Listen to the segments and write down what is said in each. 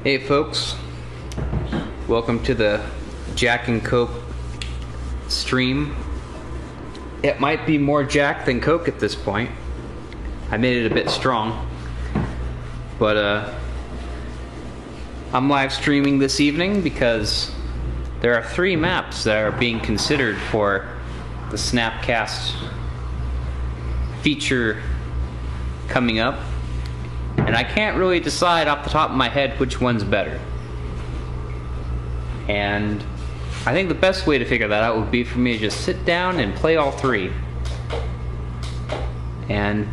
Hey folks, welcome to the Jack and Coke stream. It might be more Jack than Coke at this point. I made it a bit strong, but I'm live streaming this evening because there are 3 maps that are being considered for the Snapcast feature coming up. And I can't really decide off the top of my head which one's better. And I think the best way to figure that out would be for me to just sit down and play all 3. And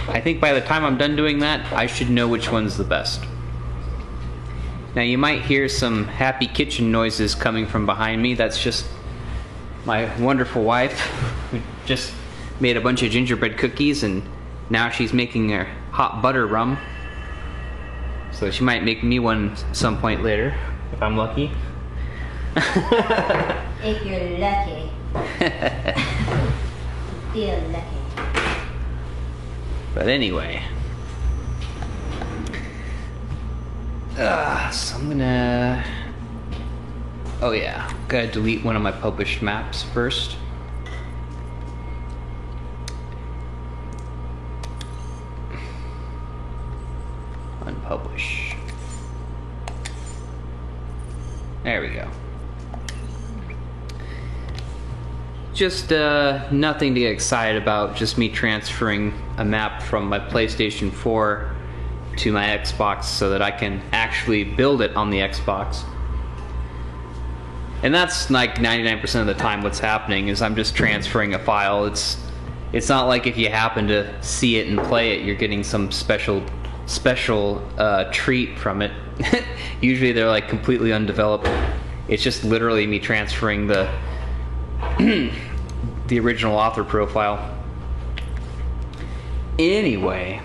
I think by the time I'm done doing that, I should know which one's the best. Now you might hear some happy kitchen noises coming from behind me. That's just my wonderful wife who just made a bunch of gingerbread cookies, and now she's making her hot butter rum. So she might make me one some point later, if I'm lucky. If you're lucky. Feel lucky. But anyway. So I'm gonna... Oh yeah, gotta delete one of my published maps first. Unpublish. There we go. Just nothing to get excited about, just me transferring a map from my PlayStation 4 to my Xbox so that I can actually build it on the Xbox. And that's like 99% of the time what's happening is I'm just transferring a file. It's not like if you happen to see it and play it, you're getting some special treat from it. Usually they're like completely undeveloped. It's just literally me transferring the the original author profile. Anyway,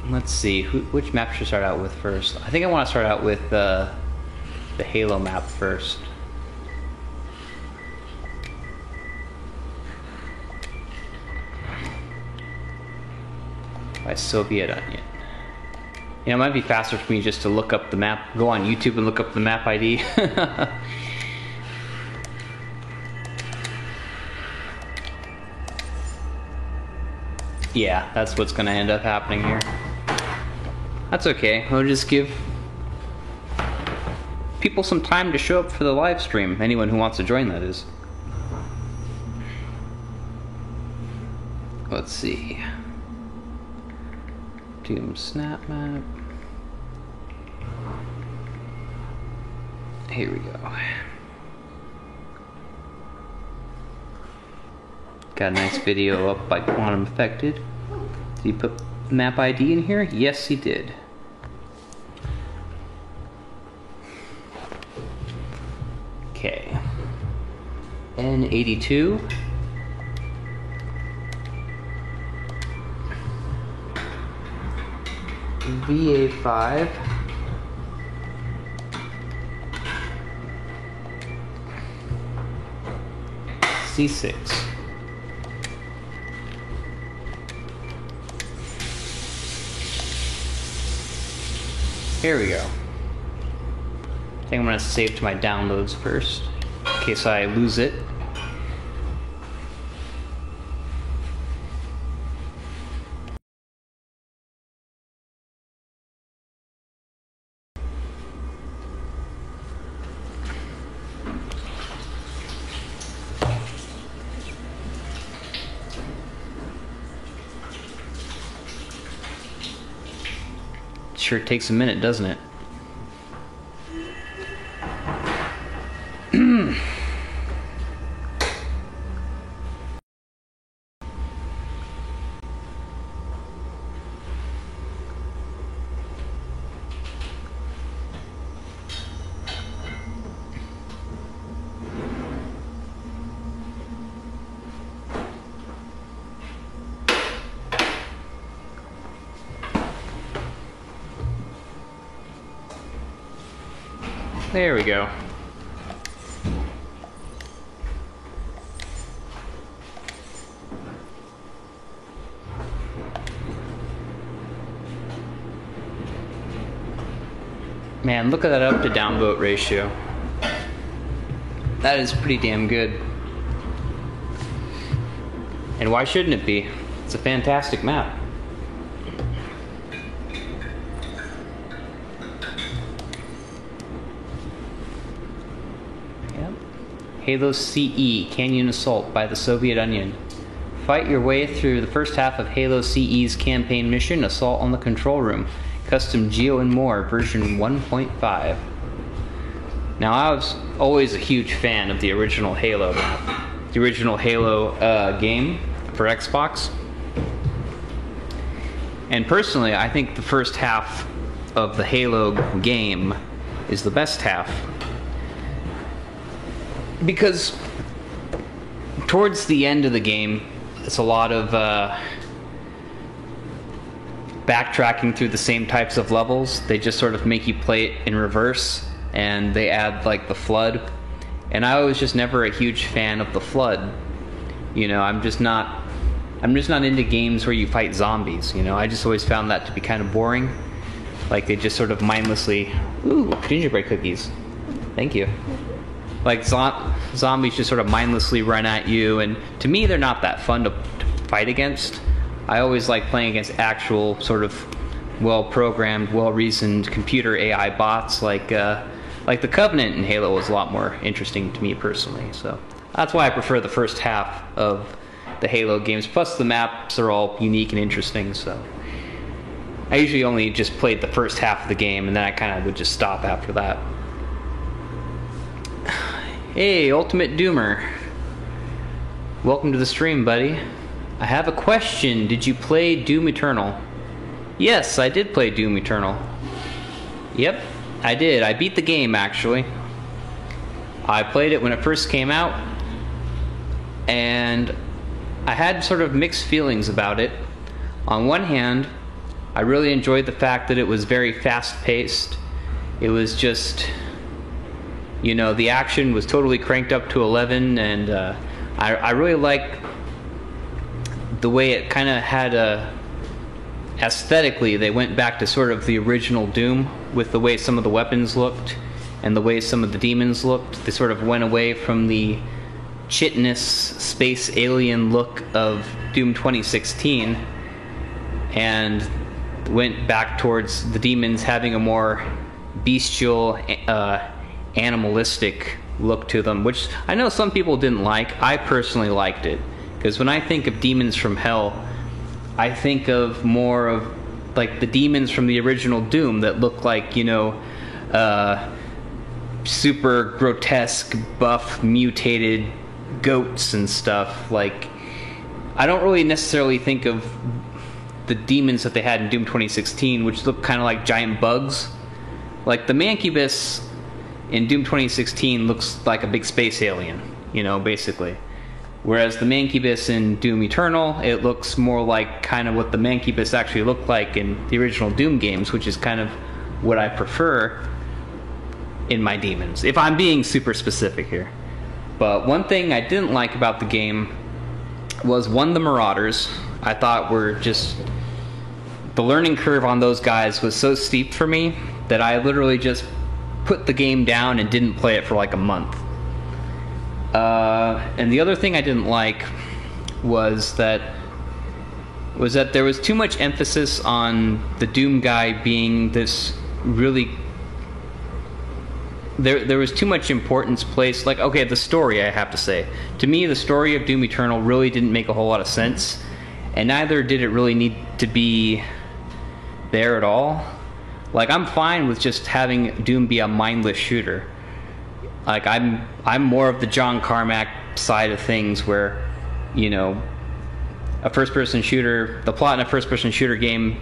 let's see, which map should I start out with first? I think I want to start out with the Halo map first. By Soviet Onion. You know, it might be faster for me just to look up the map, go on YouTube and look up the map ID. Yeah, that's what's gonna end up happening here. That's okay, we'll just give people some time to show up for the live stream. Anyone who wants to join, that is. Let's see. Doom snap map. Here we go. Got a nice video up by Quantum Affected. Did he put map ID in here? Yes, he did. Okay. N82. VA5, C6. Here we go. I think I'm going to save to my downloads first, in case I lose it. Sure takes a minute, doesn't it? There we go. Man, look at that up to downvote ratio. That is pretty damn good. And why shouldn't it be? It's a fantastic map. Yep. Halo CE, Canyon Assault by the Soviet Onion. Fight your way through the first half of Halo CE's campaign mission, Assault on the Control Room. Custom Geo and More, version 1.5. Now, I was always a huge fan of the original Halo map. The original Halo game for Xbox. And personally, I think the first half of the Halo game is the best half. Because towards the end of the game, it's a lot of backtracking through the same types of levels. They just sort of make you play it in reverse, and they add like the Flood. And I was just never a huge fan of the Flood. You know, I'm just not into games where you fight zombies. You know, I just always found that to be kind of boring. Like they just sort of mindlessly, ooh, gingerbread cookies. Thank you. Like zombies just sort of mindlessly run at you, and to me they're not that fun to fight against. I always like playing against actual sort of well-programmed, well-reasoned computer AI bots like the Covenant in Halo was a lot more interesting to me personally. So that's why I prefer the first half of the Halo games. Plus the maps are all unique and interesting, so I usually only just played the first half of the game, and then I kind of would just stop after that. Hey, Ultimate Doomer. Welcome to the stream, buddy. I have a question. Did you play Doom Eternal? Yes, I did play Doom Eternal. Yep, I did. I beat the game, actually. I played it when it first came out, and I had sort of mixed feelings about it. On one hand, I really enjoyed the fact that it was very fast-paced. It was just, you know, the action was totally cranked up to 11, and I really liked the way it kind of had aesthetically, they went back to sort of the original Doom with the way some of the weapons looked and the way some of the demons looked. They sort of went away from the chitinous space alien look of Doom 2016 and went back towards the demons having a more bestial, animalistic look to them, which I know some people didn't like. I personally liked it, because when I think of demons from hell, I think of more of like the demons from the original Doom that look like, you know, super grotesque, buff, mutated goats and stuff. Like, I don't really necessarily think of the demons that they had in Doom 2016, which look kind of like giant bugs. Like the Mancubus in Doom 2016 looks like a big space alien, you know, basically. Whereas the Mancubus in Doom Eternal, it looks more like kind of what the Mancubus actually looked like in the original Doom games, which is kind of what I prefer in my demons, if I'm being super specific here. But one thing I didn't like about the game was, one, the Marauders. I thought were just... the learning curve on those guys was so steep for me that I literally just put the game down and didn't play it for like a month. And the other thing I didn't like was that there was too much emphasis on the Doom guy being this really... There was too much importance placed. Like, okay, the story, I have to say. To me, the story of Doom Eternal really didn't make a whole lot of sense, and neither did it really need to be there at all. Like, I'm fine with just having Doom be a mindless shooter. Like, I'm more of the John Carmack side of things where, you know, a first-person shooter, the plot in a first-person shooter game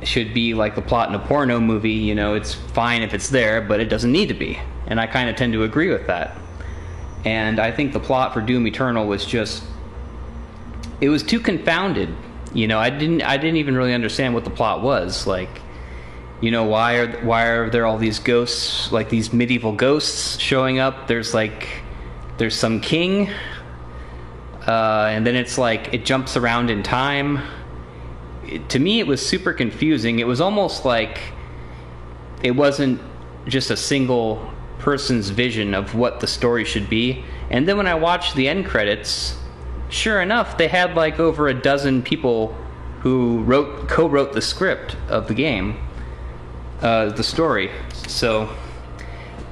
should be like the plot in a porno movie. You know, it's fine if it's there, but it doesn't need to be. And I kind of tend to agree with that. And I think the plot for Doom Eternal was just... it was too confounded. You know, I didn't even really understand what the plot was. Like, you know, why are there all these ghosts, like these medieval ghosts showing up? There's some king, and then it's like it jumps around in time. To me, it was super confusing. It was almost like it wasn't just a single person's vision of what the story should be. And then when I watched the end credits, sure enough, they had like over a dozen people who co-wrote the script of the game, the story. So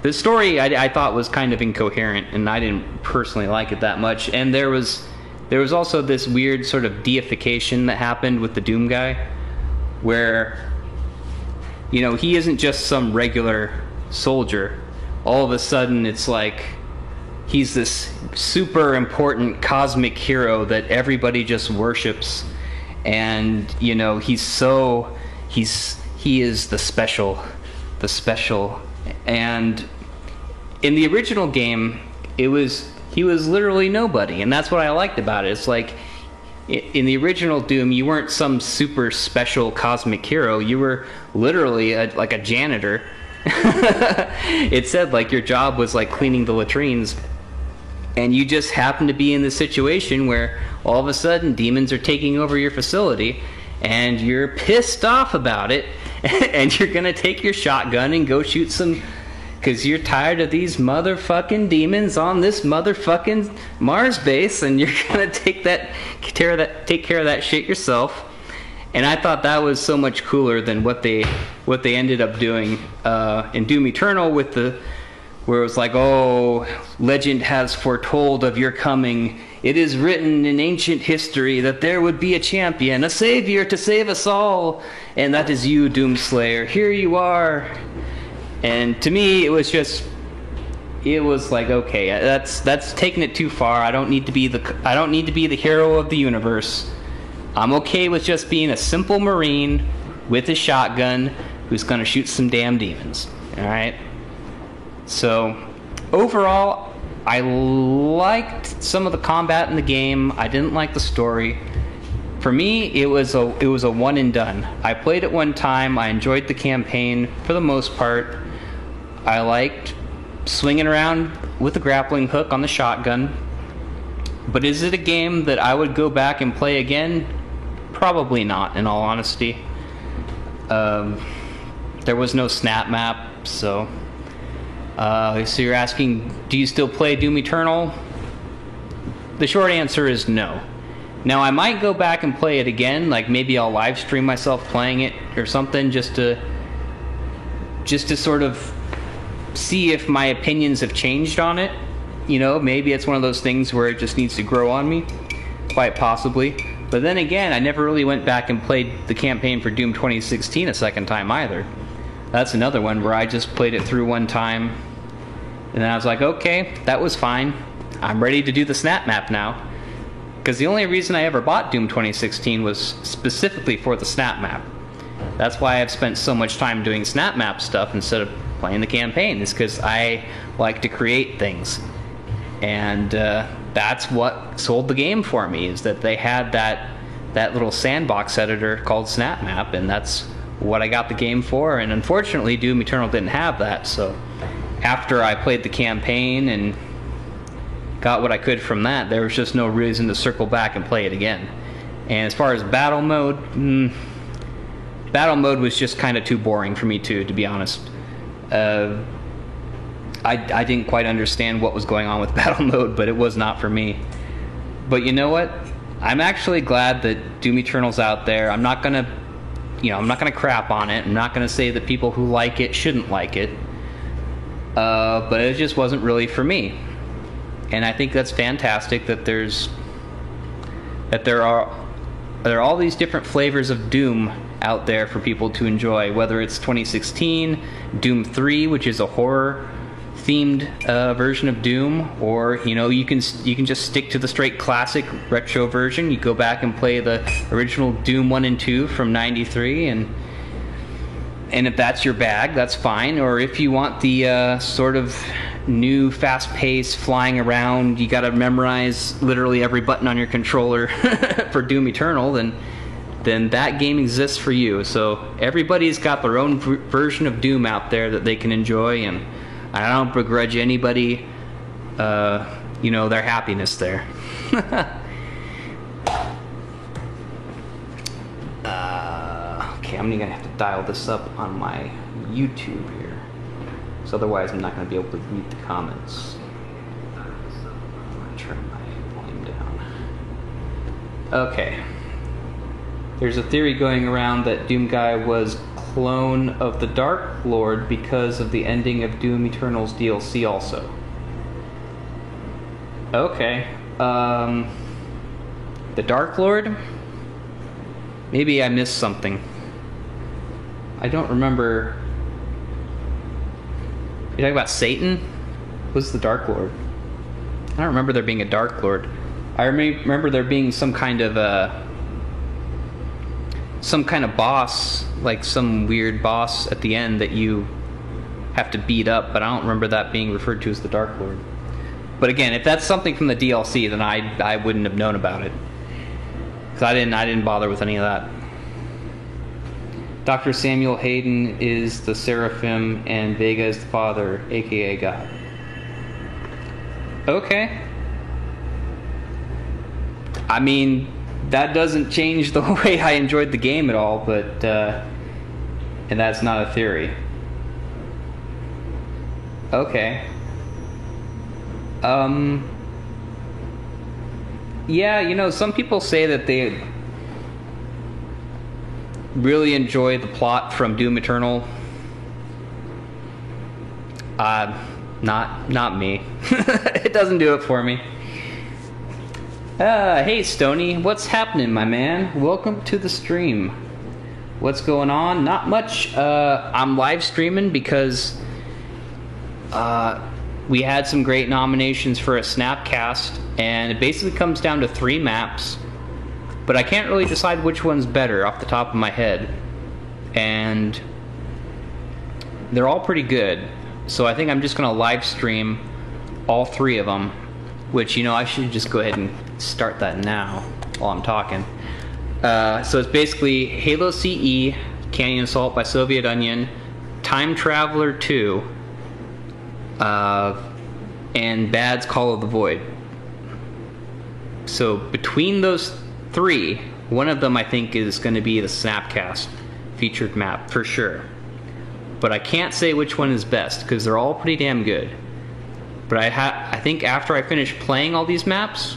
the story I thought was kind of incoherent, and I didn't personally like it that much. And there was also this weird sort of deification that happened with the Doom guy, where, you know, he isn't just some regular soldier. All of a sudden, it's like he's this super important cosmic hero that everybody just worships, and, you know, he is the special. And in the original game, he was literally nobody, and that's what I liked about it. It's like, in the original Doom, you weren't some super special cosmic hero. You were literally like a janitor. It said like your job was like cleaning the latrines, and you just happened to be in this situation where all of a sudden demons are taking over your facility, and you're pissed off about it, and you're gonna take your shotgun and go shoot some, because you're tired of these motherfucking demons on this motherfucking Mars base, and you're gonna take care of that shit yourself. And I thought that was so much cooler than what they ended up doing in Doom Eternal, where it was like, oh, legend has foretold of your coming. It is written in ancient history that there would be a champion, a savior to save us all, and that is you, Doomslayer. Here you are. And to me, it was like, okay, that's taking it too far. I don't need to be the hero of the universe. I'm okay with just being a simple Marine with a shotgun who's gonna shoot some damn demons. All right. So overall, I liked some of the combat in the game. I didn't like the story. For me, it was a one and done. I played it one time. I enjoyed the campaign for the most part. I liked swinging around with a grappling hook on the shotgun. But is it a game that I would go back and play again? Probably not, in all honesty. There was no snap map, so you're asking, do you still play Doom Eternal? The short answer is no. Now, I might go back and play it again, like maybe I'll live stream myself playing it or something, just to sort of see if my opinions have changed on it. You know, maybe it's one of those things where it just needs to grow on me, quite possibly. But then again, I never really went back and played the campaign for Doom 2016 a second time either. That's another one where I just played it through one time, and then I was like, okay, that was fine. I'm ready to do the snap map now. Because the only reason I ever bought Doom 2016 was specifically for the snap map. That's why I've spent so much time doing snap map stuff instead of playing the campaign, is because I like to create things. And that's what sold the game for me, is that they had that little sandbox editor called Snap Map, and that's what I got the game for. And unfortunately, Doom Eternal didn't have that, so after I played the campaign and got what I could from that, there was just no reason to circle back and play it again. And as far as battle mode was just kind of too boring for me too, to be honest. I didn't quite understand what was going on with battle mode, but it was not for me. But you know what? I'm actually glad that Doom Eternal's out there. I'm not gonna crap on it. I'm not gonna say that people who like it shouldn't like it. But it just wasn't really for me. And I think that's fantastic that there are all these different flavors of Doom out there for people to enjoy, whether it's 2016, Doom 3, which is a horror themed version of Doom, or you can just stick to the straight classic retro version. You go back and play the original Doom 1 and 2 from '93, and if that's your bag, that's fine. Or if you want the sort of new fast-paced flying around, you gotta memorize literally every button on your controller for Doom Eternal, then that game exists for you. So everybody's got their own version of Doom out there that they can enjoy, and I don't begrudge anybody their happiness there. Okay, I'm gonna have to dial this up on my YouTube here. So otherwise I'm not going to be able to read the comments. Turn my volume down. Okay. There's a theory going around that Doom Guy was clone of the Dark Lord because of the ending of Doom Eternal's DLC also. Okay. The Dark Lord? Maybe I missed something. I don't remember. You're talking about Satan? Who's the Dark Lord? I don't remember there being a Dark Lord. I remember there being some kind of boss, like some weird boss at the end that you have to beat up, but I don't remember that being referred to as the Dark Lord. But again, if that's something from the DLC, then I wouldn't have known about it. Because I didn't bother with any of that. Dr. Samuel Hayden is the Seraphim and Vega is the Father, aka God. Okay. I mean, that doesn't change the way I enjoyed the game at all, but and that's not a theory. Okay. Yeah, you know, some people say that they really enjoy the plot from Doom Eternal. Not me. It doesn't do it for me. Hey Stony, what's happening, my man? Welcome to the stream. What's going on? Not much. I'm live streaming because we had some great nominations for a Snapcast, and it basically comes down to 3 maps, but I can't really decide which one's better off the top of my head, and they're all pretty good. So I think I'm just gonna live stream all 3 of them, which, you know, I should just go ahead and start that now while I'm talking. So it's basically Halo CE, Canyon Assault by Soviet Onion, Time Traveler 2, and Bad's Call of the Void. So between those 3, one of them I think is going to be the Snapcast featured map for sure. But I can't say which one is best because they're all pretty damn good. But I think after I finish playing all these maps,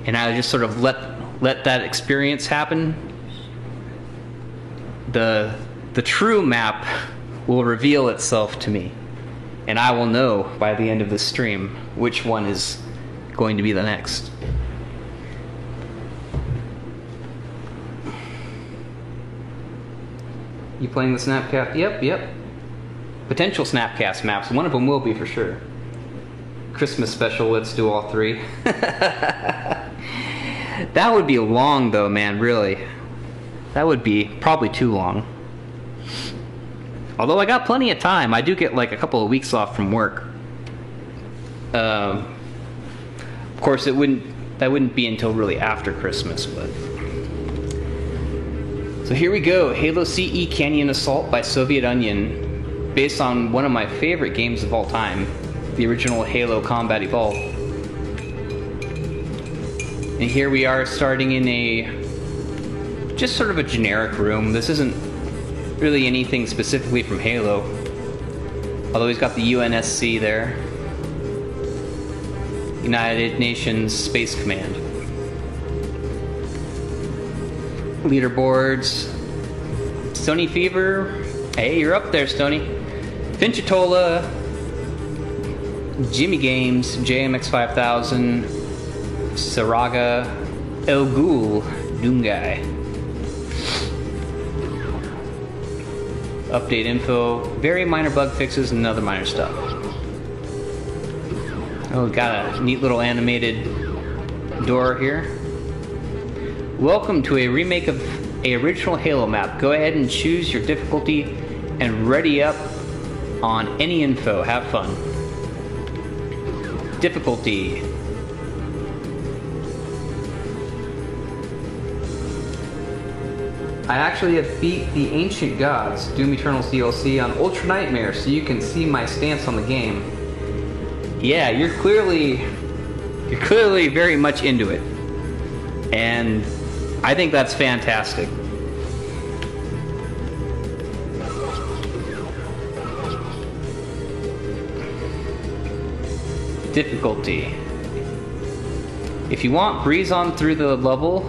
and I just sort of let that experience happen, the true map will reveal itself to me, and I will know by the end of the stream which one is going to be the next. You playing the Snapcast? Yep. Potential Snapcast maps. One of them will be for sure. Christmas special, let's do all 3. That would be long though, man, really. That would be probably too long. Although I got plenty of time. I do get like a couple of weeks off from work. Of course, that wouldn't be until really after Christmas, but... So here we go, Halo CE Canyon Assault by Soviet Onion, based on one of my favorite games of all time, the original Halo Combat Evolved. And here we are starting in just sort of a generic room. This isn't really anything specifically from Halo, although he's got the UNSC there, United Nations Space Command. Leaderboards. Stony Fever. Hey, you're up there, Stony. Finchatola. Jimmy Games. JMX 5000. Saraga. El Ghul. Doom Guy. Update info. Very minor bug fixes and other minor stuff. Oh, got a neat little animated door here. Welcome to a remake of a original Halo map. Go ahead and choose your difficulty and ready up on any info. Have fun. Difficulty. I actually have beat the Ancient Gods, Doom Eternal's DLC, on Ultra Nightmare, so you can see my stance on the game. Yeah, you're clearly very much into it. And I think that's fantastic. difficulty. If you want breeze on through the level,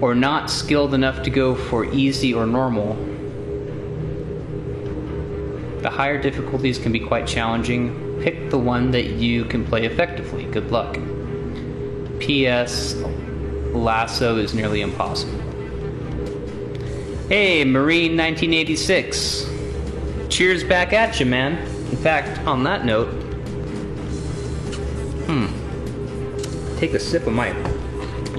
or not skilled enough to go for easy or normal, the higher difficulties can be quite challenging. Pick the one that you can play effectively. Good luck. P.S. Lasso is nearly impossible. Hey, Marine 1986. Cheers back at you, man. In fact, on that note, take a sip of my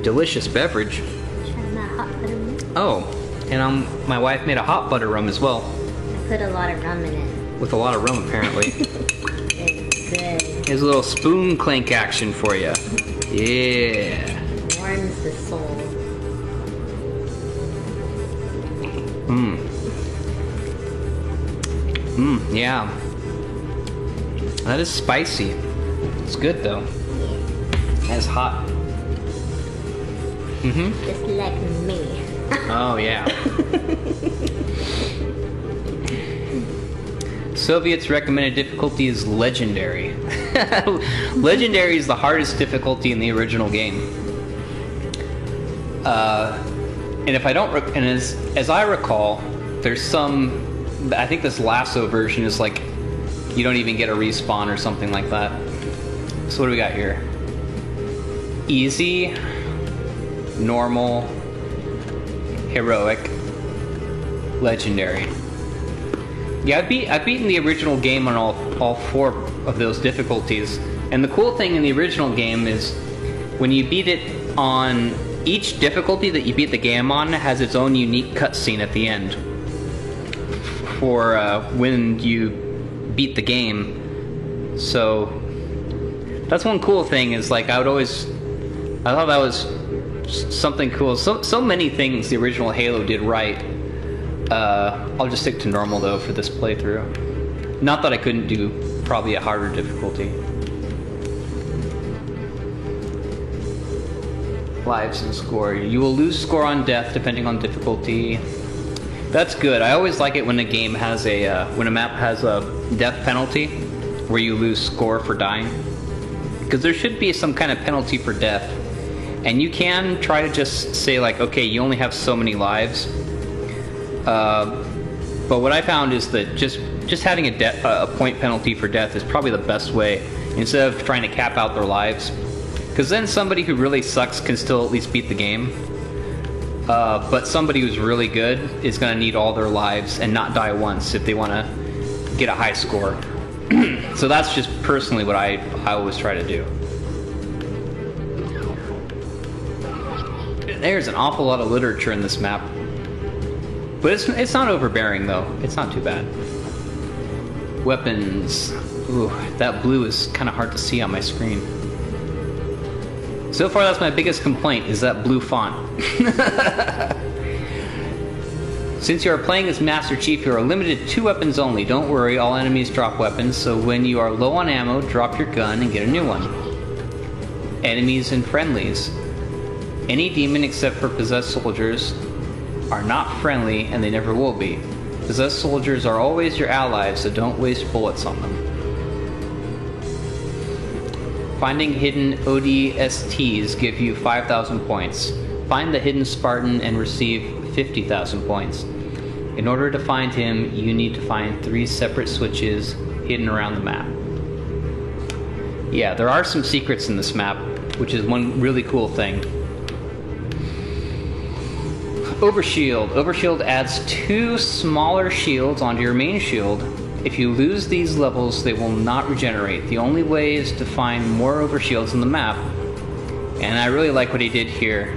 delicious beverage. Trying that hot butter rum. Oh, and my wife made a hot butter rum as well. I put a lot of rum in it. With a lot of rum, apparently. It's good. Here's a little spoon clink action for you. Yeah. Warms the soul. Yeah. That is spicy. It's good though. That's hot. Just like me. Oh yeah. Soviets' recommended difficulty is legendary. Legendary is the hardest difficulty in the original game. And if I don't, and as I recall, there's some. I think this Lasso version is like you don't even get a respawn or something like that. So what do we got here? Easy, normal, heroic, legendary. Yeah, I've beaten the original game on all four of those difficulties. And the cool thing in the original game is when you beat it on each difficulty that you beat the game on has its own unique cutscene at the end for when you beat the game. So that's one cool thing is like I thought that was something cool. So many things the original Halo did right. I'll just stick to normal though for this playthrough. Not that I couldn't do probably a harder difficulty. Lives and score. You will lose score on death depending on difficulty. That's good. I always like it when a game has when a map has a death penalty where you lose score for dying. Because there should be some kind of penalty for death. And you can try to just say like, okay, you only have so many lives. But what I found is that just having a point penalty for death is probably the best way instead of trying to cap out their lives. Because then somebody who really sucks can still at least beat the game. But somebody who's really good is going to need all their lives and not die once if they want to get a high score. So that's just personally what I always try to do. There's an awful lot of literature in this map. But it's not overbearing though. It's not too bad. Weapons. Ooh, that blue is kind of hard to see on my screen. So far that's my biggest complaint, is that blue font. Since you are playing as Master Chief, you are limited to 2 weapons only. Don't worry, all enemies drop weapons, so when you are low on ammo, drop your gun and get a new one. Enemies and friendlies. Any demon except for possessed soldiers are not friendly, and they never will be. Possessed soldiers are always your allies, so don't waste bullets on them. Finding hidden ODSTs give you 5,000 points. Find the hidden Spartan and receive 50,000 points. In order to find him, you need to find 3 separate switches hidden around the map. Yeah, there are some secrets in this map, which is one really cool thing. Overshield. Overshield adds 2 smaller shields onto your main shield. If you lose these levels, they will not regenerate. The only way is to find more overshields in the map. And I really like what he did here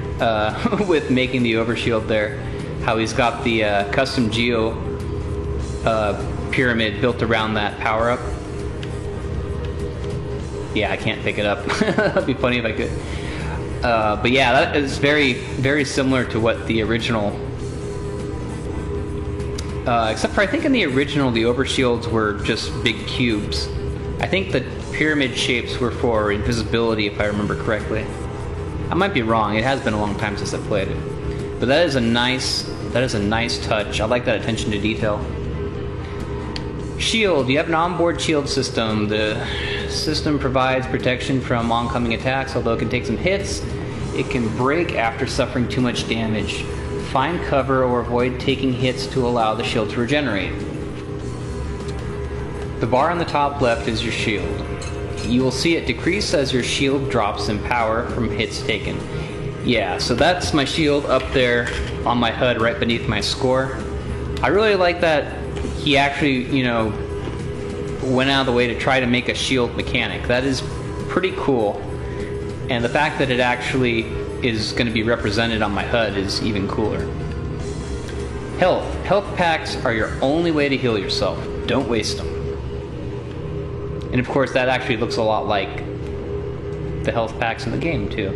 with making the overshield there. How he's got the custom geo pyramid built around that power-up. Yeah, I can't pick it up. That'd be funny if I could. But yeah, that is very, very similar to what the original... except for I think in the original the overshields were just big cubes. I think the pyramid shapes were for invisibility if I remember correctly. I might be wrong, it has been a long time since I played it. But that is a nice touch. I like that attention to detail. Shield, you have an onboard shield system. The system provides protection from oncoming attacks. Although it can take some hits, it can break after suffering too much damage. Find cover or avoid taking hits to allow the shield to regenerate. The bar on the top left is your shield. You will see it decrease as your shield drops in power from hits taken. Yeah, so that's my shield up there on my HUD right beneath my score. I really like that he actually, went out of the way to try to make a shield mechanic. That is pretty cool. And the fact that it actually is going to be represented on my HUD is even cooler. Health. Health packs are your only way to heal yourself. Don't waste them. And of course that actually looks a lot like the health packs in the game too.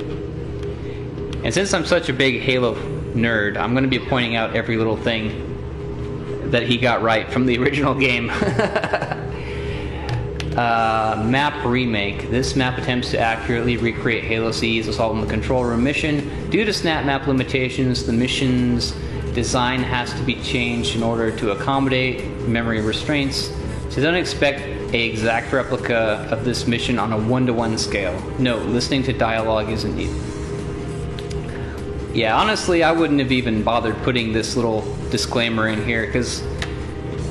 And since I'm such a big Halo nerd, I'm going to be pointing out every little thing that he got right from the original game. Map remake. This map attempts to accurately recreate Halo CE's Assault on the Control Room mission. Due to snap map limitations, the mission's design has to be changed in order to accommodate memory restraints. So don't expect an exact replica of this mission on a 1-to-1 scale. Note, listening to dialogue isn't needed. Yeah, honestly, I wouldn't have even bothered putting this little disclaimer in here, because,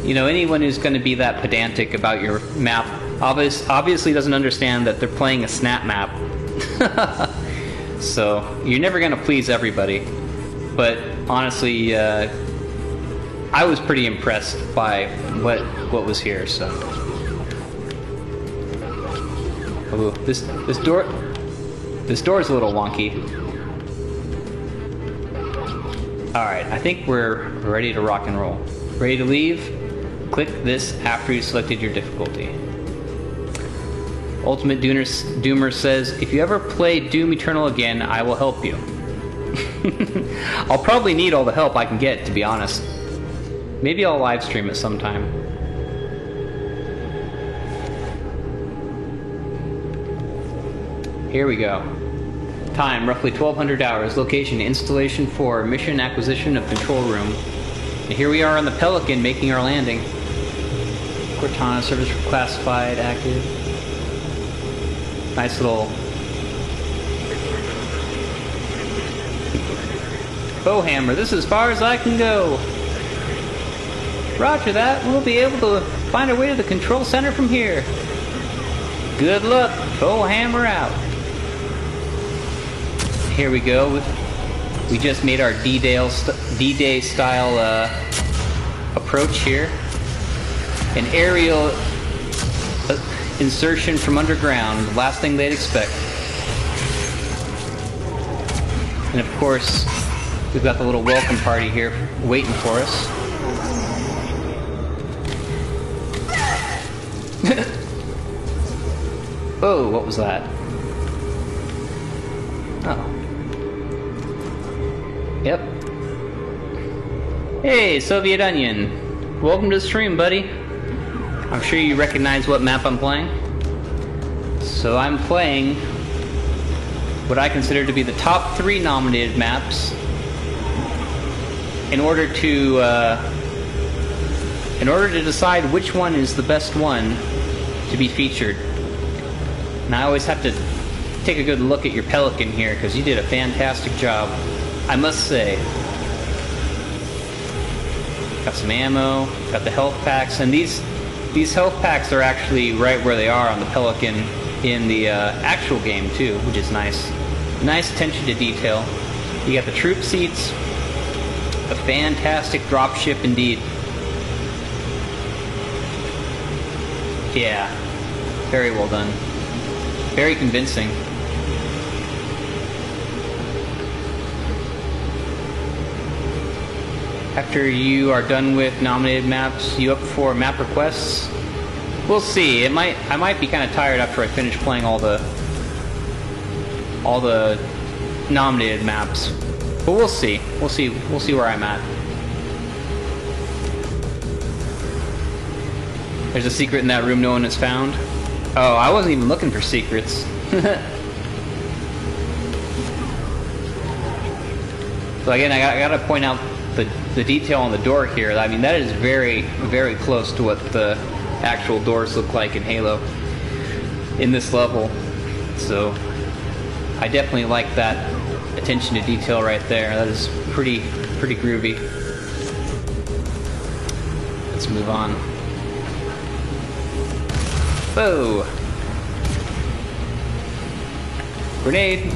anyone who's going to be that pedantic about your map obviously doesn't understand that they're playing a snap map. So, you're never going to please everybody. But, honestly, I was pretty impressed by what was here, so. Ooh, this door's a little wonky. Alright, I think we're ready to rock and roll. Ready to leave? Click this after you selected your difficulty. Ultimate Doomer says, if you ever play Doom Eternal again, I will help you. I'll probably need all the help I can get, to be honest. Maybe I'll live stream it sometime. Here we go. Time, roughly 1200 hours. Location, installation 4, mission acquisition of control room. And here we are on the Pelican making our landing. Cortana service classified, active. Nice little bow hammer. This is as far as I can go. Roger that. We'll be able to find our way to the control center from here. Good luck. Bow hammer out. Here we go. We just made our D-Day style approach here. An aerial insertion from underground. The last thing they'd expect. And of course, we've got the little welcome party here waiting for us. Oh, what was that? Oh. Yep. Hey, Soviet Onion. Welcome to the stream, buddy. I'm sure you recognize what map I'm playing. So I'm playing what I consider to be the top 3 nominated maps in order to decide which one is the best one to be featured. And I always have to take a good look at your Pelican here, because you did a fantastic job, I must say. Got some ammo, got the health packs, and these health packs are actually right where they are on the Pelican in the actual game too, which is nice. Nice attention to detail. You got the troop seats, a fantastic dropship indeed. Yeah, very well done. Very convincing. After you are done with nominated maps, you up for map requests? We'll see. I might be kind of tired after I finish playing all the nominated maps. But we'll see. We'll see where I'm at. There's a secret in that room no one has found. Oh, I wasn't even looking for secrets. So again, I gotta point out the detail on the door here. I mean, that is very, very close to what the actual doors look like in Halo. in this level. So I definitely like that attention to detail right there. That is pretty groovy. Let's move on. Whoa! Grenade!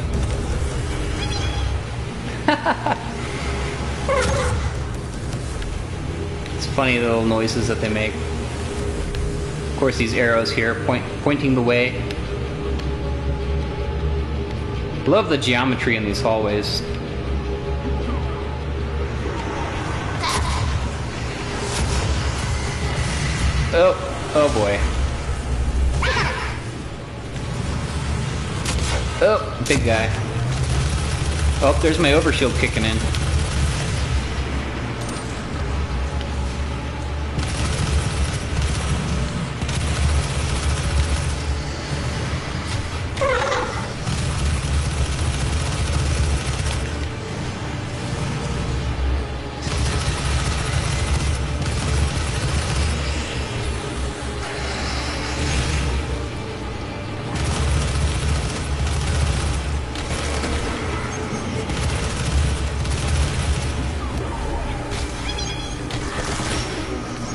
It's funny the little noises that they make. Of course, these arrows here pointing the way. Love the geometry in these hallways. Oh boy. Oh, big guy. Oh, there's my overshield kicking in.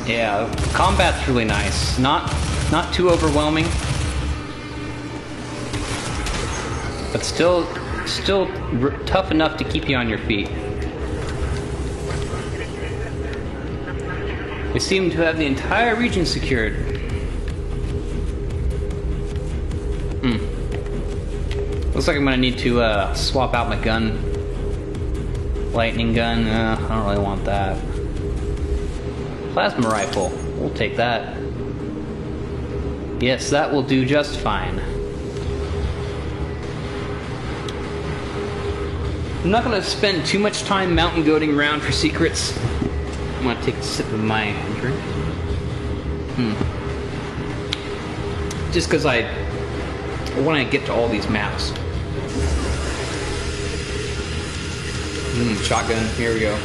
Yeah, combat's really nice. Not too overwhelming, but still tough enough to keep you on your feet. They seem to have the entire region secured. Looks like I'm gonna need to swap out my gun. Lightning gun. I don't really want that. Plasma rifle. We'll take that. Yes, that will do just fine. I'm not going to spend too much time mountain goating around for secrets. I'm going to take a sip of my drink. Just because I want to get to all these maps. Shotgun. Here we go.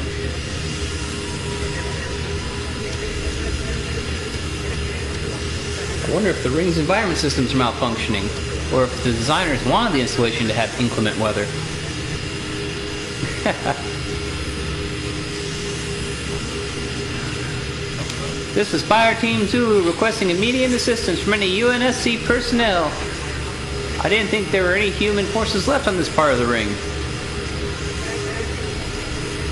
I wonder if the ring's environment systems are malfunctioning, or if the designers wanted the installation to have inclement weather. This is Fire Team Zulu requesting immediate assistance from any UNSC personnel. I didn't think there were any human forces left on this part of the ring.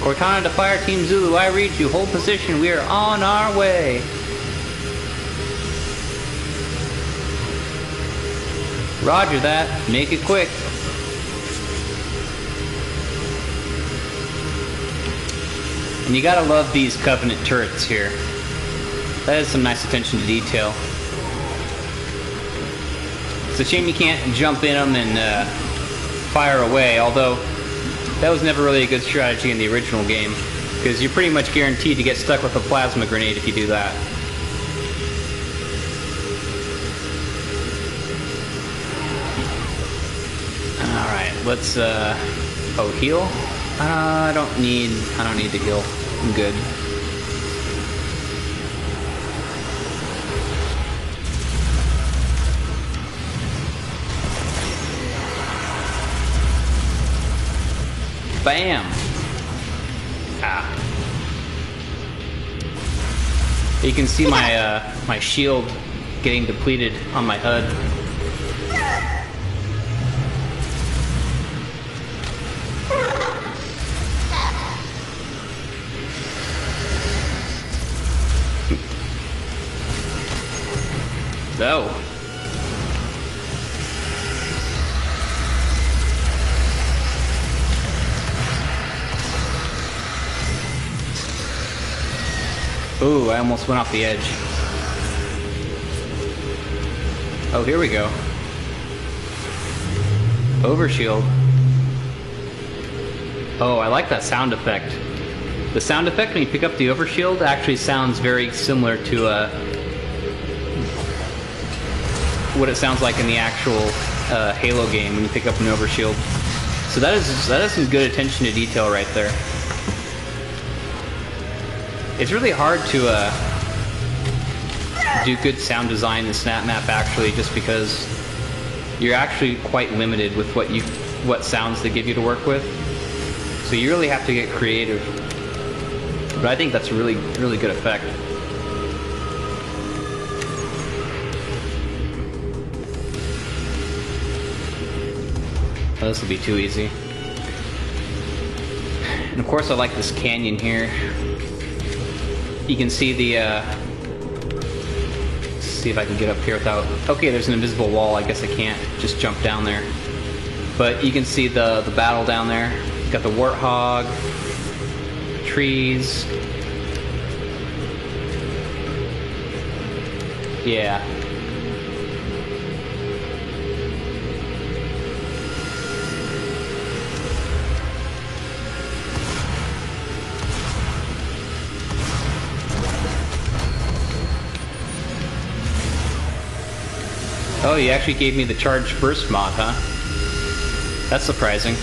Cortana to Fire Team Zulu, I read you. Hold position. We are on our way. Roger that. Make it quick. And you gotta love these Covenant turrets here. That is some nice attention to detail. It's a shame you can't jump in them and fire away, although that was never really a good strategy in the original game, because you're pretty much guaranteed to get stuck with a plasma grenade if you do that. Let's heal? I don't need to heal. I'm good. Bam! You can see my my shield getting depleted on my HUD. So. Ooh, I almost went off the edge. Oh, here we go. Overshield. Oh, I like that sound effect. The sound effect when you pick up the overshield actually sounds very similar to what it sounds like in the actual Halo game when you pick up an overshield. So that is some good attention to detail right there. It's really hard to do good sound design in Snap Map actually, just because you're actually quite limited with what sounds they give you to work with. So you really have to get creative. But I think that's a really, really good effect. Oh, this will be too easy. And of course I like this canyon here. You can see the, let's see if I can get up here without, okay, there's an invisible wall, I guess I can't just jump down there. But you can see the battle down there. Got the warthog, trees. Yeah. Oh, you actually gave me the charged burst mod, huh? That's surprising.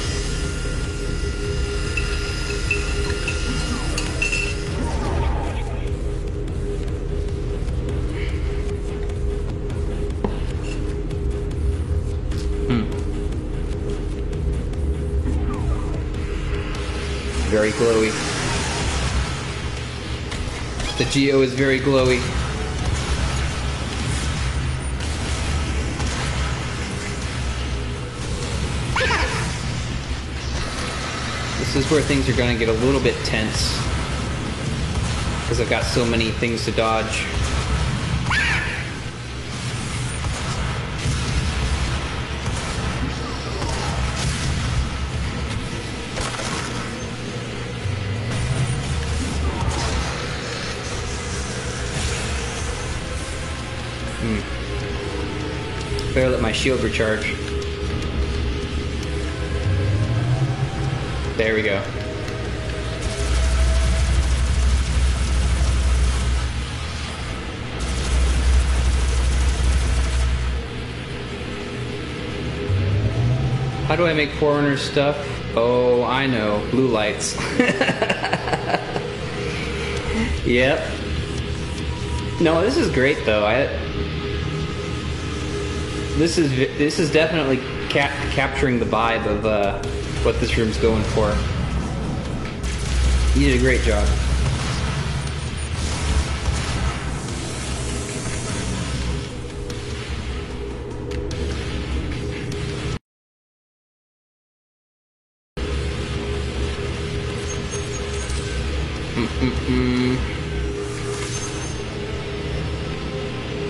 Very glowy. The Geo is very glowy. This is where things are going to get a little bit tense, because I've got so many things to dodge. Better let my shield recharge. There we go. How do I make Forerunner stuff? Oh, I know. Blue lights. Yep. No, this is great though. This is definitely capturing the vibe of what this room's going for. You did a great job.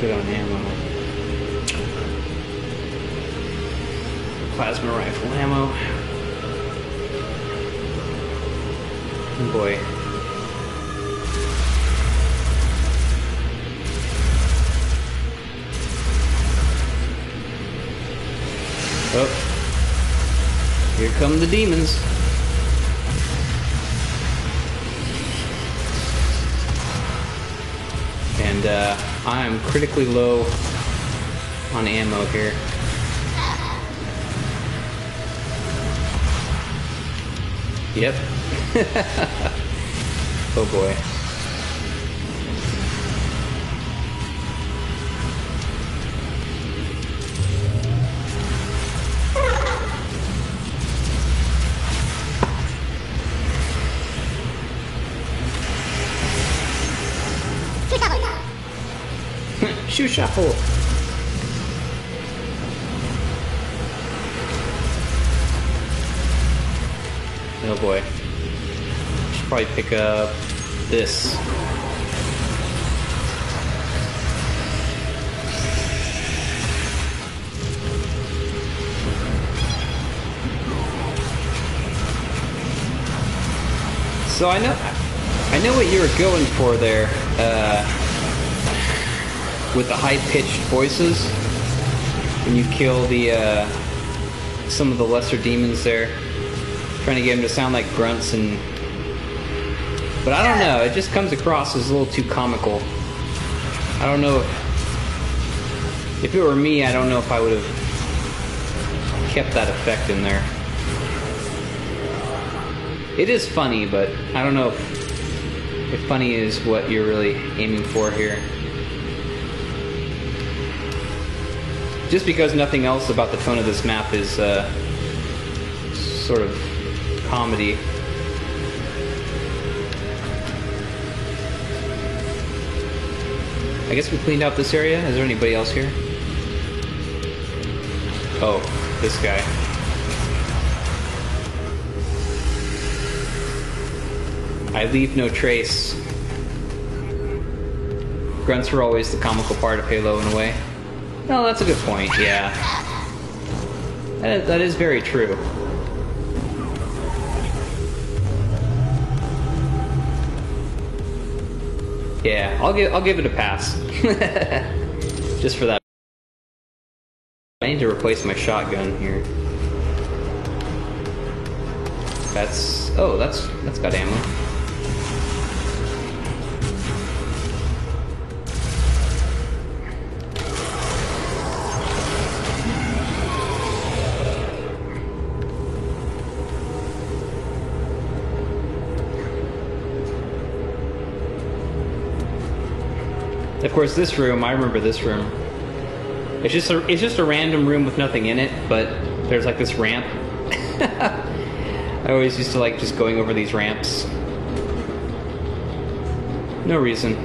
Good on ammo. Plasma rifle ammo. Oh boy. Oh. Here come the demons. And I'm critically low on ammo here. Yep. Oh boy. Shoe shuffle. Oh boy. Should probably pick up this. So I know what you were going for there, with the high-pitched voices when you kill the some of the lesser demons there. Trying to get them to sound like grunts but I don't know, it just comes across as a little too comical. I don't know if it were me, I don't know if I would have kept that effect in there. It is funny, but I don't know if funny is what you're really aiming for here. just because nothing else about the tone of this map is sort of comedy. I guess we cleaned out this area. Is there anybody else here? Oh, this guy. I leave no trace. Grunts are always the comical part of Halo in a way. No, that's a good point, yeah. That is very true. Yeah, I'll give it a pass. Just for that. I need to replace my shotgun here. That's got ammo. Of course, this room, I remember this room. It's just a random room with nothing in it, but there's like this ramp. I always used to like just going over these ramps. No reason.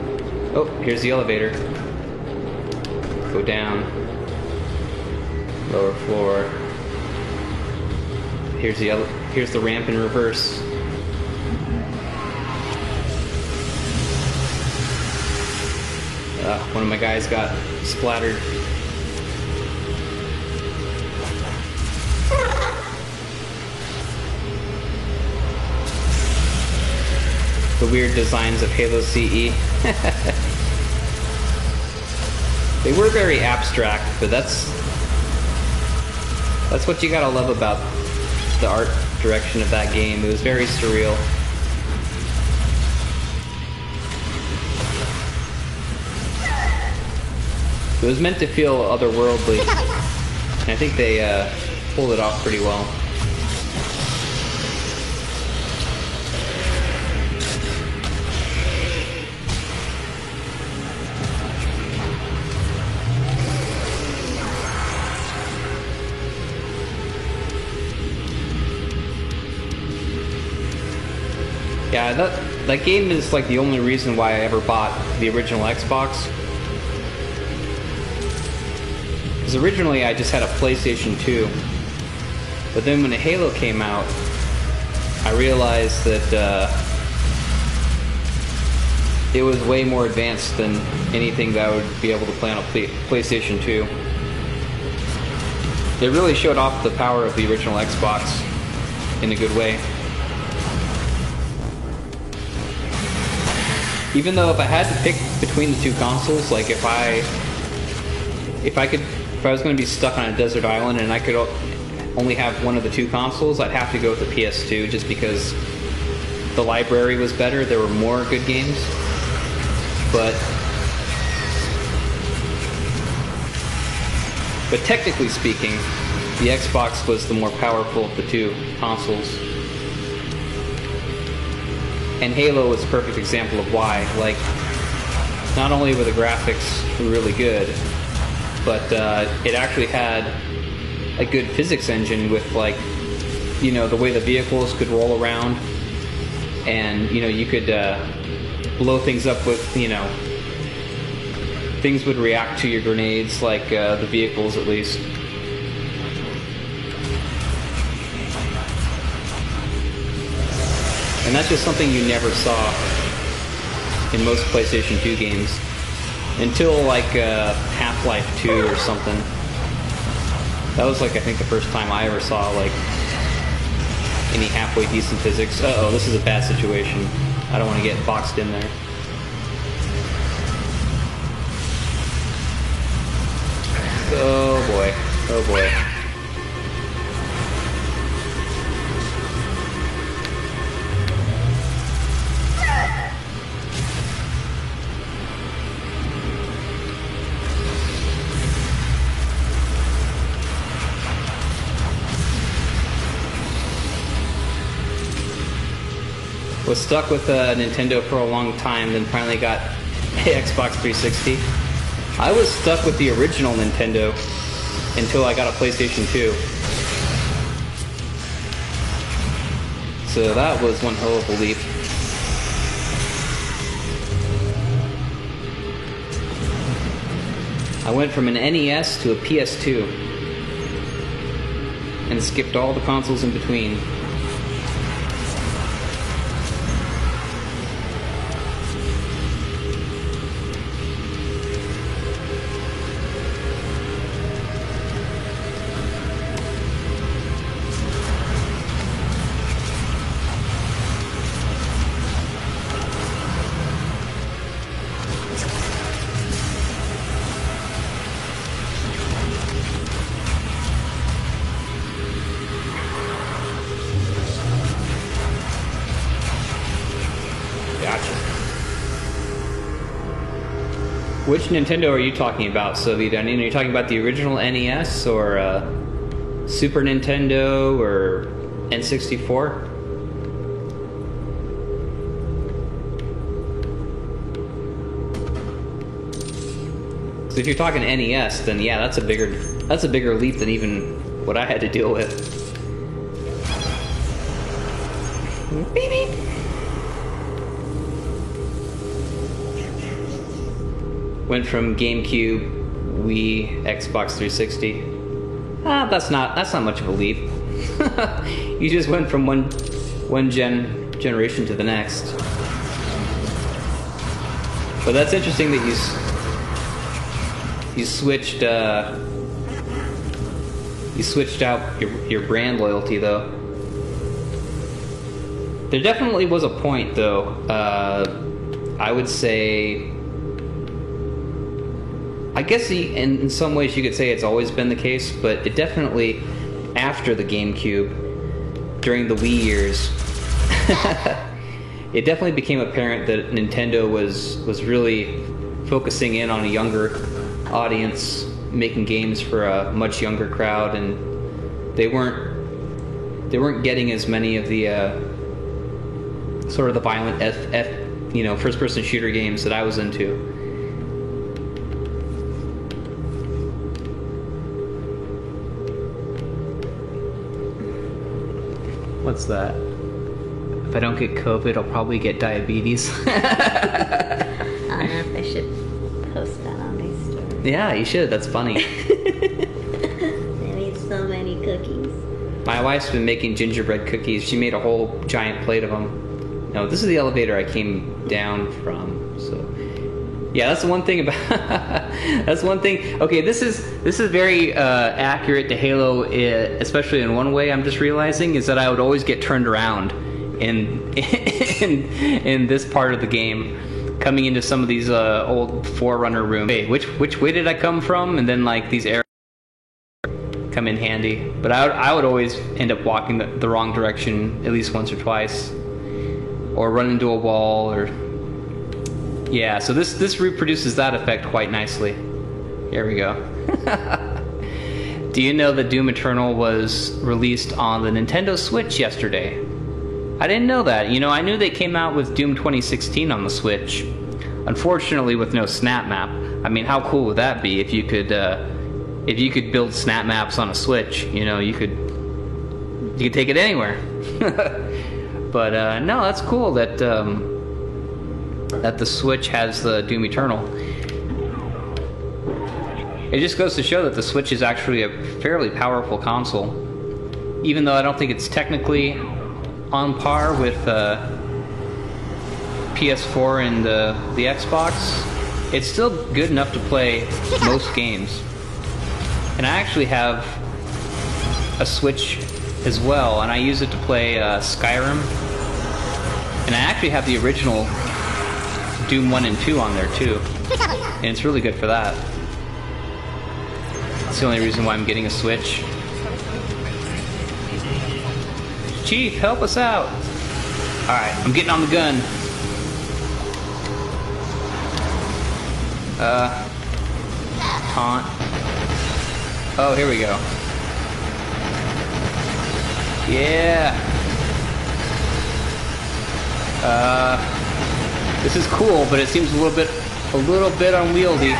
Oh, here's the elevator. Go down. Lower floor. Here's the ramp in reverse. One of my guys got splattered. The weird designs of Halo CE. They were very abstract, but that's what you gotta love about the art direction of that game. It was very surreal. It was meant to feel otherworldly, and I think they pulled it off pretty well. Yeah, that game is like the only reason why I ever bought the original Xbox. Because originally I just had a PlayStation 2, but then when the Halo came out, I realized that it was way more advanced than anything that I would be able to play on a PlayStation 2. It really showed off the power of the original Xbox in a good way. Even though if I had to pick between the two consoles, like if I was going to be stuck on a desert island and I could only have one of the two consoles, I'd have to go with the PS2 just because the library was better. There were more good games, but technically speaking, the Xbox was the more powerful of the two consoles. And Halo is a perfect example of why. Like, not only were the graphics really good, but it actually had a good physics engine with, like, you know, the way the vehicles could roll around, and, you know, you could blow things up with, you know, things would react to your grenades, like the vehicles at least. And that's just something you never saw in most PlayStation 2 games. Until like Half-Life 2 or something. That was like, I think, the first time I ever saw like any halfway decent physics. Uh-oh, this is a bad situation. I don't want to get boxed in there. Oh boy. Oh boy. Was stuck with Nintendo for a long time, then finally got Xbox 360. I was stuck with the original Nintendo until I got a PlayStation 2. So that was one hell of a leap. I went from an NES to a PS2 and skipped all the consoles in between. Which Nintendo are you talking about, Sylvie? I mean, are you talking about the original NES or Super Nintendo or N64? So if you're talking NES, then yeah, that's a bigger leap than even what I had to deal with. Beep, beep. Went from GameCube, Wii, Xbox 360. That's not much of a leap. You just went from one generation to the next. But that's interesting that you switched out your brand loyalty though. There definitely was a point though. I would say, I guess in some ways you could say it's always been the case, but it definitely, after the GameCube, during the Wii years, it definitely became apparent that Nintendo was really focusing in on a younger audience, making games for a much younger crowd, and they weren't getting as many of the sort of the violent first-person shooter games that I was into. What's that? If I don't get COVID, I'll probably get diabetes. I don't know if I should post that on my story. Yeah, you should. That's funny. I made so many cookies. My wife's been making gingerbread cookies. She made a whole giant plate of them. No, this is the elevator I came down from. So, yeah, that's the one thing about. That's one thing. Okay, this is very accurate to Halo, especially in one way. I'm just realizing is that I would always get turned around in this part of the game, coming into some of these old Forerunner rooms. Hey, which way did I come from? And then like these arrows come in handy. But I would always end up walking the wrong direction at least once or twice, or run into a wall, or yeah. So this reproduces that effect quite nicely. Here we go. Do you know that Doom Eternal was released on the Nintendo Switch yesterday? I didn't know that. You know, I knew they came out with Doom 2016 on the Switch. Unfortunately, with no snap map. I mean, how cool would that be if you could build snap maps on a Switch? You know, you could take it anywhere. But no, that's cool that that the Switch has the Doom Eternal. It just goes to show that the Switch is actually a fairly powerful console, even though I don't think it's technically on par with PS4 and the Xbox. It's still good enough to play most games. And I actually have a Switch as well, and I use it to play Skyrim. And I actually have the original Doom 1 and 2 on there too, and it's really good for that. That's the only reason why I'm getting a Switch. Chief, help us out! Alright, I'm getting on the gun. Taunt. Oh, here we go. Yeah! This is cool, but it seems a little bit unwieldy.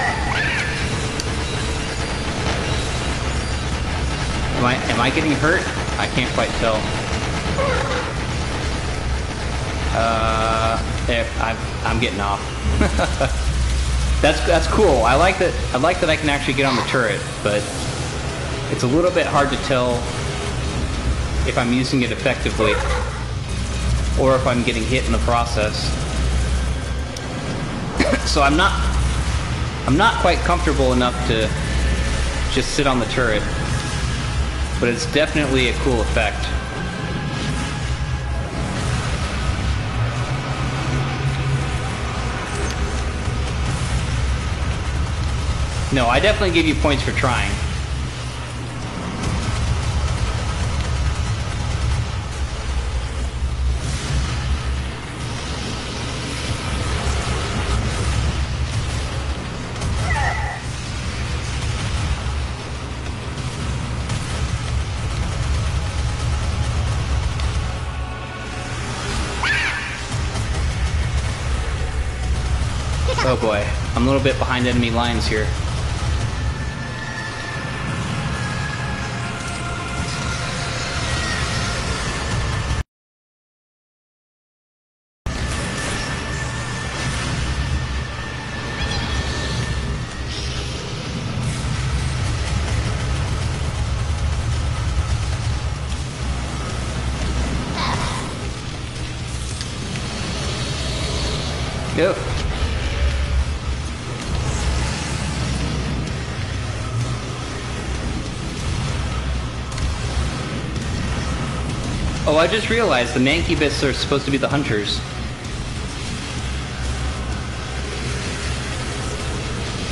Am I getting hurt? I can't quite tell. There, I'm getting off. That's cool. I like that I can actually get on the turret, but it's a little bit hard to tell if I'm using it effectively or if I'm getting hit in the process. So I'm not quite comfortable enough to just sit on the turret, but it's definitely a cool effect. No, I definitely give you points for trying. Oh boy, I'm a little bit behind enemy lines here. Yep. Oh, I just realized the Mancubus are supposed to be the hunters.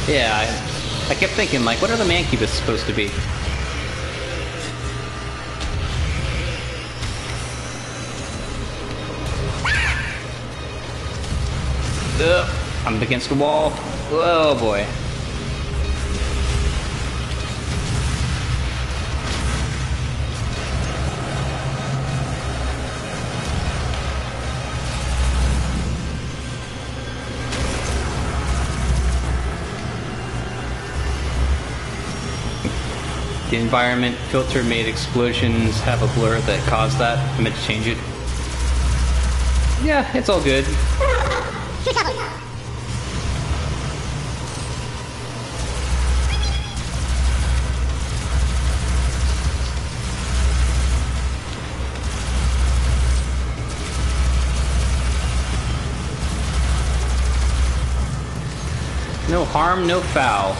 Yeah, I kept thinking, like, what are the Mancubus supposed to be? Ugh, I'm against the wall. Oh boy. The environment filter made explosions have a blur that caused that. I meant to change it. Yeah, it's all good. No harm, no foul.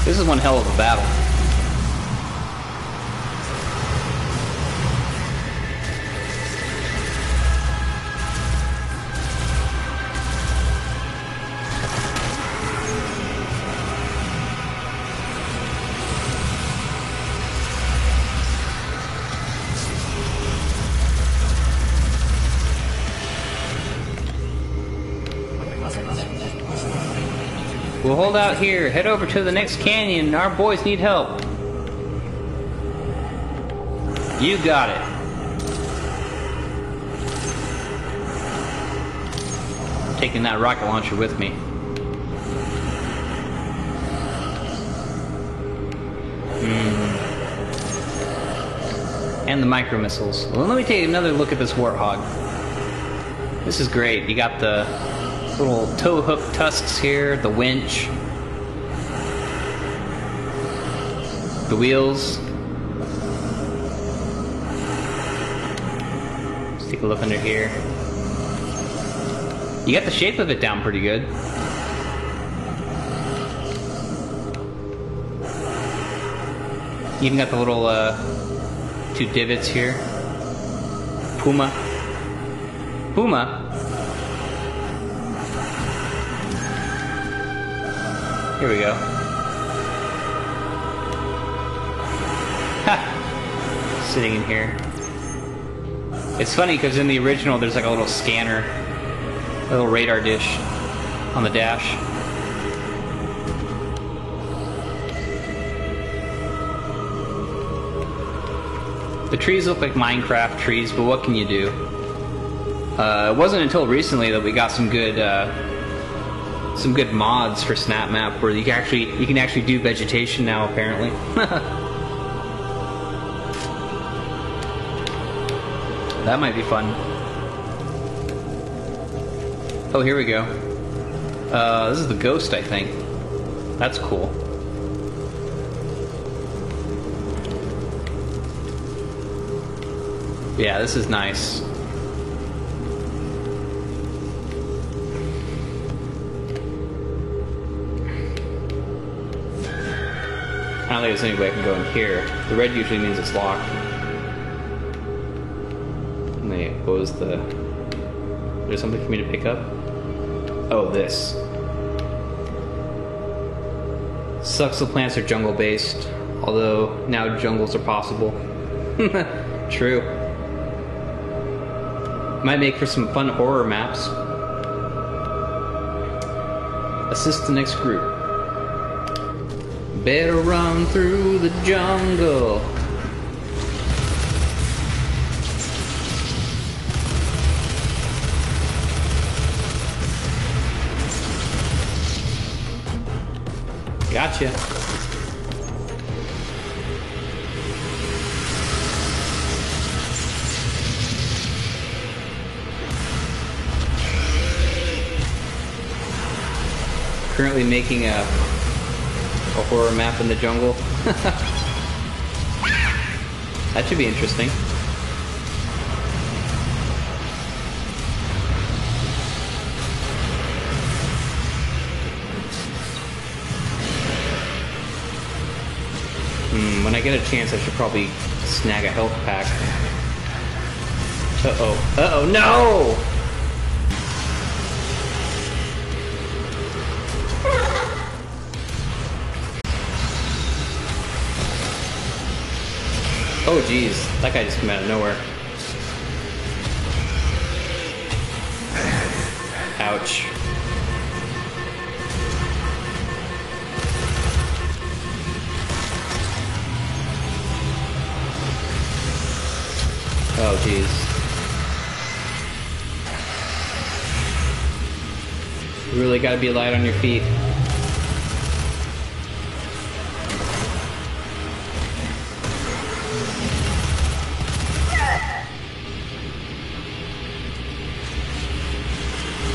This is one hell of a battle. We'll hold out here, head over to the next canyon. Our boys need help. You got it. I'm taking that rocket launcher with me. And the micro missiles. Well, let me take another look at this Warthog. This is great. You got the little tow hook tusks here, the winch, the wheels. Let's take a look under here. You got the shape of it down pretty good. You even got the little two divots here. Puma. Here we go. Ha! Sitting in here. It's funny because in the original there's like a little scanner, a little radar dish on the dash. The trees look like Minecraft trees, but what can you do? It wasn't until recently that we got some good mods for Snap Map where you can actually do vegetation now, apparently. That might be fun. Oh, here we go. This is the ghost, I think. That's cool. Yeah, this is nice. I don't think there's any way I can go in here. The red usually means it's locked. And then what was the... There's something for me to pick up? Oh, this. Sucks the plants are jungle based, although now jungles are possible. True. Might make for some fun horror maps. Assist the next group. Better run through the jungle. Gotcha. Currently making a horror map in the jungle. That should be interesting. When I get a chance, I should probably snag a health pack. Uh-oh. Uh-oh, no! Oh geez, that guy just came out of nowhere. Ouch. Oh geez. You really gotta be light on your feet.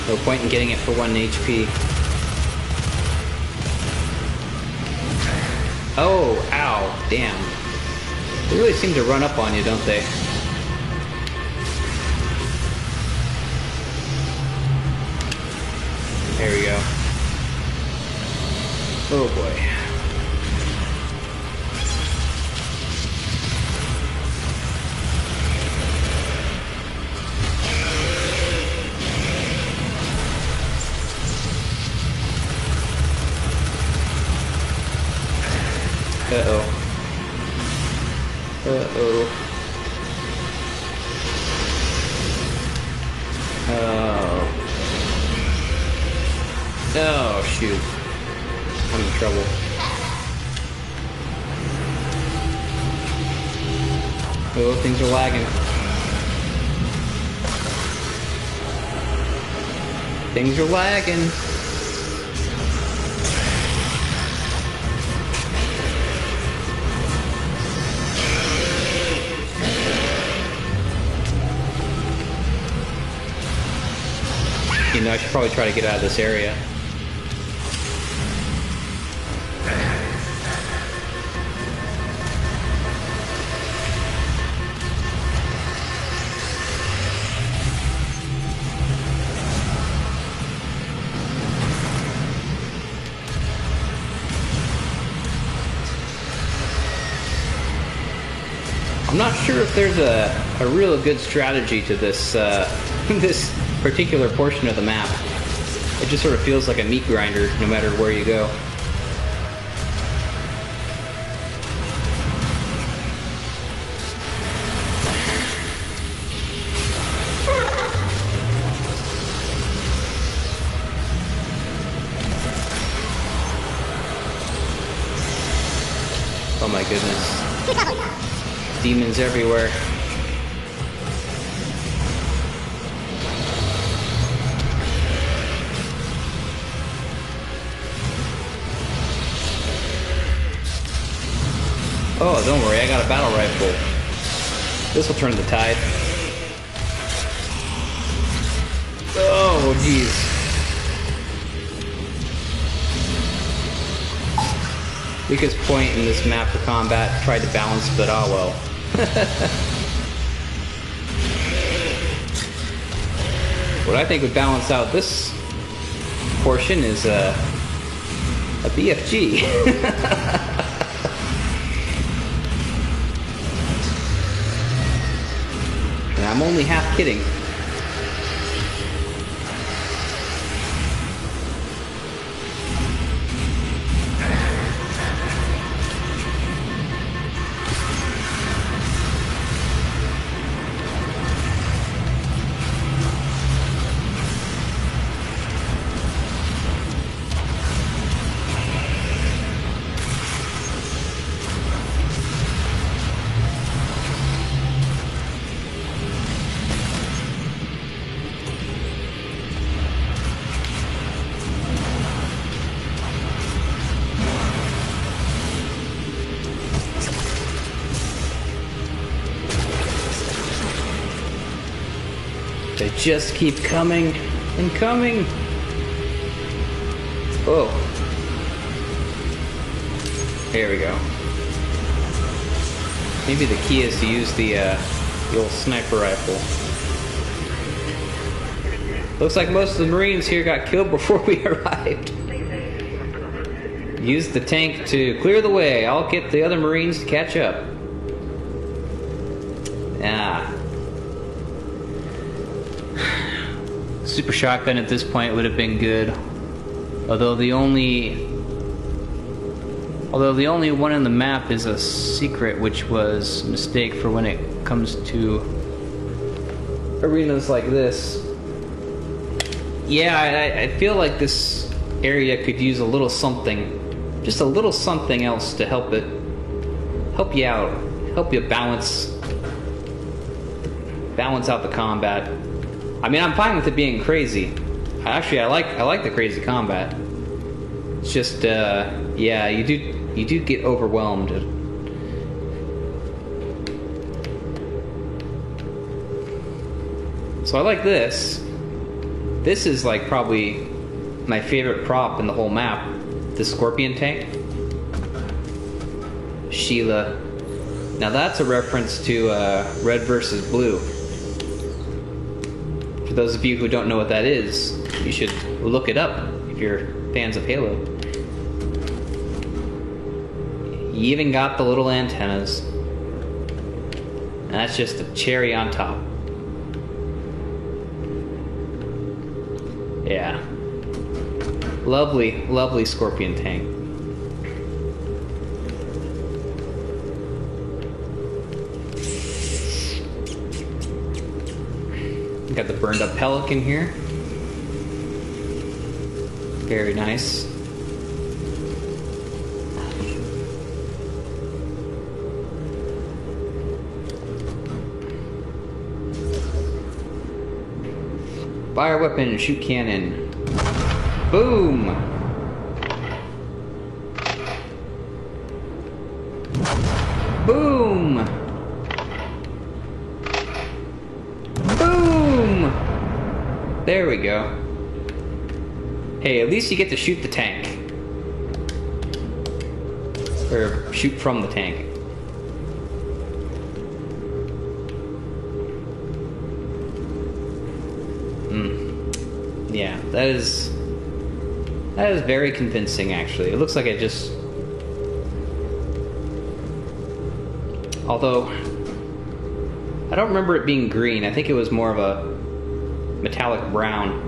No point in getting it for 1 HP. Oh, ow, damn. They really seem to run up on you, don't they? There we go. Oh boy. Uh-oh. Uh-oh. Oh. Oh, shoot. I'm in trouble. Oh, things are lagging. Things are lagging. You know, I should probably try to get out of this area. I'm not sure if there's a real good strategy to this this particular portion of the map. It just sort of feels like a meat grinder no matter where you go. Oh my goodness. demons everywhere. Oh, don't worry, I got a battle rifle. This will turn the tide. Oh, jeez. Weakest point in this map for combat. Tried to balance, but oh well. What I think would balance out this portion is a BFG. And I'm only half kidding. They just keep coming and coming. Oh. There we go. Maybe the key is to use the old sniper rifle. Looks like most of the Marines here got killed before we arrived. Use the tank to clear the way. I'll get the other Marines to catch up. Ah. Super shotgun at this point would have been good. Although the only one in the map is a secret, which was a mistake for when it comes to arenas like this. Yeah, I feel like this area could use a little something, just a little something else to help you out, help you balance out the combat. I mean, I'm fine with it being crazy. Actually, I like the crazy combat. It's just, yeah, you do get overwhelmed. So I like this. This is like probably my favorite prop in the whole map. The Scorpion tank. Sheila. Now that's a reference to Red vs. Blue. For those of you who don't know what that is, you should look it up if you're fans of Halo. You even got the little antennas. And that's just a cherry on top. Yeah. Lovely, lovely Scorpion tank. Got the burned up Pelican here. Very nice. Fire weapon and shoot cannon. Boom! Boom! Boom! There we go. Hey, at least you get to shoot the tank. Or shoot from the tank. Yeah, that is very convincing, actually. It looks like it just... Although, I don't remember it being green. I think it was more of a metallic brown.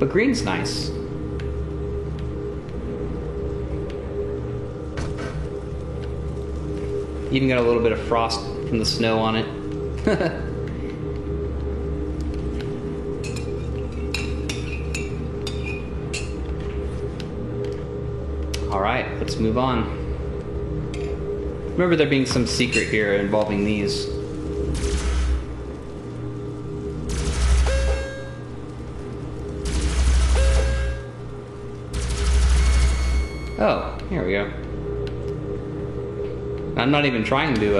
But green's nice. Even got a little bit of frost from the snow on it. Alright, let's move on. Remember there being some secret here involving these. Oh, here we go. I'm not even trying to,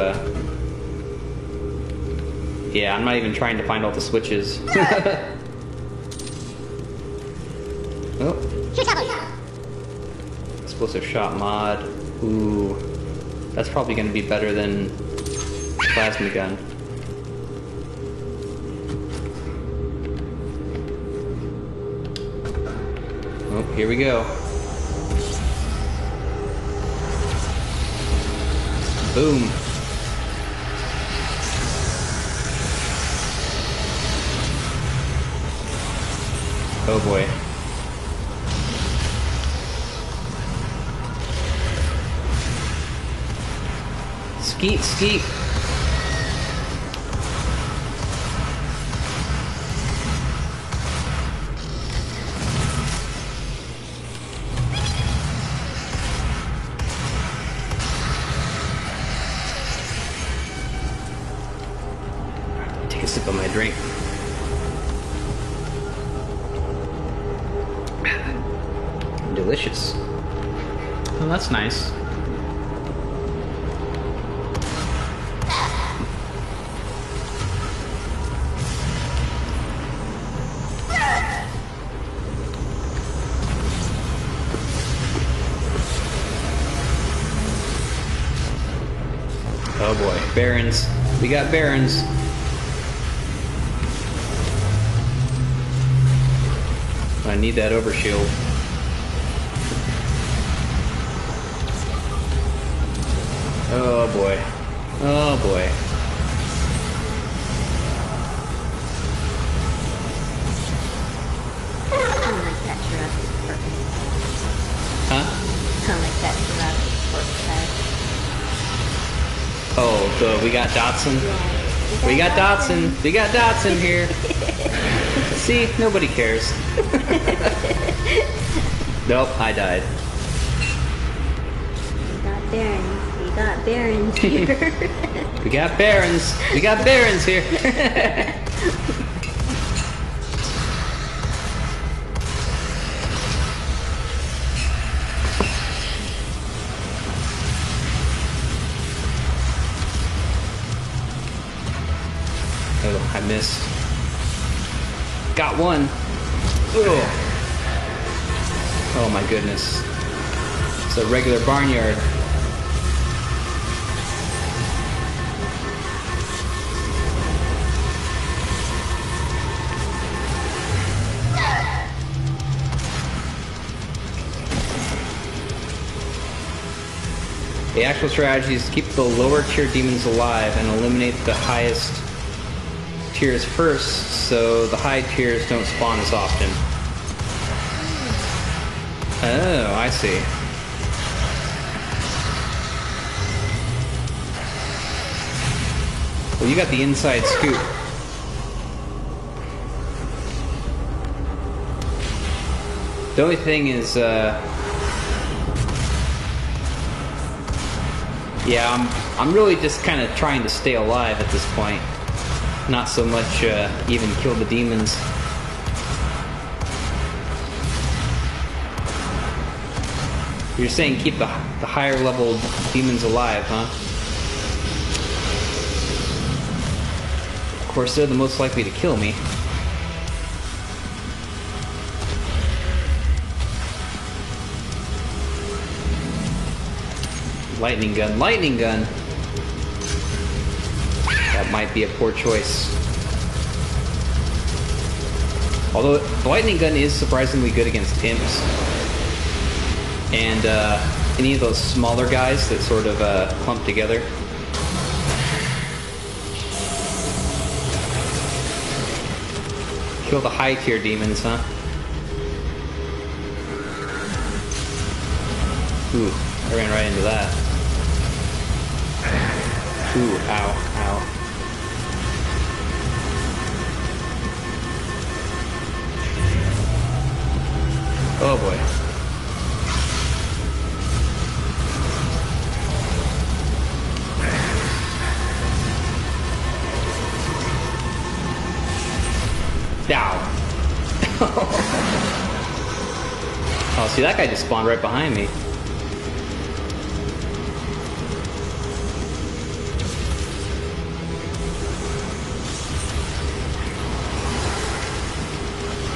yeah, I'm not even trying to find all the switches. Oh. Explosive shot mod. Ooh. That's probably going to be better than plasma gun. Oh, here we go. Boom. Oh boy. Skeet, skeet. Take a sip of my drink. Delicious. Oh, that's nice. Oh boy, Barons. We got Barons. I need that overshield. Oh boy. Oh boy. Kind of like that Jurassic Park. Huh? Kind of like that Jurassic Park tag. Oh, we got Dotson. Yeah. We got Dotson. We got Dotson here. See, nobody cares. Nope, I died. We got Barons. We got Barons here. We got Barons. We got Barons here. Oh, I missed. Got one. Ugh. Oh my goodness. It's a regular barnyard. The actual strategy is to keep the lower tier demons alive and eliminate the highest tiers first, so the high tiers don't spawn as often. Oh, I see. Well, you got the inside scoop. The only thing is, yeah, I'm really just kind of trying to stay alive at this point. Not so much even kill the demons. You're saying keep the higher level demons alive, huh? Of course, they're the most likely to kill me. Lightning gun, lightning gun! That might be a poor choice. Although, the lightning gun is surprisingly good against imps. And any of those smaller guys that sort of clump together. Kill the high tier demons, huh? Ooh, I ran right into that. Ooh, ow, ow. Oh boy. Down. Oh, see, that guy just spawned right behind me.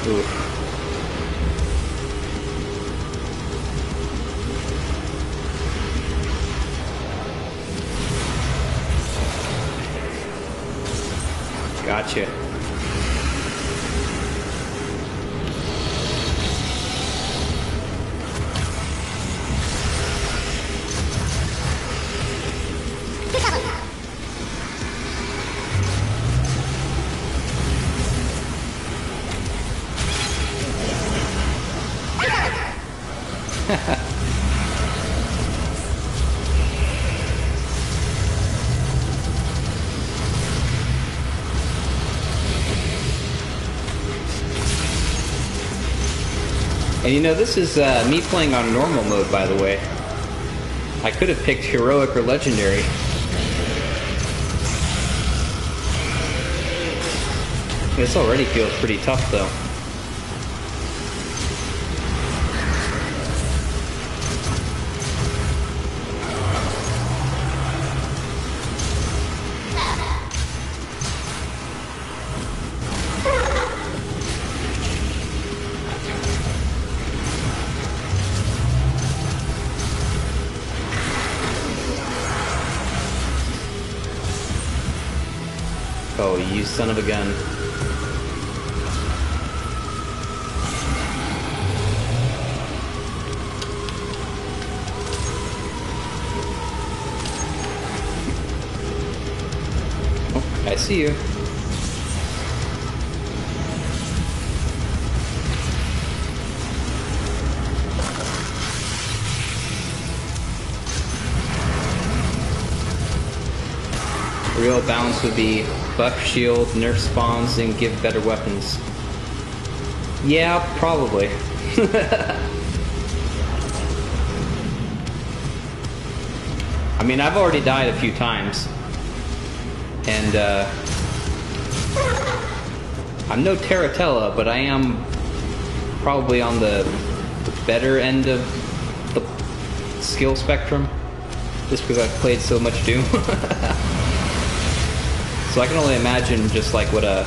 Oof. Gotcha. And you know, this is me playing on normal mode, by the way. I could have picked heroic or legendary. This already feels pretty tough, though. Oh, you son of a gun. Oh, I see you. Real balance would be buff shield, nerf spawns, and give better weapons. Yeah, probably. I mean, I've already died a few times. And, I'm no Terratella, but I am probably on the better end of the skill spectrum. Just because I've played so much Doom. So I can only imagine just like what an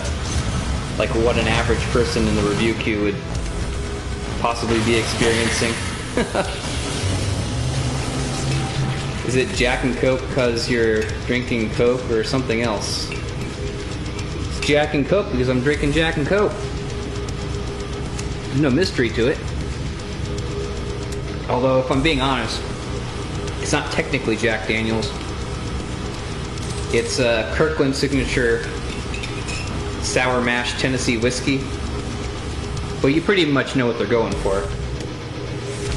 average person in the review queue would possibly be experiencing. Is it Jack and Coke because you're drinking Coke or something else? It's Jack and Coke because I'm drinking Jack and Coke. There's no mystery to it. Although, if I'm being honest, it's not technically Jack Daniels. It's a Kirkland Signature Sour Mash Tennessee Whiskey. But you pretty much know what they're going for.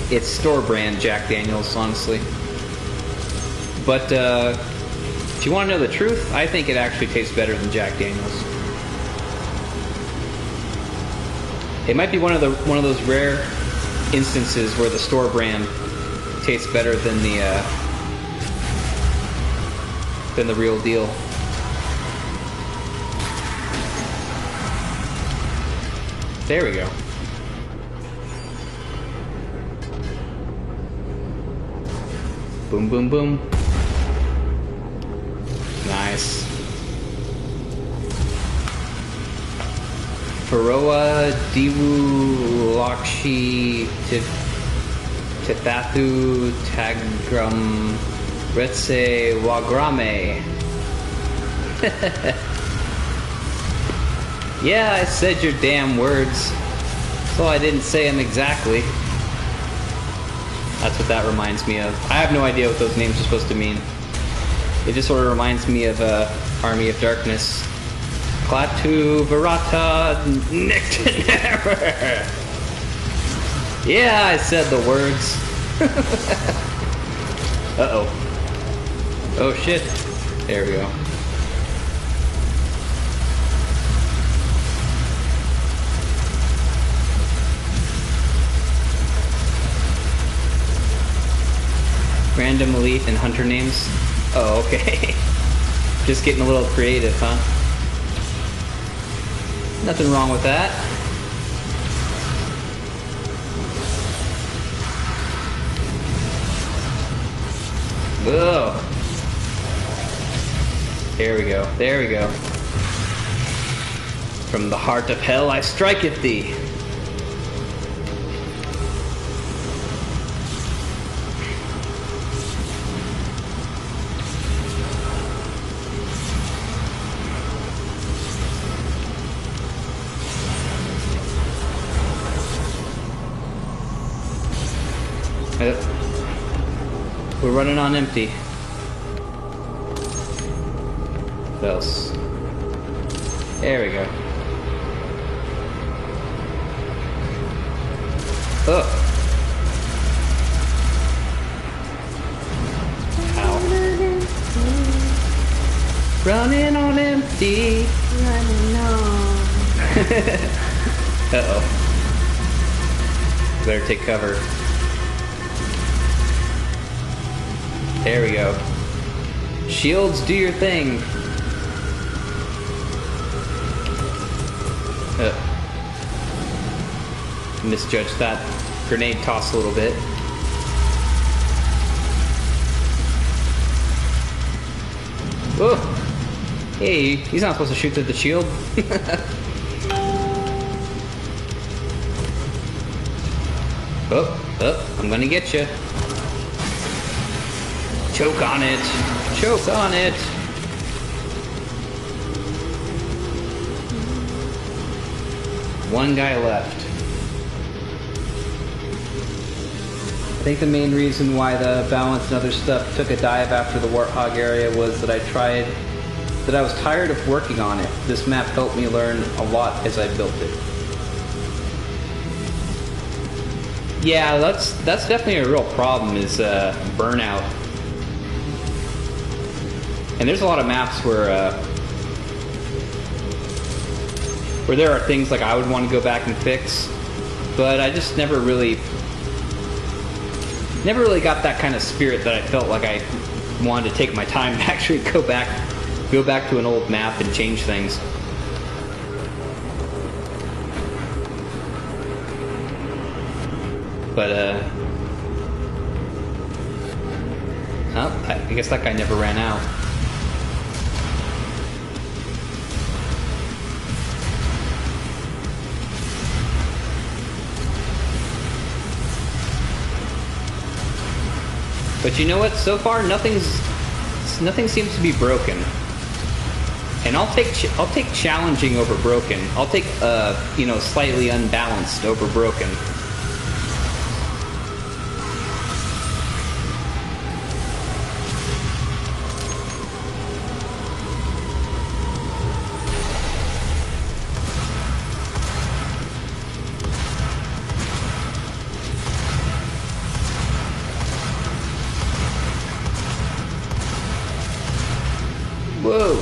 It's store brand Jack Daniels, honestly. But if you want to know the truth, I think it actually tastes better than Jack Daniels. It might be one of those rare instances where the store brand tastes better than the real deal. There we go. Boom, boom, boom. Nice. Faroa, Divu, Lakshi, Tifathu, Tagram, Retse, Wagrame. Yeah, I said your damn words. So I didn't say them exactly. That's what that reminds me of. I have no idea what those names are supposed to mean. It just sort of reminds me of Army of Darkness. Klaatu, Virata, Nectanera. Yeah, I said the words. Uh-oh. Oh shit. There we go. Random elite and hunter names. Oh, okay. Just getting a little creative, huh? Nothing wrong with that. Whoa. There we go. There we go. From the heart of hell I striketh thee. We're running on empty. What else? There we go. Oh. Ow. Running on empty. Running on. Uh-oh. Better take cover. There we go. Shields, do your thing. Misjudged that grenade toss a little bit. Oh! Hey, he's not supposed to shoot through the shield. Oh, I'm gonna get you. Choke on it. Choke on it. One guy left. I think the main reason why the balance and other stuff took a dive after the Warthog area was that I was tired of working on it. This map helped me learn a lot as I built it. Yeah, that's definitely a real problem, is burnout. And there's a lot of maps where there are things like I would want to go back and fix, but I just never really got that kind of spirit that I felt like I wanted to take my time to actually go back to an old map and change things. But I guess that guy never ran out. But you know what? So far, nothing seems to be broken, and I'll take challenging over broken. I'll take slightly unbalanced over broken. Whoa!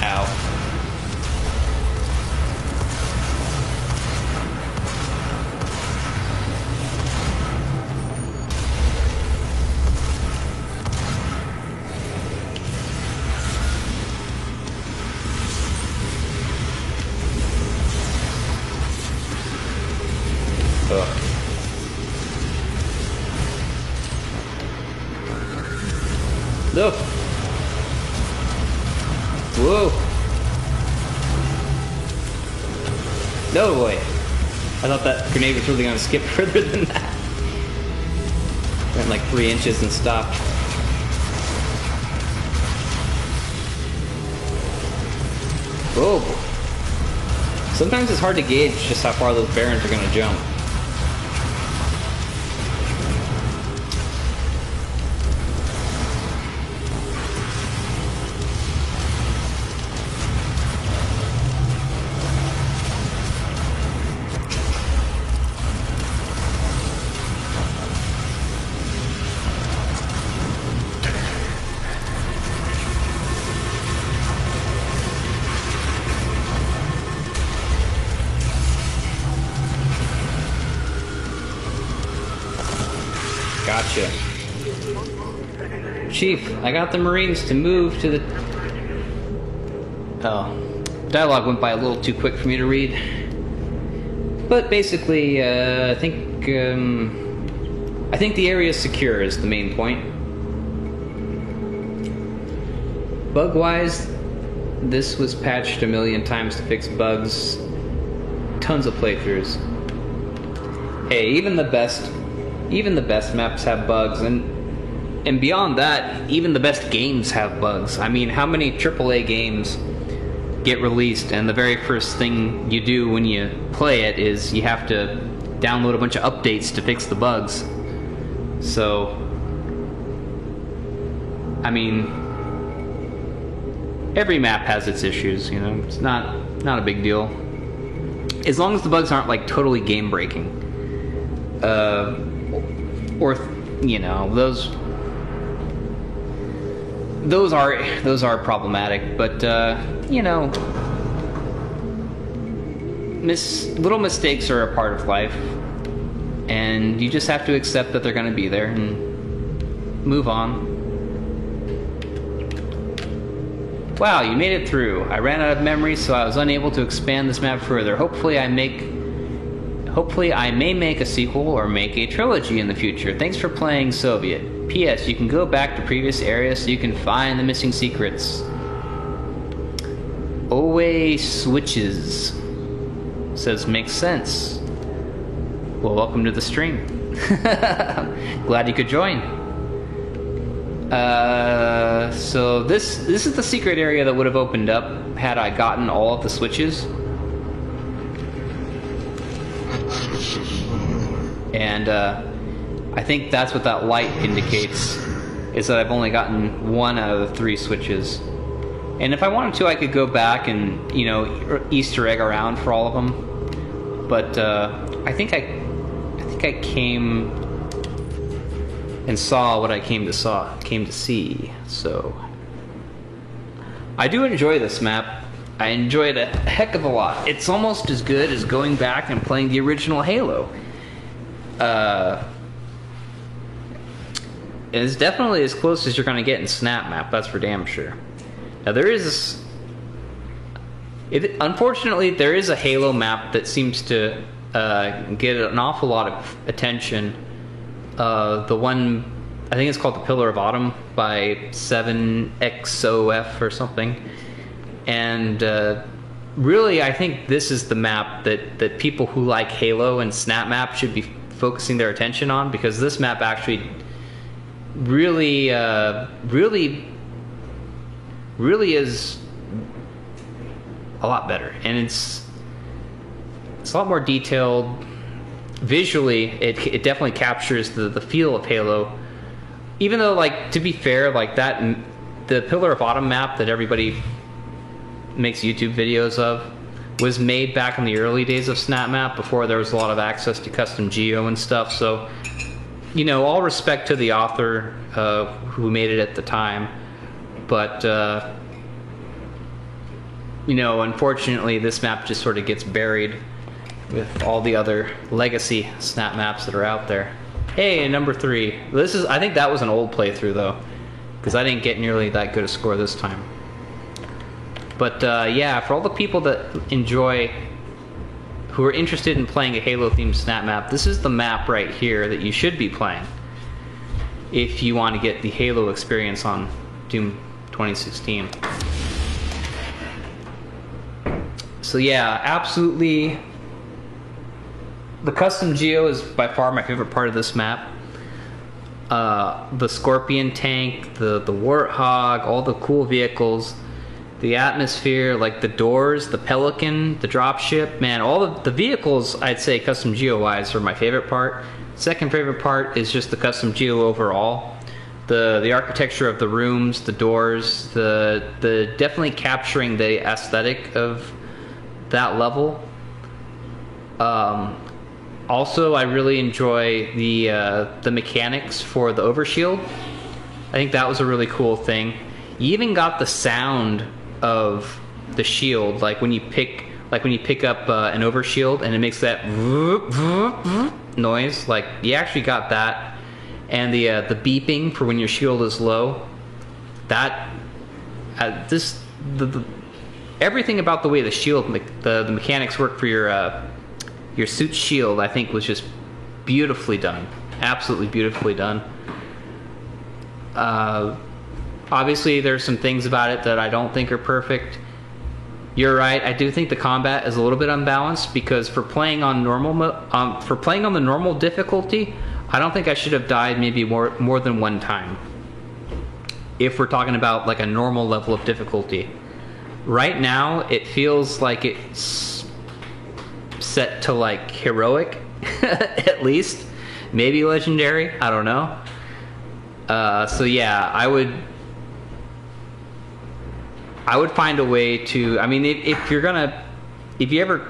Ow. Ugh. Look. Whoa. No way. I thought that grenade was really going to skip further than that. Went like 3 inches and stopped. Whoa. Sometimes it's hard to gauge just how far those Barons are going to jump. Gotcha. Chief, I got the Marines to move to the... Oh. Dialogue went by a little too quick for me to read. But basically, I think the area is secure is the main point. Bug-wise, this was patched a million times to fix bugs. Tons of playthroughs. Hey, even the best maps have bugs, and beyond that, even the best games have bugs. I mean, how many AAA games get released and the very first thing you do when you play it is you have to download a bunch of updates to fix the bugs? So, I mean, every map has its issues, you know. It's not a big deal. As long as the bugs aren't like totally game breaking. Or you know, those are problematic, but you know, little mistakes are a part of life, and you just have to accept that they're going to be there and move on. Wow, you made it through. I ran out of memory, so I was unable to expand this map further. Hopefully I may make a sequel or make a trilogy in the future. Thanks for playing Soviet. P.S. You can go back to previous areas so you can find the missing secrets. Owe switches. Says makes sense. Well, welcome to the stream. Glad you could join. So this is the secret area that would have opened up had I gotten all of the switches. And I think that's what that light indicates, is that I've only gotten one out of the 3 switches. And if I wanted to, I could go back and, you know, Easter egg around for all of them. But I think I came and saw what I came to see. So I do enjoy this map. I enjoy it a heck of a lot. It's almost as good as going back and playing the original Halo. It's definitely as close as you're going to get in Snap Map, that's for damn sure. Now unfortunately, there is a Halo map that seems to get an awful lot of attention. The one, I think it's called The Pillar of Autumn by 7XOF or something. And really, I think this is the map that people who like Halo and Snap Map should be focusing their attention on, because this map actually really is a lot better, and it's a lot more detailed. Visually, it definitely captures the feel of Halo. Even though, like, to be fair, like that, the Pillar of Autumn map that everybody makes YouTube videos of was made back in the early days of Snap Map, before there was a lot of access to custom geo and stuff. So, you know, all respect to the author who made it at the time, but you know, unfortunately, this map just sort of gets buried with all the other legacy Snap Maps that are out there. Hey, number 3. I think that was an old playthrough though, because I didn't get nearly that good a score this time. But yeah, for all the people that who are interested in playing a Halo-themed Snap Map, this is the map right here that you should be playing if you want to get the Halo experience on Doom 2016. So yeah, absolutely. The custom geo is by far my favorite part of this map. The Scorpion tank, the Warthog, all the cool vehicles, the atmosphere, like the doors, the Pelican, the dropship, man, all of the vehicles, I'd say custom geo-wise, are my favorite part. Second favorite part is just the custom geo overall. The architecture of the rooms, the doors, the definitely capturing the aesthetic of that level. Also, I really enjoy the mechanics for the overshield. I think that was a really cool thing. You even got the sound of the shield, like when you pick up an overshield and it makes that noise. Like, you actually got that, and the beeping for when your shield is low. That everything about the way the shield the mechanics work for your suit's shield, I think, was just beautifully done. Absolutely beautifully done. Obviously, there's some things about it that I don't think are perfect. You're right. I do think the combat is a little bit unbalanced because for playing on the normal difficulty, I don't think I should have died maybe more than one time. If we're talking about like a normal level of difficulty, right now it feels like it's set to like heroic, at least, maybe legendary. I don't know. So yeah, I would find a way to. I mean, if you ever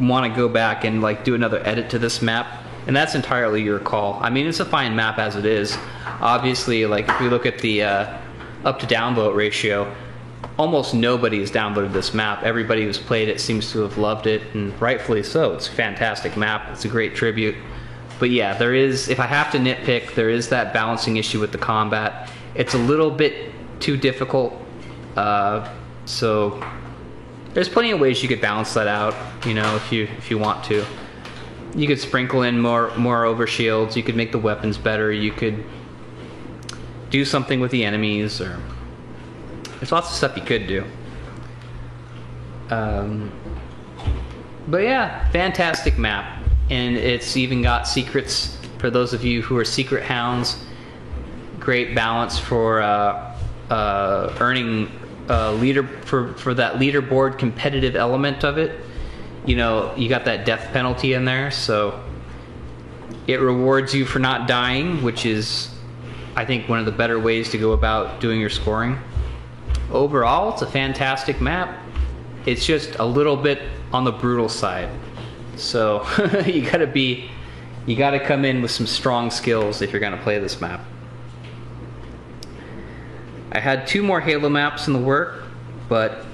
want to go back and like do another edit to this map, and that's entirely your call. I mean, it's a fine map as it is. Obviously, like if we look at the up to downvote ratio, almost nobody has downloaded this map. Everybody who's played it seems to have loved it, and rightfully so. It's a fantastic map. It's a great tribute. But yeah, there is, if I have to nitpick, there is that balancing issue with the combat. It's a little bit too difficult. So there's plenty of ways you could balance that out, you know, if you want to. You could sprinkle in more overshields. You could make the weapons better. You could do something with the enemies, or there's lots of stuff you could do. But yeah, fantastic map, and it's even got secrets for those of you who are secret hounds. Great balance for earning leader for that leaderboard competitive element of it. You know, you got that death penalty in there, so it rewards you for not dying, which is, I think, one of the better ways to go about doing your scoring. Overall, it's a fantastic map. It's just a little bit on the brutal side. So you gotta come in with some strong skills if you're gonna play this map. I had 2 more Halo maps in the work, but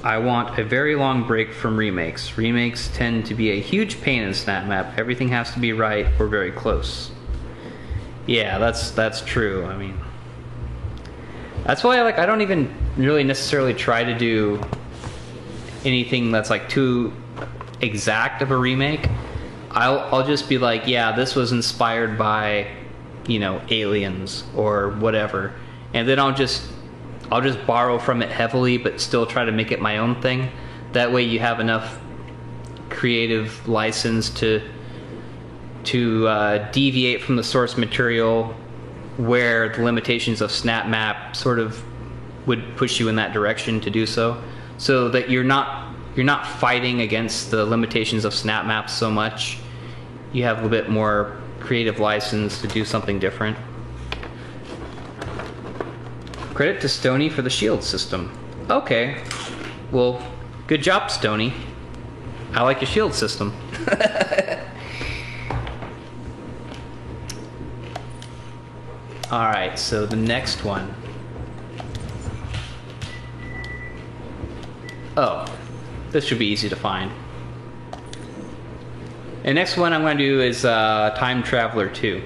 I want a very long break from remakes. Remakes tend to be a huge pain in Snap Map. Everything has to be right or very close. Yeah, that's true. I mean, that's why I don't even really necessarily try to do anything that's like too exact of a remake. I'll just be like, yeah, this was inspired by, you know, Aliens or whatever, and then I'll just borrow from it heavily, but still try to make it my own thing. That way, you have enough creative license to deviate from the source material where the limitations of Snap Map sort of would push you in that direction to do so, so that you're not fighting against the limitations of Snap Map so much. You have a little bit more creative license to do something different. Credit to Stony for the shield system. Okay, well, good job, Stony. I like your shield system. Alright, so the next one. Oh, this should be easy to find. The next one I'm going to do is Time Traveler 2.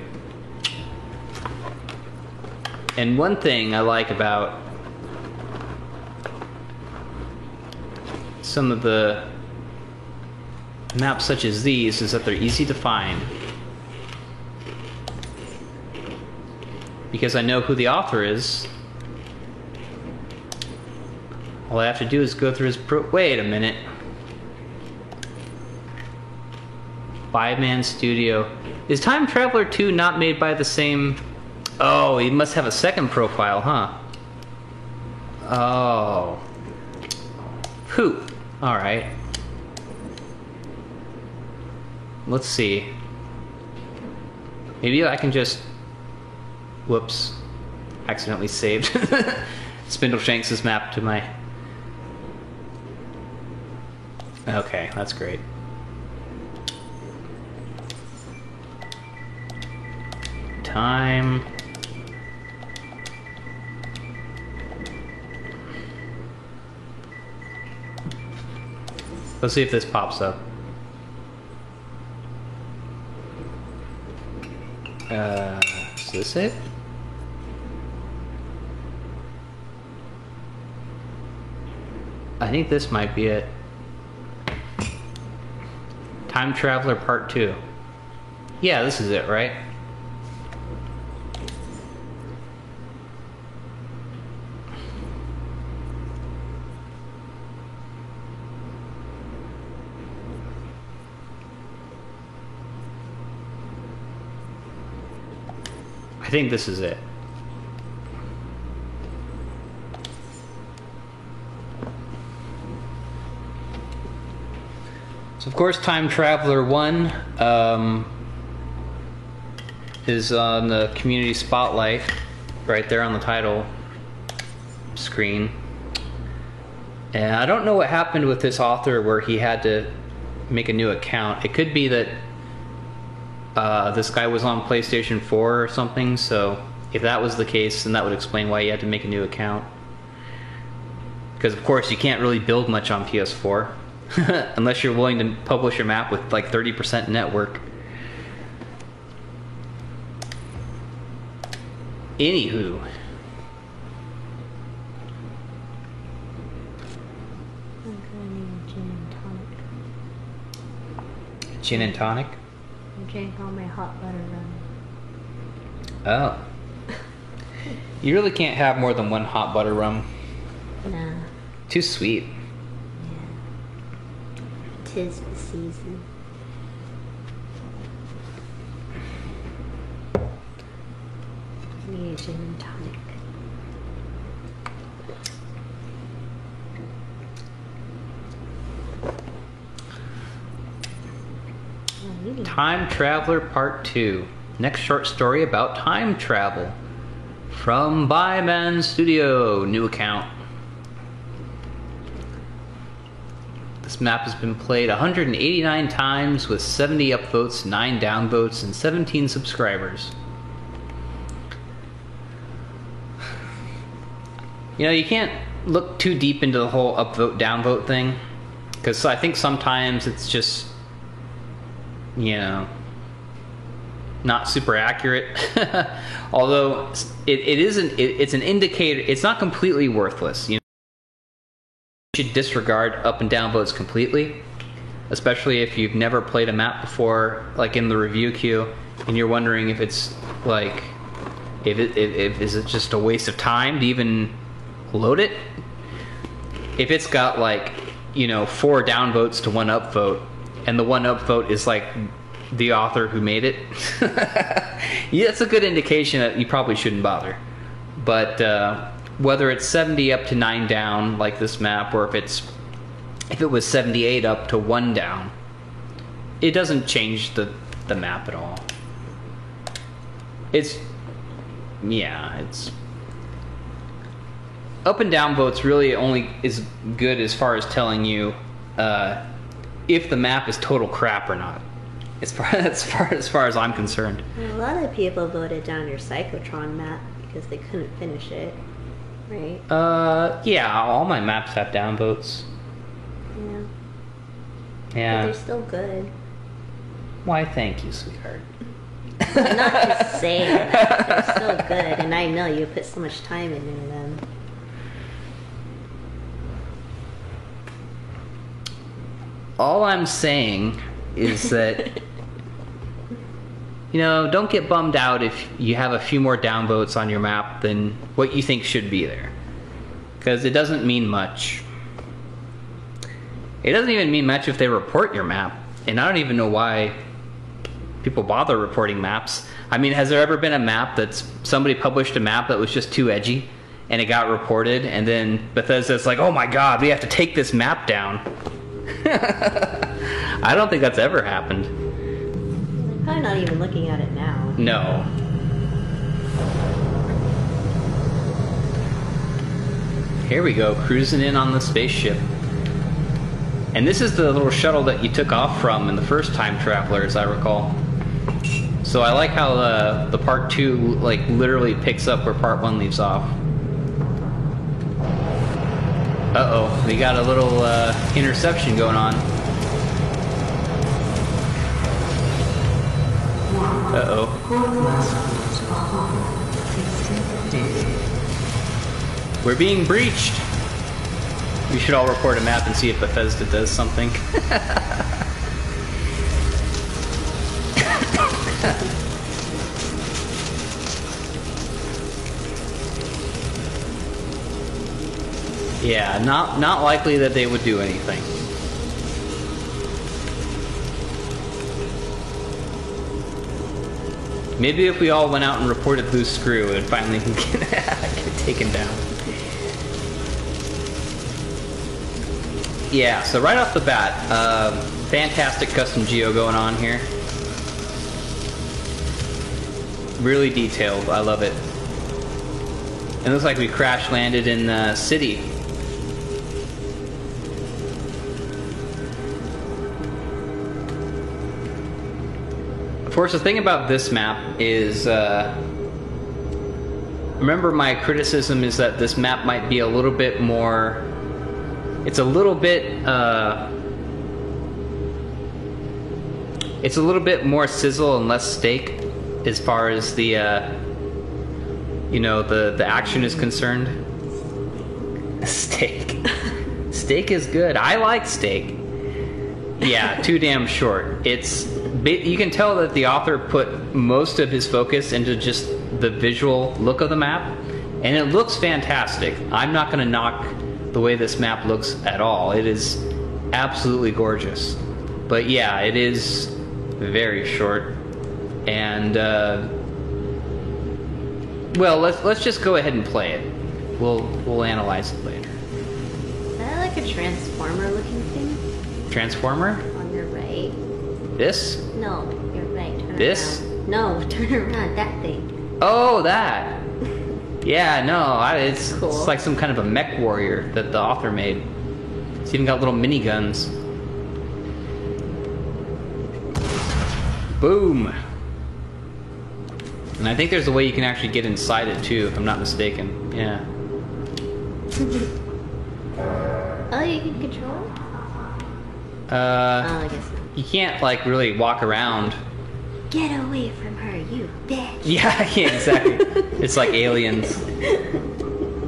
And one thing I like about some of the maps such as these is that they're easy to find. Because I know who the author is. All I have to do is go through his wait a minute. 5-man studio. Is Time Traveler 2 not made by the same... Oh, he must have a second profile, huh? Oh. Who? Alright. Let's see. Maybe I can just... Whoops. Accidentally saved Spindleshanks' map to my... Okay, that's great. Time... Let's see if this pops up. this it? I think this might be it. Time Traveler Part 2. Yeah, this is it, right? I think this is it. So of course, Time Traveler 1 is on the community spotlight, right there on the title screen. And I don't know what happened with this author where he had to make a new account. It could be that this guy was on PlayStation 4 or something, so if that was the case, then that would explain why he had to make a new account. Because of course you can't really build much on PS4 unless you're willing to publish a map with like 30% network. Anywho. I'm gonna need gin and tonic. Gin and tonic? I drank all my hot butter rum. Oh. You really can't have more than one hot butter rum. Nah. Too sweet. Yeah. 'Tis the season. I need a gin and tonic. Time Traveler Part 2. Next short story about time travel. From Byman Studio. New account. This map has been played 189 times with 70 upvotes, 9 downvotes, and 17 subscribers. You know, you can't look too deep into the whole upvote, downvote thing. Because I think sometimes it's just, you know, not super accurate. Although it's an indicator. It's not completely worthless. You know, you should disregard up and down votes completely, especially if you've never played a map before, like in the review queue, and you're wondering if it's like, is it just a waste of time to even load it? If it's got like, you know, 4 downvotes to 1 upvote, and the 1 upvote is like the author who made it, yeah, that's a good indication that you probably shouldn't bother. But whether it's 70 up to 9 down like this map, or if it was 78 up to 1 down, it doesn't change the map at all. It's up and down votes really only is good as far as telling you if the map is total crap or not. As far as I'm concerned. A lot of people voted down your Psychotron map because they couldn't finish it, right? Yeah, all my maps have downvotes. Yeah. Yeah. But they're still good. Why, thank you, sweetheart. I'm not just saying that. They're still good, and I know you put so much time into them. All I'm saying is that, you know, don't get bummed out if you have a few more downvotes on your map than what you think should be there. Because it doesn't mean much. It doesn't even mean much if they report your map. And I don't even know why people bother reporting maps. I mean, has there ever been a map that's somebody published a map that was just too edgy and it got reported, and then Bethesda's like, oh my god, we have to take this map down? I don't think that's ever happened. They're probably not even looking at it now. No. Here we go, cruising in on the spaceship. And this is the little shuttle that you took off from in the first Time Traveler, as I recall. So I like how the part 2 like literally picks up where part 1 leaves off. Uh-oh, we got a little interception going on. Uh-oh. We're being breached. We should all report a map and see if Bethesda does something. Yeah, not likely that they would do anything. Maybe if we all went out and reported Loose Screw, it would finally get taken down. Yeah, so right off the bat, fantastic custom geo going on here. Really detailed, I love it. It looks like we crash landed in the city. Of course, the thing about this map is, remember my criticism is that this map might be a little bit more, it's a little bit more sizzle and less steak as far as the, you know, the action is concerned. Steak. Steak is good. I like steak. Yeah, too damn short. You can tell that the author put most of his focus into just the visual look of the map, and it looks fantastic. I'm not going to knock the way this map looks at all. It is absolutely gorgeous. But yeah, it is very short. And well, let's just go ahead and play it. We'll analyze it later. Is that like a transformer looking thing? Transformer? On your right. This? No, you're right. Turn This? around. No, turn around. That thing. Oh, that. Yeah, no, it's Cool. like some kind of a mech warrior that the author made. It's even got little miniguns. Boom. And I think there's a way you can actually get inside it too, if I'm not mistaken. Yeah. Oh, you can control it? Oh, I guess not. You can't like really walk around. Get away from her, you bitch. Yeah, exactly. It's like aliens.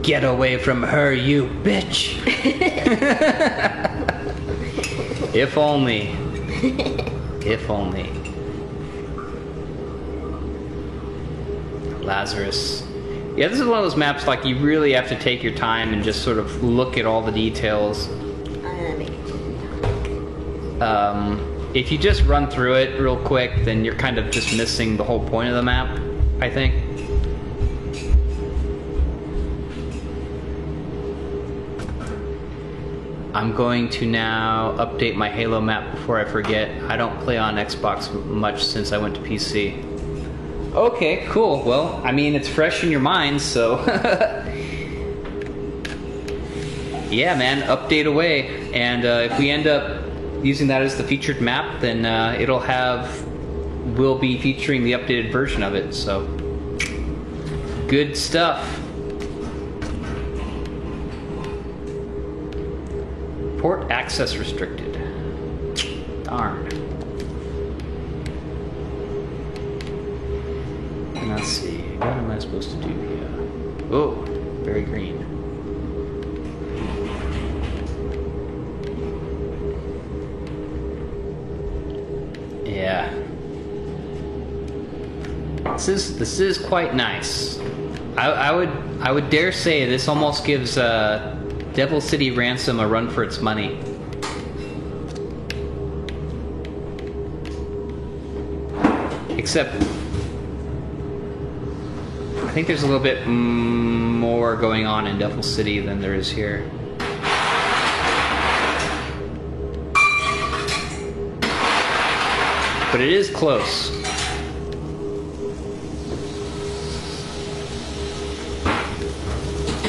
Get away from her, you bitch. If only. If only. Lazarus. Yeah, this is one of those maps like you really have to take your time and just sort of look at all the details. If you just run through it real quick, then you're kind of just missing the whole point of the map, I think. I'm going to now update my Halo map before I forget. I don't play on Xbox much since I went to PC. Okay, cool. Well, I mean, it's fresh in your mind, so... Yeah, man, update away. And if we end up using that as the featured map, then we'll be featuring the updated version of it, so... Good stuff. Port access restricted. Darn. Let's see, what am I supposed to do here? Oh, very green. Yeah. This is quite nice. I would dare say this almost gives Devil City Ransom a run for its money. Except I think there's a little bit more going on in Devil City than there is here. But it is close.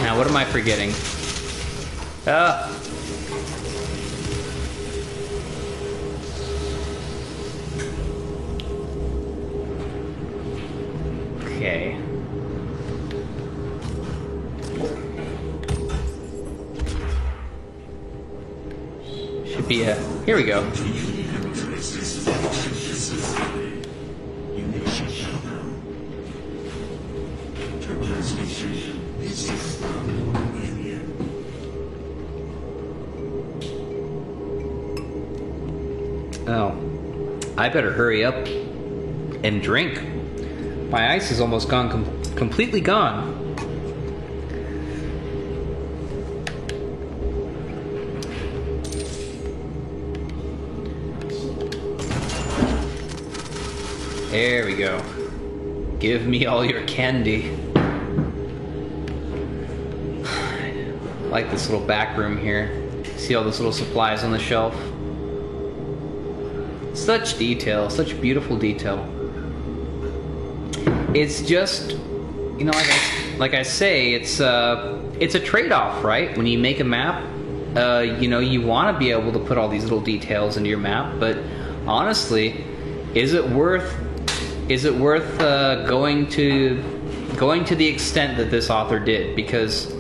Now, what am I forgetting? Okay. Should be a... Here we go. I better hurry up and drink. My ice is almost gone, completely gone. There we go. Give me all your candy. I like this little back room here. See all those little supplies on the shelf? Such detail, such beautiful detail. It's just, you know, like I say, it's a trade-off, right? When you make a map, you know, you want to be able to put all these little details into your map, but honestly, is it worth going to the extent that this author did? Because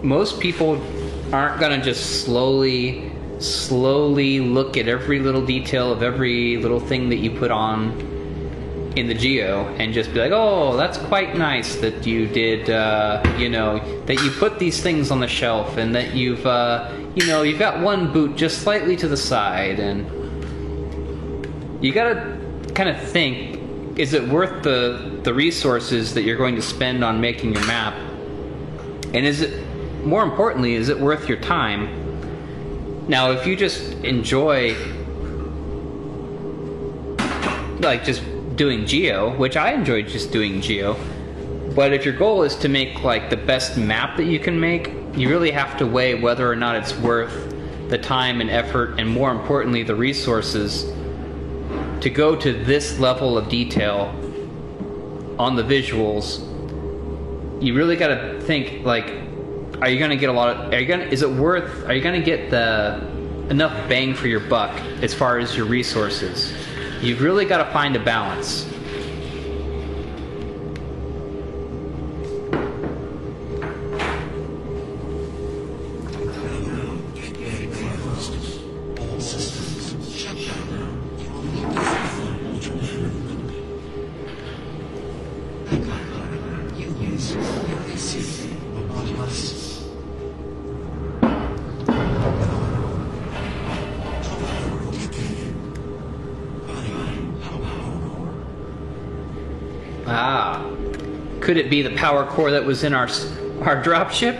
most people aren't gonna just slowly look at every little detail of every little thing that you put on in the Geo and just be like, oh, that's quite nice that you did, you know, that you put these things on the shelf and that you've, you know, you've got one boot just slightly to the side, and you gotta kind of think, is it worth the resources that you're going to spend on making your map? And is it, more importantly, is it worth your time? Now, if you just enjoy, like, just doing Geo, which I enjoy just doing Geo, but if your goal is to make, like, the best map that you can make, you really have to weigh whether or not it's worth the time and effort, and more importantly, the resources to go to this level of detail on the visuals. You really got to think, like, are you going to get a lot of, are you going to get enough bang for your buck as far as your resources? You've really got to find a balance. Ah, could it be the power core that was in our dropship?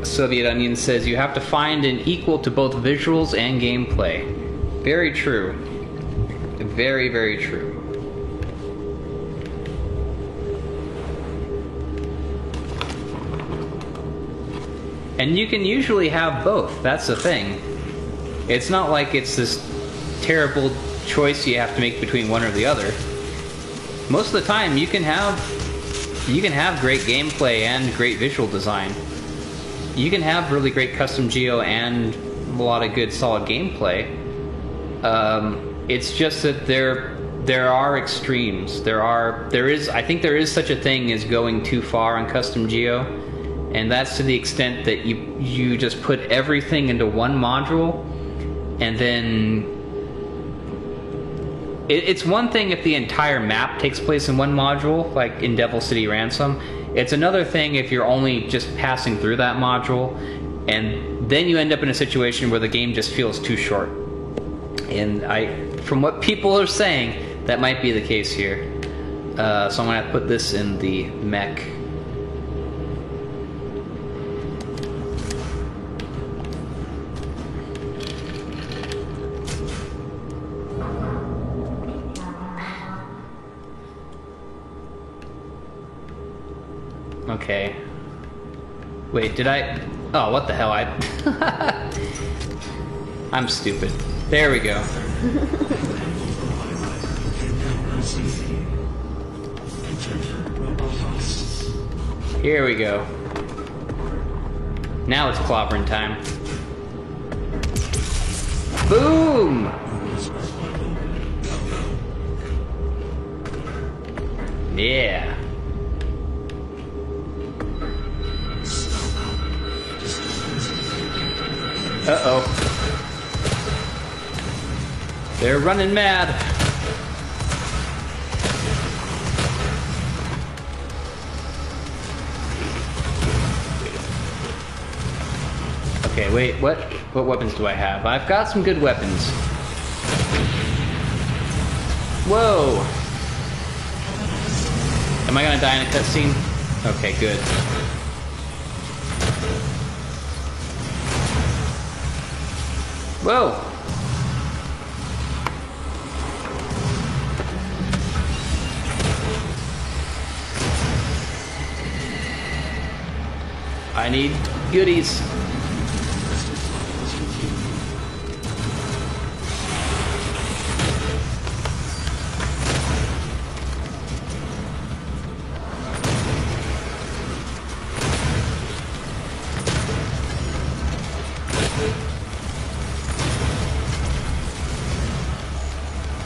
Soviet Onion says you have to find an equal to both visuals and gameplay. Very true. Very, very true. And you can usually have both. That's the thing. It's not like it's this terrible choice you have to make between one or the other. Most of the time, you can have great gameplay and great visual design. You can have really great custom geo and a lot of good solid gameplay. It's just that there are extremes. I think there is such a thing as going too far on custom geo, and that's to the extent that you just put everything into one module, and then it's one thing if the entire map takes place in one module, like in Devil City Ransom. It's another thing if you're only just passing through that module, and then you end up in a situation where the game just feels too short. And from what people are saying, that might be the case here. So I'm gonna have to put this in the mech. Okay. Wait, did I? Oh, what the hell? I'm stupid. There we go. Here we go. Now it's clobbering time. Boom! Yeah. Uh-oh. They're running mad. Okay, wait, what weapons do I have? I've got some good weapons. Whoa! Am I gonna die in a cutscene? Okay, good. Whoa! I need goodies.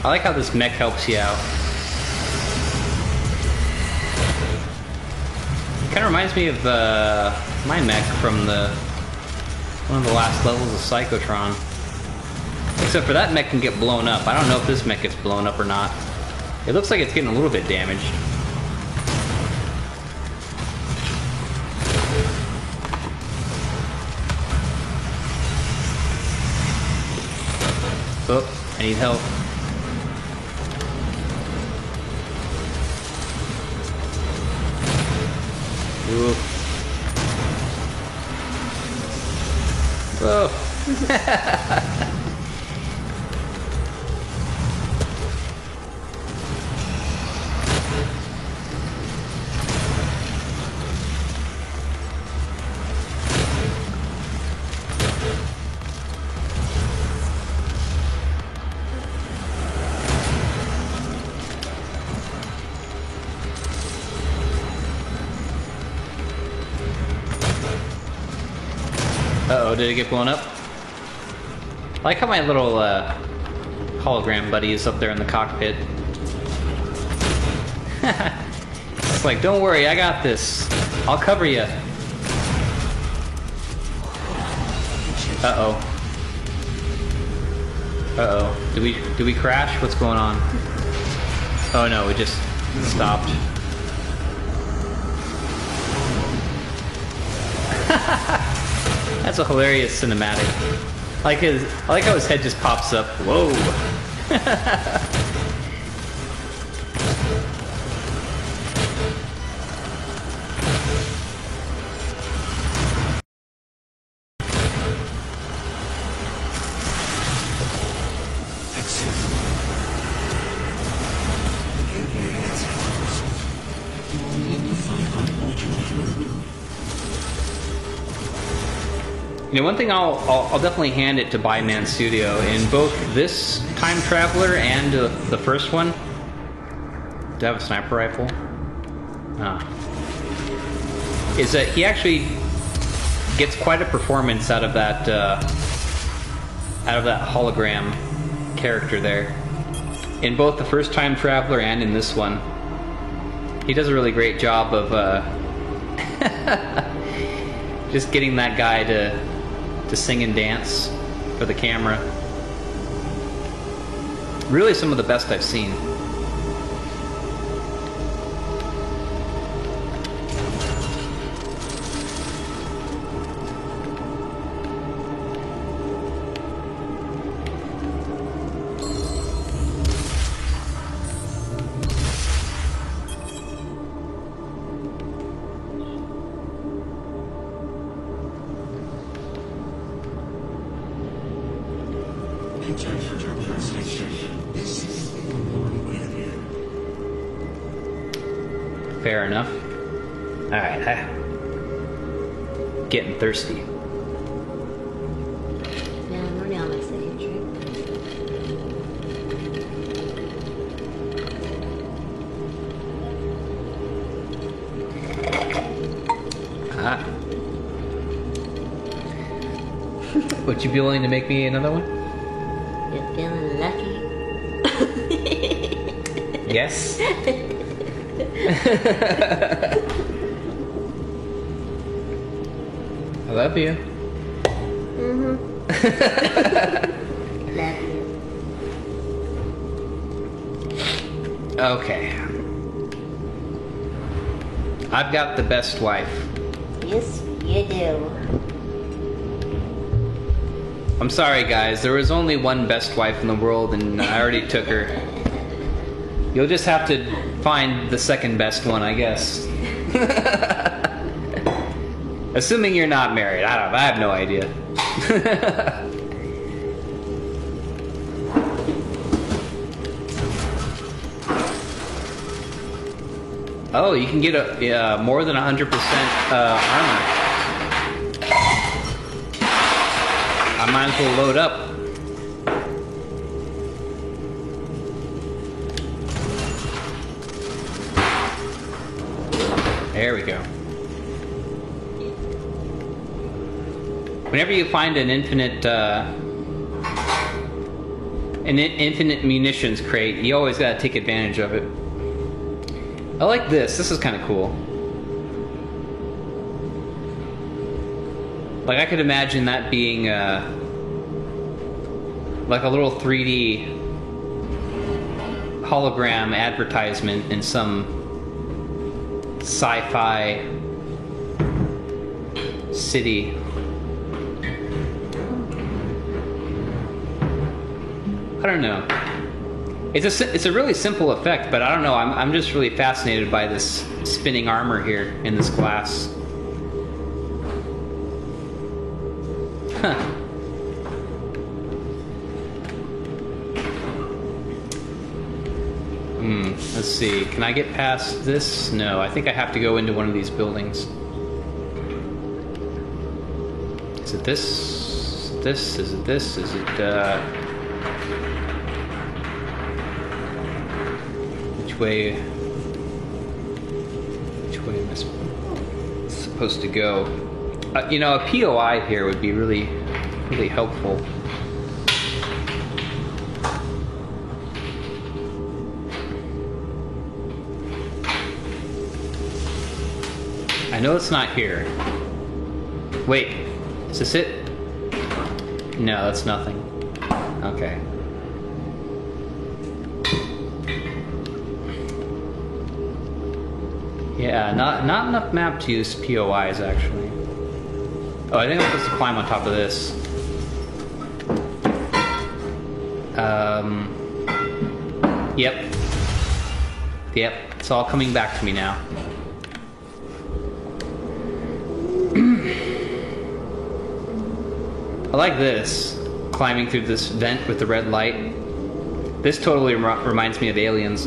I like how this mech helps you out. Kind of reminds me of my mech from one of the last levels of Psychotron. Except for that mech can get blown up. I don't know if this mech gets blown up or not. It looks like it's getting a little bit damaged. Oh, I need help. Ooh. Whoa. Uh-oh, did it get blown up? I like how my little hologram buddy is up there in the cockpit. It's like, don't worry, I got this. I'll cover you. Uh-oh. Uh-oh. Did we crash? What's going on? Oh no, we just stopped. That's a hilarious cinematic. I like how his head just pops up. Whoa! You know, one thing I'll definitely hand it to Byman Studio in both this Time Traveler and the first one. Do I have a sniper rifle? Is that he actually gets quite a performance out of that hologram character there. In both the first Time Traveler and in this one, he does a really great job of just getting that guy to sing and dance for the camera. Really some of the best I've seen. Fair enough. Alright, getting thirsty. Yeah, I'm already on my second drink. Would you be willing to make me another one? You're feeling lucky? Yes. I love you. Mm-hmm. Love you. Okay. I've got the best wife. Yes, you do. I'm sorry, guys. There was only one best wife in the world, and I already took her. You'll just have to find the second best one, I guess. Assuming you're not married. I have no idea. Oh, you can get a more than 100% armor. I might as well load up. There we go. Whenever you find an infinite munitions crate, you always gotta take advantage of it. I like this. This is kind of cool. Like, I could imagine that being like a little 3D hologram advertisement in some sci-fi city. I don't know. It's a really simple effect, but I don't know. I'm just really fascinated by this spinning armor here in this glass. Huh. Let's see. Can I get past this? No, I think I have to go into one of these buildings. Is it this? This? Is it this? Is it, Which way am I supposed to go? You know, a POI here would be really, really helpful. I know it's not here. Wait, is this it? No, that's nothing. Okay. Yeah, not enough map to use POIs, actually. Oh, I think I'm supposed to climb on top of this. Yep. Yep, it's all coming back to me now. I like this, climbing through this vent with the red light. This totally reminds me of Aliens.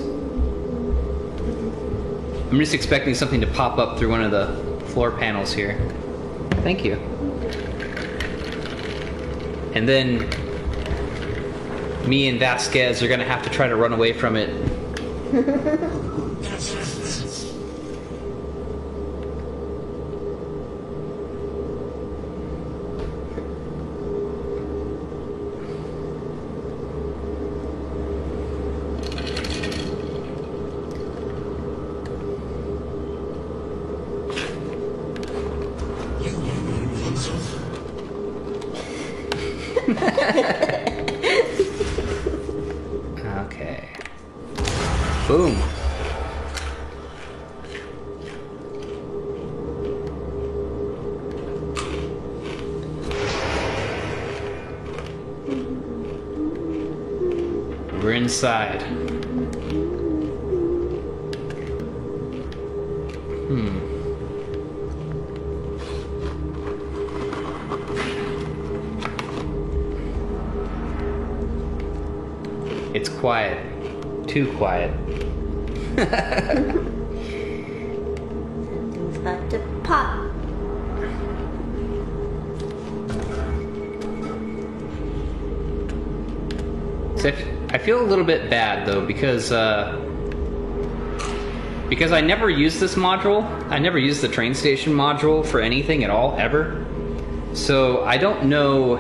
I'm just expecting something to pop up through one of the floor panels here. Thank you. And then me and Vasquez are gonna have to try to run away from it. Okay. Boom. We're inside. It's quiet. Too quiet. Something's about to pop. So I feel a little bit bad though because I never used this module. I never used the train station module for anything at all, ever. So I don't know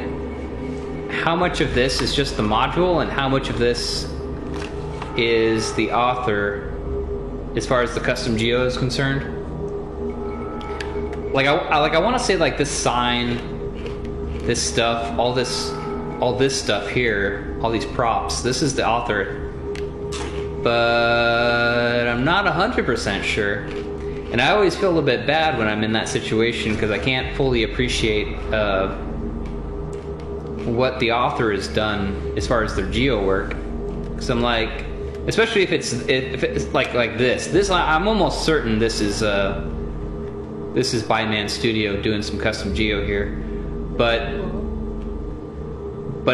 how much of this is just the module and how much of this is the author as far as the custom geo is concerned. I want to say like this sign, this stuff, all this stuff here, all these props, this is the author, but I'm not 100% sure. And I always feel a little bit bad when I'm in that situation because I can't fully appreciate what the author has done as far as their geo work. Because I'm like, Especially if it's like this. I'm almost certain this is Byman Studio doing some custom geo here, but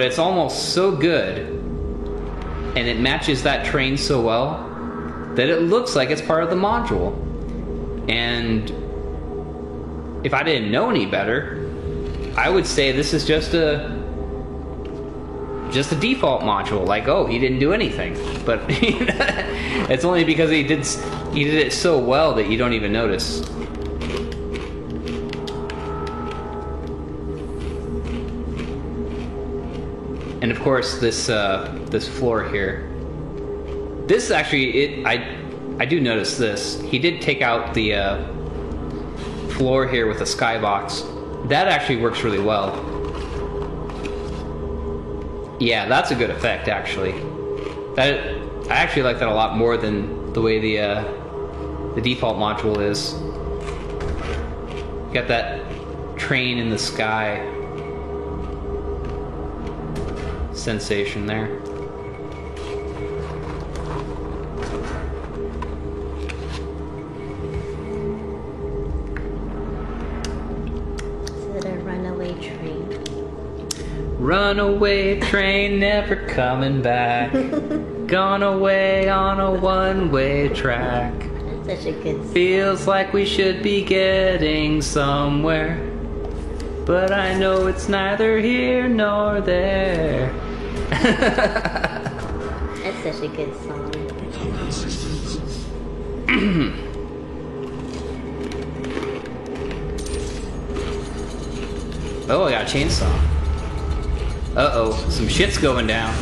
it's almost so good, and it matches that train so well that it looks like it's part of the module. And if I didn't know any better, I would say this is just a default module. Like, oh, he didn't do anything, but it's only because he did it so well that you don't even notice. And of course, this floor here. This actually, I do notice this. He did take out the floor here with the skybox. That actually works really well. Yeah, that's a good effect, actually. I actually like that a lot more than the way the default module is. Got that train in the sky sensation there. Is it a runaway train? Runaway train never coming back. Gone away on a one-way track. That's such a good song. Feels like we should be getting somewhere, but I know it's neither here nor there. That's such a good song. Oh, I got a chainsaw. Uh-oh, some shit's going down.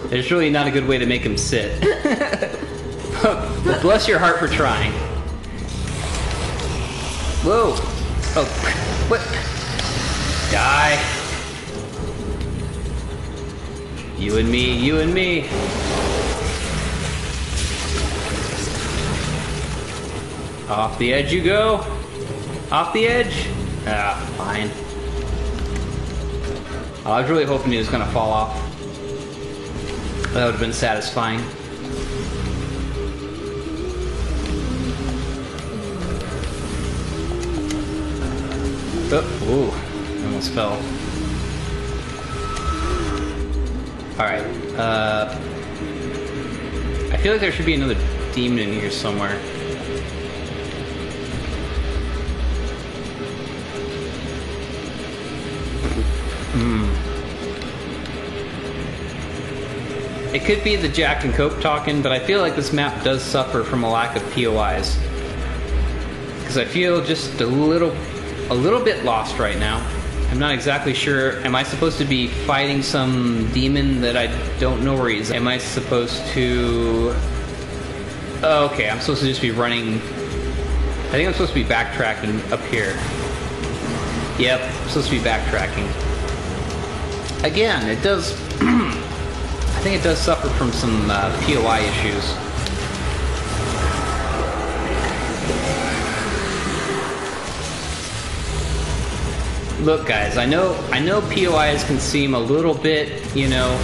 There's really not a good way to make him sit. Well, bless your heart for trying. Whoa. Oh, what? Die. You and me, you and me. Off the edge you go. Off the edge. Ah, fine. I was really hoping he was gonna fall off. That would have been satisfying. Oh, ooh, almost fell. Alright, I feel like there should be another demon in here somewhere. It could be the Jack and Coke talking, but I feel like this map does suffer from a lack of POIs. Because I feel just a little bit lost right now. I'm not exactly sure. Am I supposed to be fighting some demon that I don't know where he is? Am I supposed to... Oh, okay, I'm supposed to just be running... I think I'm supposed to be backtracking up here. Yep, I'm supposed to be backtracking. Again, it does... I think it does suffer from some POI issues. Look, guys, I know POIs can seem a little bit, you know,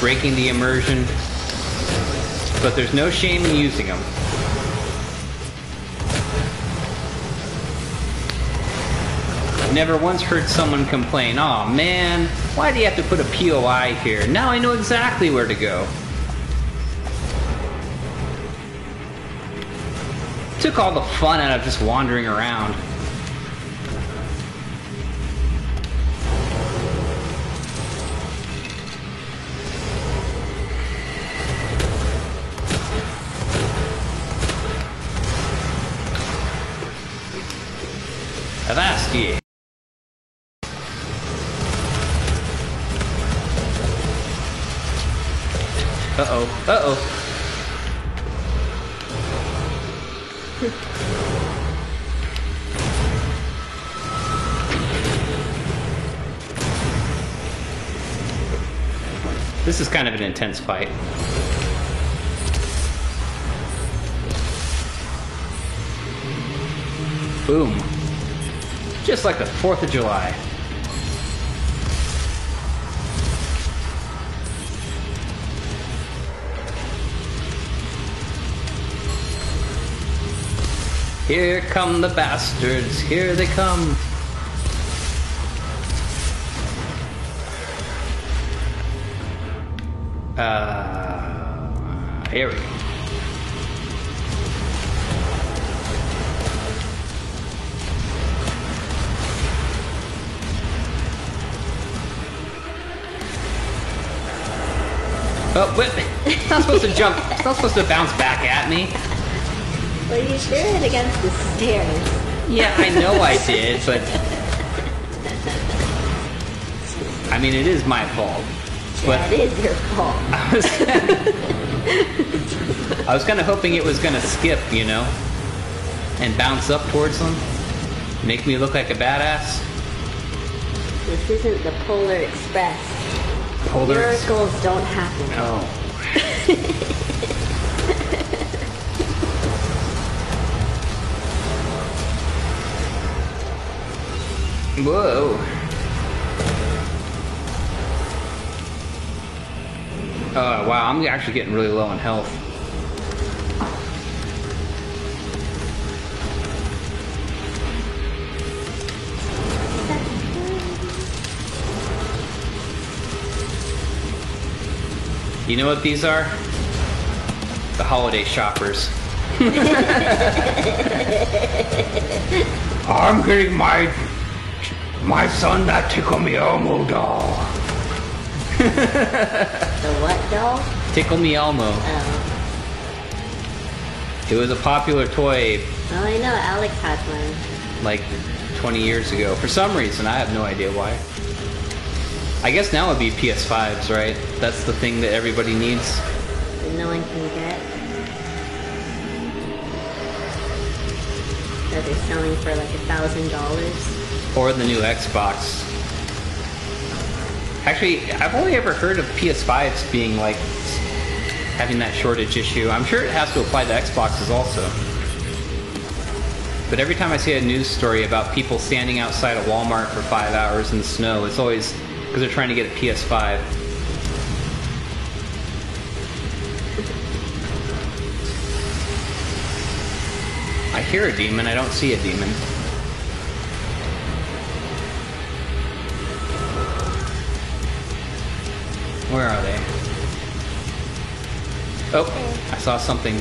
breaking the immersion, but there's no shame in using them. I've never once heard someone complain, "Aw, man, why do you have to put a POI here? Now I know exactly where to go." Took all the fun out of just wandering around. Avasti. Uh-oh, uh-oh. This is kind of an intense fight. Boom. Just like the 4th of July. Here come the bastards, here they come. Here we go. Oh, wait. It's not supposed to jump. It's not supposed to bounce back at me. Well, you threw it against the stairs. Yeah, I know I did, but... I mean, it is my fault. But Yeah, it is your fault. I was kind of hoping it was going to skip, you know? And bounce up towards them. Make me look like a badass. This isn't the Polar Express. Polar Ex- Miracles don't happen. Oh. Whoa. Wow, I'm actually getting really low on health. You know what these are? The holiday shoppers. I'm getting my son that Tickle Me Elmo doll. The what doll? Tickle Me Elmo. Oh. It was a popular toy Oh, I know. Alex had one. like 20 years ago. For some reason, I have no idea why. I guess now it'd be PS5s, right? That's the thing that everybody needs. That no one can get. That they're selling for like $1,000. Or the new Xbox. Actually, I've only ever heard of PS5s being like having that shortage issue. I'm sure it has to apply to Xboxes also. But every time I see a news story about people standing outside a Walmart for 5 hours in the snow, it's always because they're trying to get a PS5. I hear a demon, I don't see a demon. Where are they? Oh, I saw something.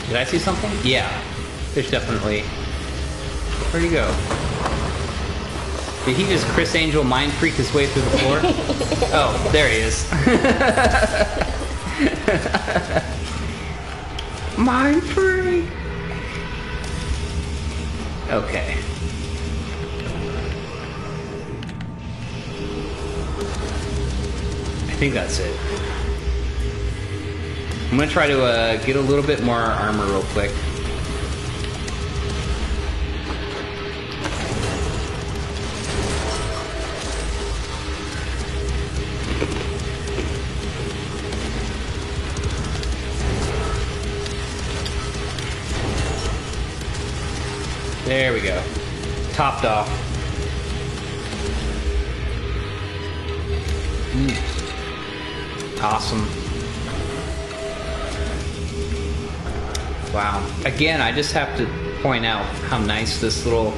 Did I see something? Yeah. There's definitely... Where'd he go? Did he just Chris Angel mind freak his way through the floor? Oh, there he is. Mind freak! Okay. I think that's it. I'm gonna try to get a little bit more armor real quick. There we go. Topped off. Awesome. Wow. Again, I just have to point out how nice this little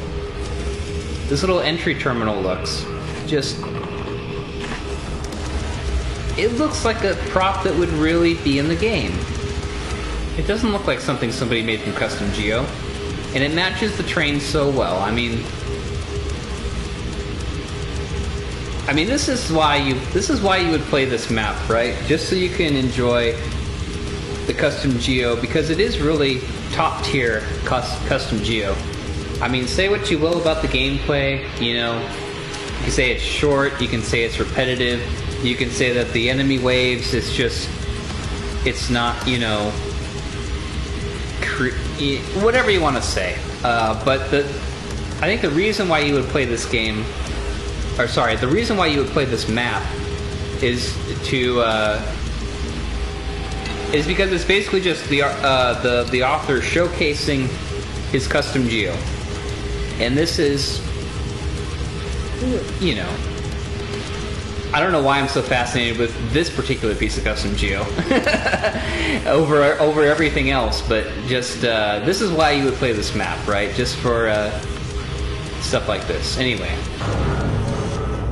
entry terminal looks. Just it looks like a prop that would really be in the game. It doesn't look like something somebody made from Custom Geo. And it matches the train so well. I mean, this is why you would play this map, right? Just so you can enjoy the Custom Geo, because it is really top tier Custom Geo. I mean, say what you will about the gameplay, you know, you can say it's short, you can say it's repetitive, you can say that the enemy waves, it's not, you know, whatever you want to say. But I think the reason why you would play this game, or sorry, the reason why you would play this map is because it's basically just the author showcasing his Custom Geo. And this is, you know, I don't know why I'm so fascinated with this particular piece of custom geo over everything else, but just this is why you would play this map, right? Just for stuff like this. Anyway.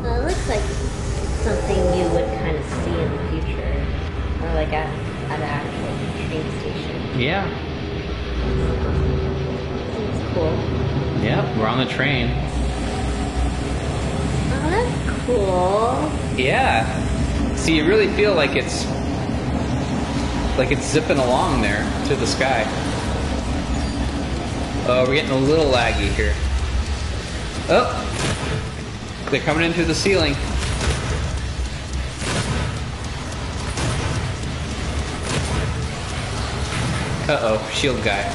Well, it looks like something you would kind of see in the future, or like at an actual train station. Yeah. It's cool. Yeah, we're on the train. Oh, that's cool. Yeah. So you really feel like it's zipping along there to the sky. Oh, we're getting a little laggy here. Oh, they're coming in through the ceiling. Uh-oh, shield guy.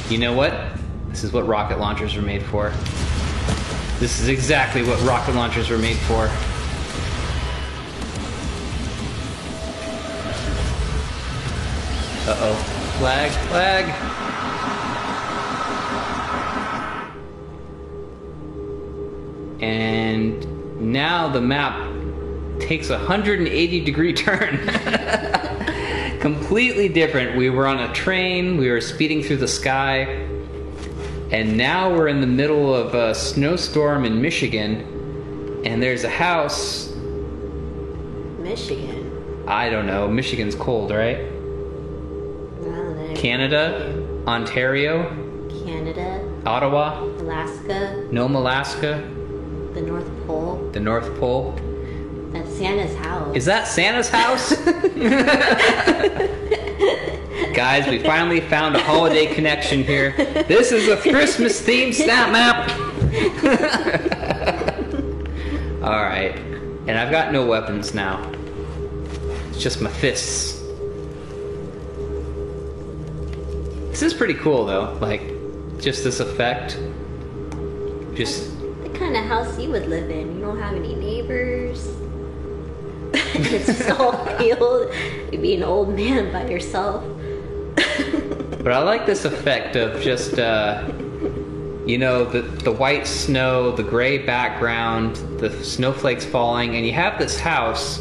You know what? This is what rocket launchers are made for. This is exactly what rocket launchers were made for. Uh-oh. Lag, lag. And now the map takes a 180-degree turn. Completely different. We were on a train, we were speeding through the sky, and now we're in the middle of a snowstorm in Michigan, and there's a house. Michigan. I don't know. Michigan's cold, right? I don't know. Canada, Ontario, Canada, Ottawa, Alaska, Nome, Alaska, the North Pole. the North Pole. That's Santa's house. Is that Santa's house? Guys, we finally found a holiday connection here. This is a Christmas themed snap map. Alright. And I've got no weapons now. It's just my fists. This is pretty cool though. Like, just this effect. Just... the kind of house you would live in. You don't have any neighbors. It's just all field. You'd be an old man by yourself. But I like this effect of just, you know, the white snow, the gray background, the snowflakes falling, and you have this house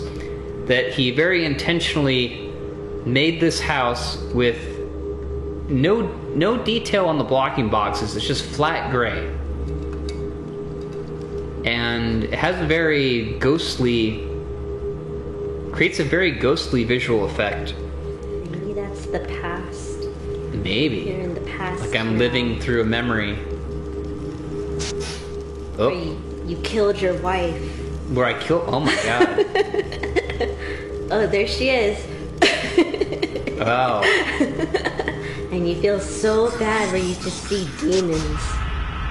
that he very intentionally made this house with no detail on the blocking boxes. It's just flat gray. And it has a very ghostly, creates a very ghostly visual effect. Maybe that's the past. Maybe. You're in the past. Like I'm now. living through a memory. Where Oh, you killed your wife. where I killed, oh my god. Oh, there she is. Wow. And you feel so bad where you just see demons.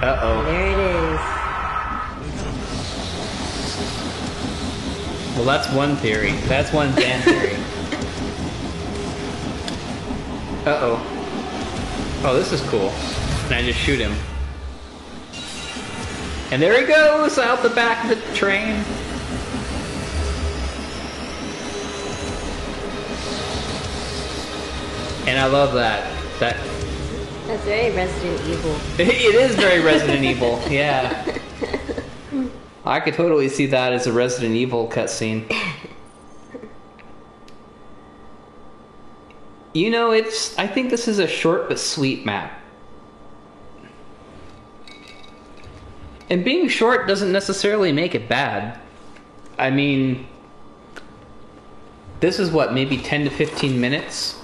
Uh-oh. There it is. Well, that's one theory. That's one fan theory. Uh-oh. Oh, this is cool. And I just shoot him. And there he goes out the back of the train. And I love that. That's very Resident Evil. It is very Resident Evil, yeah. I could totally see that as a Resident Evil cutscene. You know, I think this is a short but sweet map. And being short doesn't necessarily make it bad. I mean, this is what, maybe 10 to 15 minutes?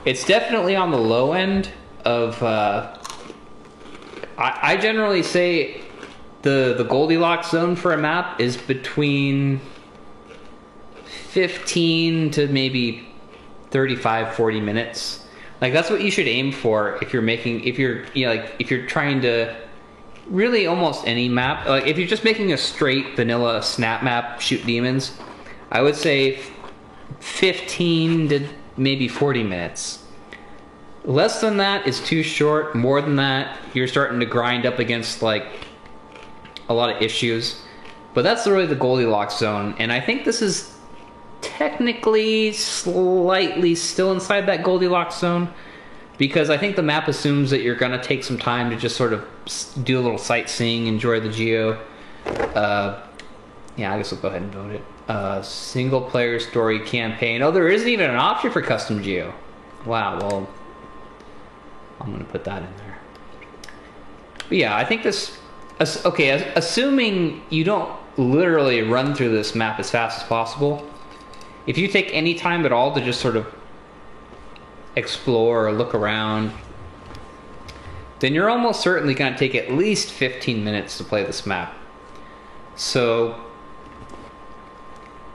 It's definitely on the low end of, I generally say the Goldilocks zone for a map is between 15 to maybe 35, 40 minutes. Like, that's what you should aim for if you're if you're trying to really almost any map. Like, if you're just making a straight vanilla snap map, shoot demons, I would say 15 to maybe 40 minutes. Less than that is too short. More than that, you're starting to grind up against like a lot of issues. But that's really the Goldilocks zone, and I think this is technically slightly still inside that Goldilocks zone. because I think the map assumes that you're going to take some time to just sort of do a little sightseeing, enjoy the geo. Yeah, I guess we'll go ahead and vote it. Single player story campaign. Oh, there isn't even an option for custom geo. Wow, well, I'm going to put that in there. But yeah, I think this... Okay, assuming you don't literally run through this map as fast as possible, if you take any time at all to just sort of explore or look around, then you're almost certainly going to take at least 15 minutes to play this map. So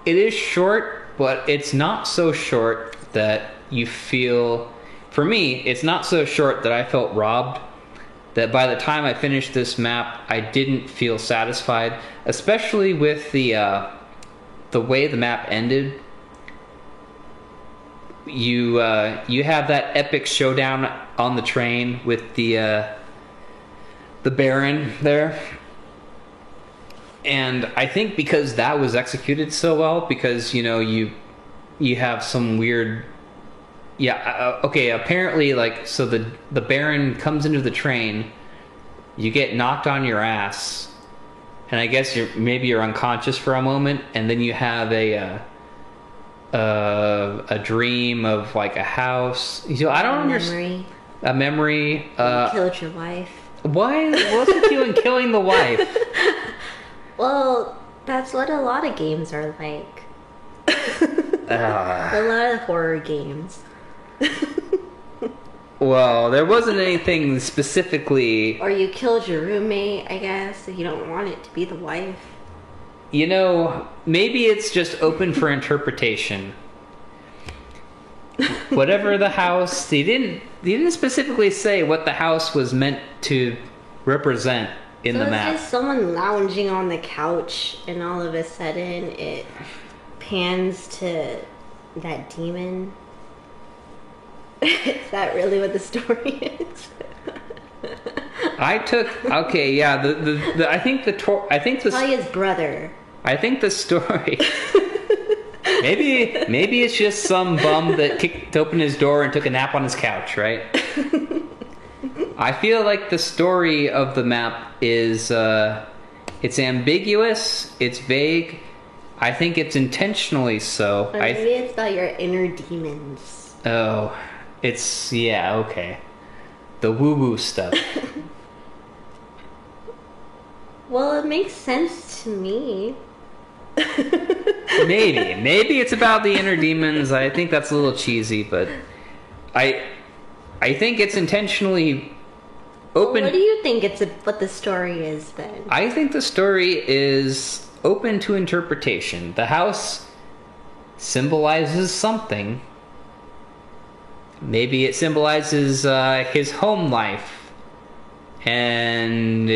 it is short, but it's not so short that you feel... For me, it's not so short that I felt robbed, that by the time I finished this map, I didn't feel satisfied, especially with the way the map ended. You have that epic showdown on the train with the Baron there, and I think because that was executed so well, because you have some weird. Yeah, okay, apparently, like, so the Baron comes into the train, you get knocked on your ass, and I guess maybe you're unconscious for a moment, and then you have a dream of, like, a house. I don't understand. A memory. You killed your wife. Why? What's with you and killing the wife? Well, that's what a lot of games are like. A lot of horror games. Well, there wasn't anything specifically... Or you killed your roommate, I guess, if you don't want it to be the wife. Maybe it's just open for interpretation. Whatever the house... They didn't specifically say what the house was meant to represent in the map. So it's just someone lounging on the couch, and all of a sudden it pans to that demon. Is that really what the story is? Okay, yeah. I think probably his brother. I think the story. maybe it's just some bum that kicked open his door and took a nap on his couch, right? I feel like the story of the map is it's ambiguous, it's vague. I think it's intentionally so. Or maybe it's about your inner demons. Oh. Okay. The woo-woo stuff. Well, it makes sense to me. Maybe it's about the inner demons. I think that's a little cheesy, but I think it's intentionally open. Well, what do you think what the story is then? I think the story is open to interpretation. The house symbolizes something. Maybe it symbolizes his home life, and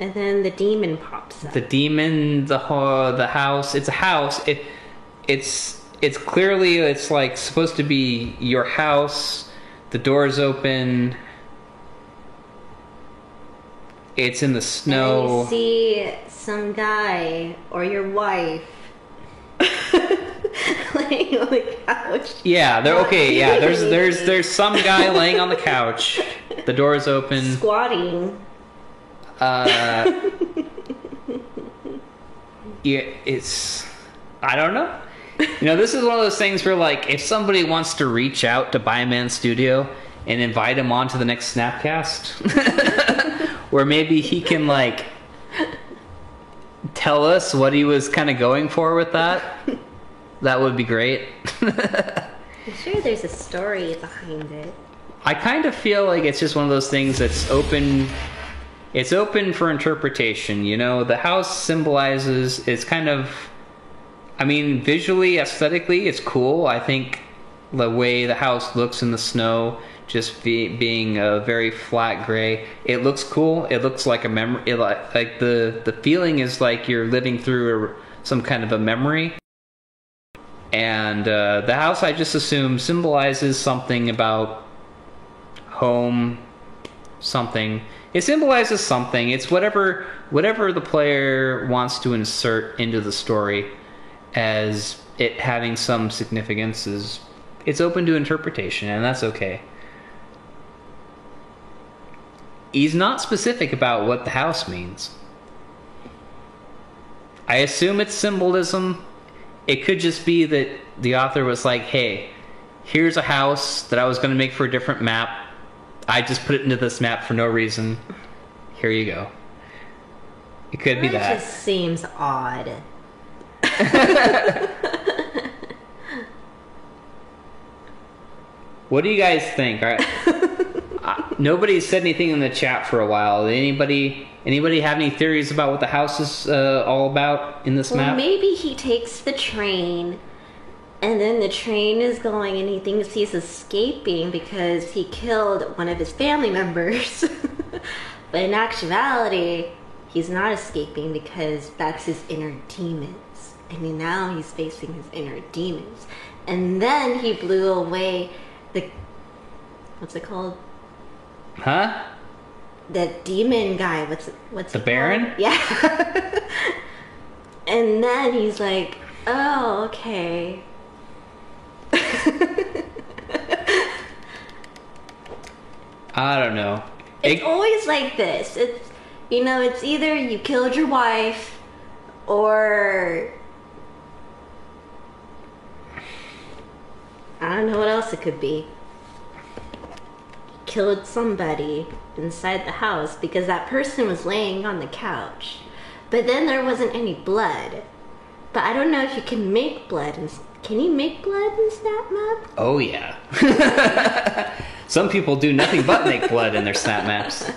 and then the demon pops up. The demon, the house. It's a house. It's clearly like supposed to be your house. The door's open. It's in the snow. And you see some guy or your wife laying on the couch. Yeah, there's some guy laying on the couch. The door's open. Squatting. Yeah, it's... I don't know. This is one of those things where, like, if somebody wants to reach out to Bioman Studio and invite him on to the next Snapcast, where maybe he can, like, tell us what he was kind of going for with that, that would be great. I'm sure there's a story behind it. I kind of feel like it's just one of those things that's open... It's open for interpretation, The house symbolizes... It's kind of... I mean, visually, aesthetically, it's cool. I think the way the house looks in the snow, just being a very flat gray, it looks cool. It looks like a memory. Like the feeling is like you're living through some kind of a memory. And the house, I just assume, symbolizes something about home, something. It symbolizes something. It's whatever the player wants to insert into the story as it having some significance is It's open to interpretation, and that's okay. He's not specific about what the house means. I assume it's symbolism. It could just be that the author was like, hey, here's a house that I was going to make for a different map. I just put it into this map for no reason. Here you go. It could be that. It just seems odd. What do you guys think? All right. Nobody said anything in the chat for a while. Anybody have any theories about what the house is all about in this map? Maybe he takes the train, and then the train is going, and he thinks he's escaping because he killed one of his family members. But in actuality, he's not escaping because that's his inner demons. I mean, now he's facing his inner demons. And then he blew away the... What's it called? Huh? The demon guy. What's the Baron? Called? Yeah. And then he's like, oh, okay. I don't know. It's always like this. It's, you know, it's either you killed your wife or I don't know what else it could be. Killed somebody inside the house because that person was laying on the couch. But then there wasn't any blood. But I don't know if you can make blood. Can you make blood in Snap Map? Oh, yeah. Some people do nothing but make blood in their Snap Maps.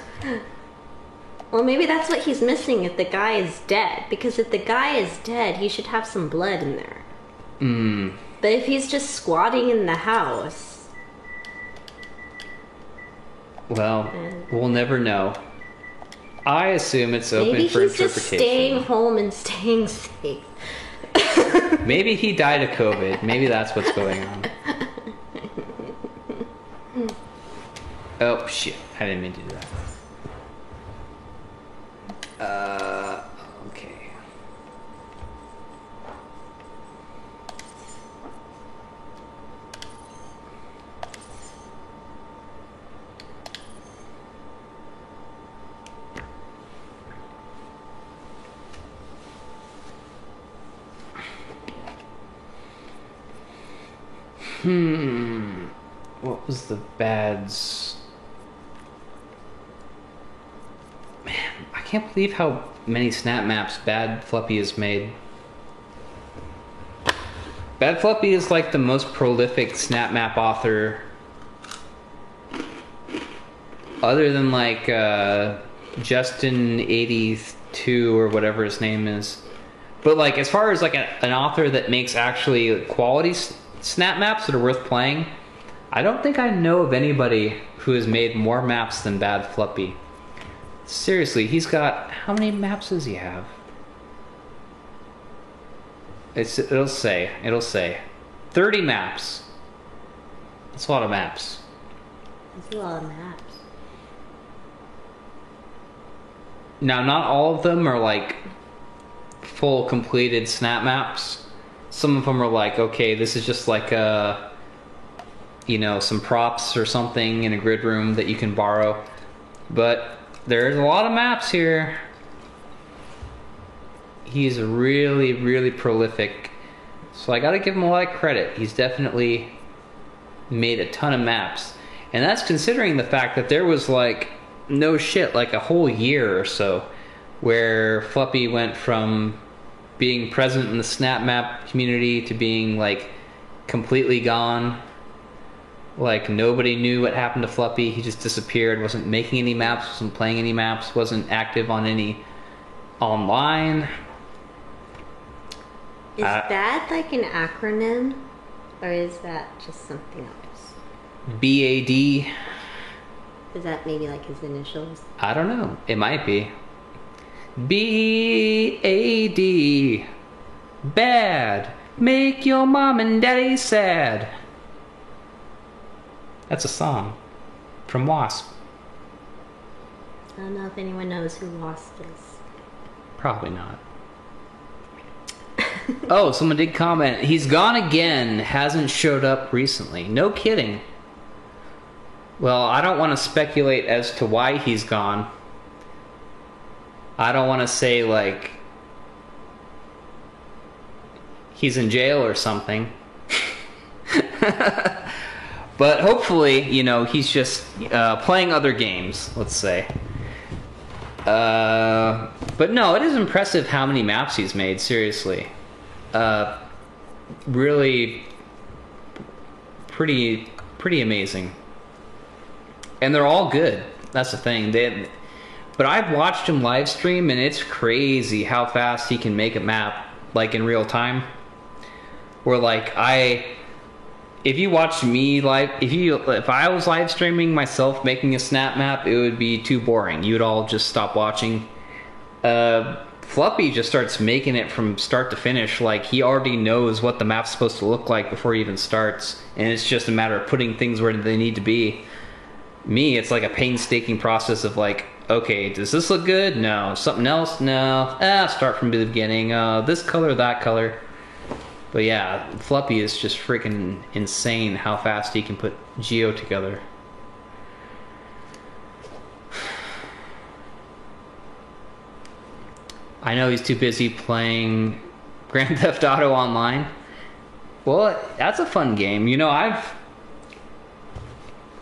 Well, maybe that's what he's missing if the guy is dead. Because if the guy is dead, he should have some blood in there. But if he's just squatting in the house... Well, we'll never know. I assume it's open maybe for he's interpretation. just staying home and staying safe. Maybe he died of COVID. Maybe that's what's going on. Oh, shit. I didn't mean to do that. Okay. What was the bads? Man, I can't believe how many Snap Maps Bad Fluppy has made. Bad Fluppy is like the most prolific Snap Map author, other than like Justin82 or whatever his name is. But like, as far as like an author that makes actually quality Snap Maps that are worth playing, I don't think I know of anybody who has made more maps than Bad Fluppy. Seriously, he's got... How many maps does he have? It'll say 30 maps. That's a lot of maps. That's a lot of maps. Now, not all of them are like full completed Snap Maps. Some of them are like, okay, this is just like some props or something in a grid room that you can borrow. But there's a lot of maps here. He's really, really prolific. So I gotta give him a lot of credit. He's definitely made a ton of maps. And that's considering the fact that there was like, no shit, like a whole year or so where Fluppy went from being present in the Snap Map community to being like completely gone. Like nobody knew what happened to Fluppy. He just disappeared, wasn't making any maps, wasn't playing any maps, wasn't active on any online. Is that like an acronym? Or is that just something else? BAD. Is that maybe like his initials? I don't know. It might be. BAD. Bad. Make your mom and daddy sad. That's a song from Wasp. I don't know if anyone knows who Wasp is. Probably not. Oh, someone did comment. He's gone again. Hasn't showed up recently. No kidding. Well, I don't want to speculate as to why he's gone. I don't want to say, like, he's in jail or something. But hopefully, you know, he's just playing other games, let's say. But no, it is impressive how many maps he's made, seriously. Really pretty amazing. And they're all good. That's the thing. But I've watched him live stream, and it's crazy how fast he can make a map, like in real time. Where like if you watched me live, if I was live streaming myself making a snap map, it would be too boring. You would all just stop watching. Fluffy just starts making it from start to finish. Like, he already knows what the map's supposed to look like before he even starts, and it's just a matter of putting things where they need to be. Me, it's like a painstaking process of like, okay, does this look good? No. Something else? No. Start from the beginning. This color, that color. But yeah, Fluffy is just freaking insane how fast he can put Geo together. I know he's too busy playing Grand Theft Auto Online. Well, that's a fun game. You know, I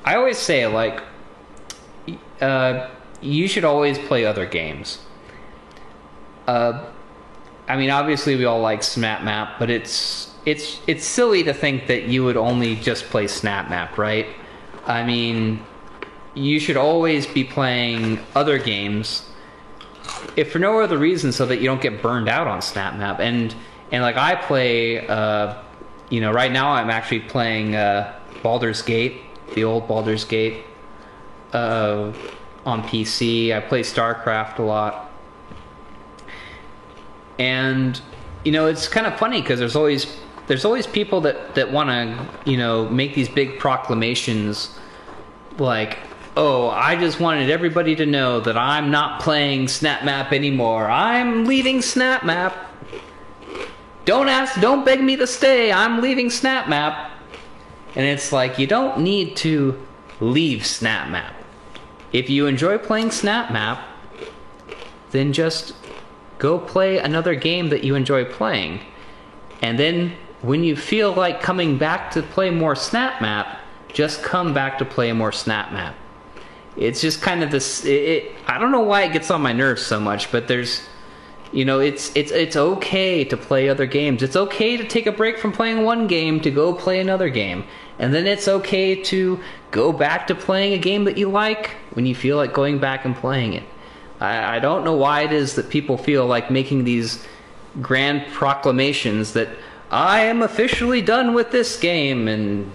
always say, like, you should always play other games. I mean, obviously we all like Snap Map, but it's silly to think that you would only just play Snap Map, right? I mean, you should always be playing other games, if for no other reason, so that you don't get burned out on Snap Map. And like, I play, you know, right now I'm actually playing Baldur's Gate, the old Baldur's Gate, on PC. I play StarCraft a lot. And, you know, it's kind of funny because there's always people that want to, you know, make these big proclamations like, oh, I just wanted everybody to know that I'm not playing Snap Map anymore. I'm leaving Snap Map. Don't beg me to stay. I'm leaving Snap Map. And it's like, you don't need to leave Snap Map. If you enjoy playing Snap Map, then just go play another game that you enjoy playing. And then when you feel like coming back to play more Snap Map, just come back to play more Snap Map. It's just kind of this, I don't know why it gets on my nerves so much, but there's, you know, it's okay to play other games. It's okay to take a break from playing one game to go play another game. And then it's okay to go back to playing a game that you like when you feel like going back and playing it. I don't know why it is that people feel like making these grand proclamations that I am officially done with this game, and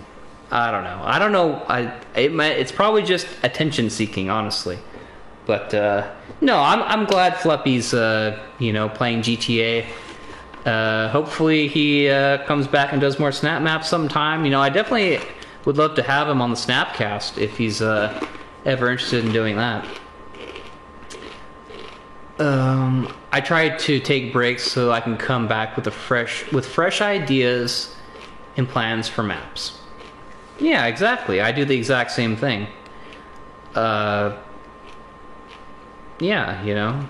I don't know. It's probably just attention seeking, honestly. But no, I'm glad Fluffy's you know, playing GTA. Hopefully he comes back and does more Snap Maps sometime. You know, I definitely would love to have him on the Snapcast if he's ever interested in doing that. I try to take breaks so I can come back with fresh ideas and plans for maps. Yeah, exactly. I do the exact same thing. Yeah, you know.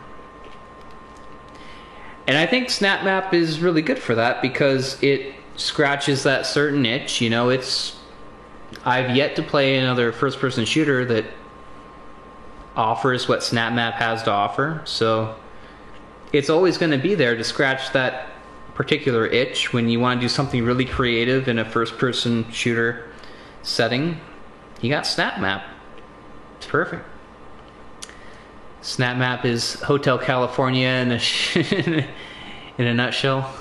And I think Snap Map is really good for that because it scratches that certain itch. You know, I've yet to play another first-person shooter that offers what Snap Map has to offer, so it's always going to be there to scratch that particular itch when you want to do something really creative in a first-person shooter setting. You got Snap Map. It's perfect. Snap Map is Hotel California in a nutshell,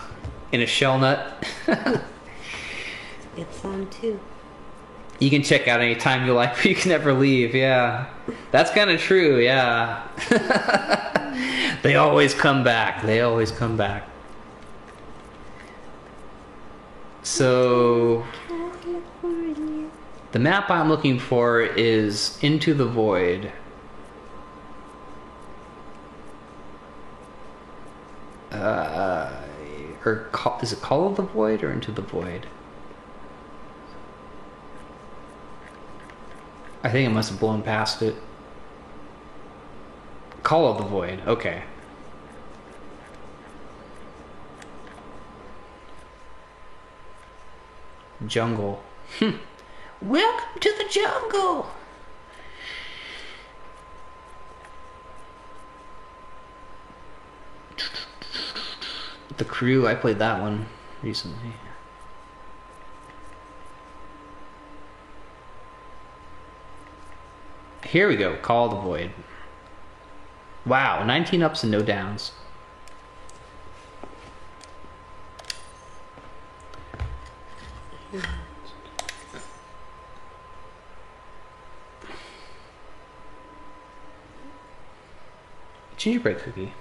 in a shell nut. It's on too. You can check out any time you like, but you can never leave. Yeah, that's kind of true. Yeah, they always come back. They always come back. So the map I'm looking for is Into the Void. or is it Call of the Void or Into the Void? I think it must have blown past it. Call of the Void, okay. Jungle. Welcome to the jungle! The Crew, I played that one recently. Here we go, Call of the Void. Wow, 19 ups and no downs. Gingerbread cookie.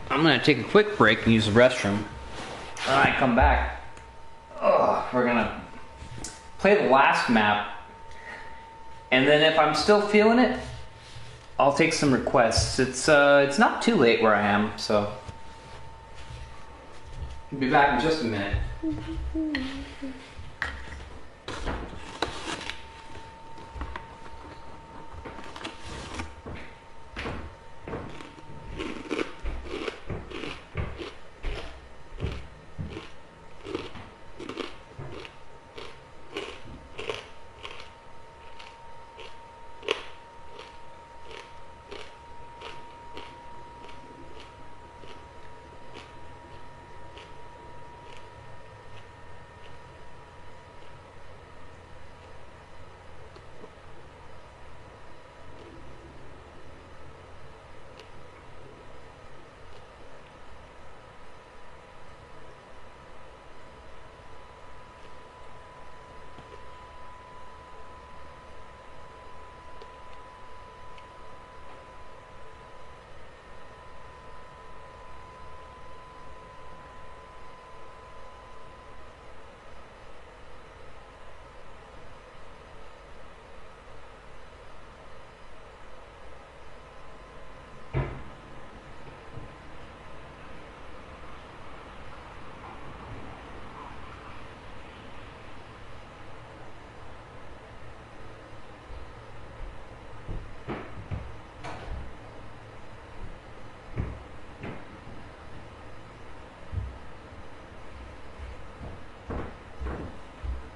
I'm gonna take a quick break and use the restroom. When I come back, we're gonna play the last map, and then if I'm still feeling it, I'll take some requests. It's not too late where I am, so I'll be back in just a minute.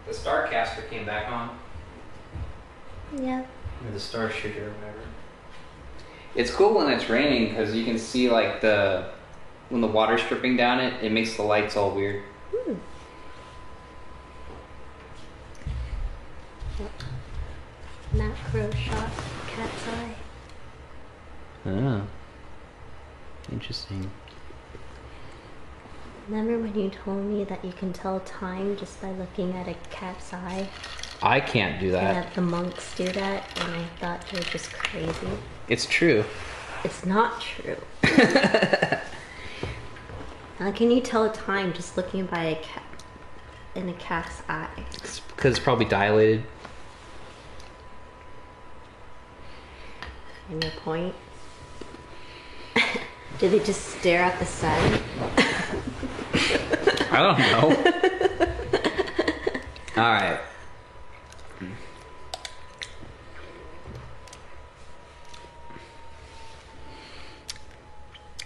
The Starcaster came back on. Yeah. Or the Star Shooter or whatever. It's cool when it's raining because you can see like when the water's dripping down it, it makes the lights all weird. Macro shot, cat's eye. Oh. Interesting. Remember when you told me that you can tell time just by looking at a cat's eye? I can't do And that. that the monks do that, and I thought they were just crazy. It's true. It's not true. How can you tell time just looking by a cat in a cat's eye? It's because it's probably dilated. And your point? Do they just stare at the sun? I don't know. All right.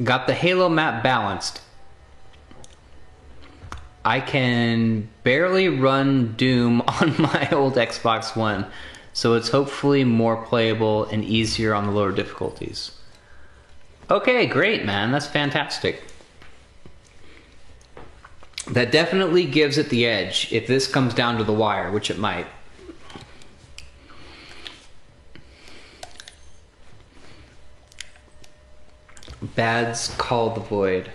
Got the Halo map balanced. I can barely run Doom on my old Xbox One, so it's hopefully more playable and easier on the lower difficulties. Okay, great, man. That's fantastic. That definitely gives it the edge if this comes down to the wire, which it might. Bad's Call the Void.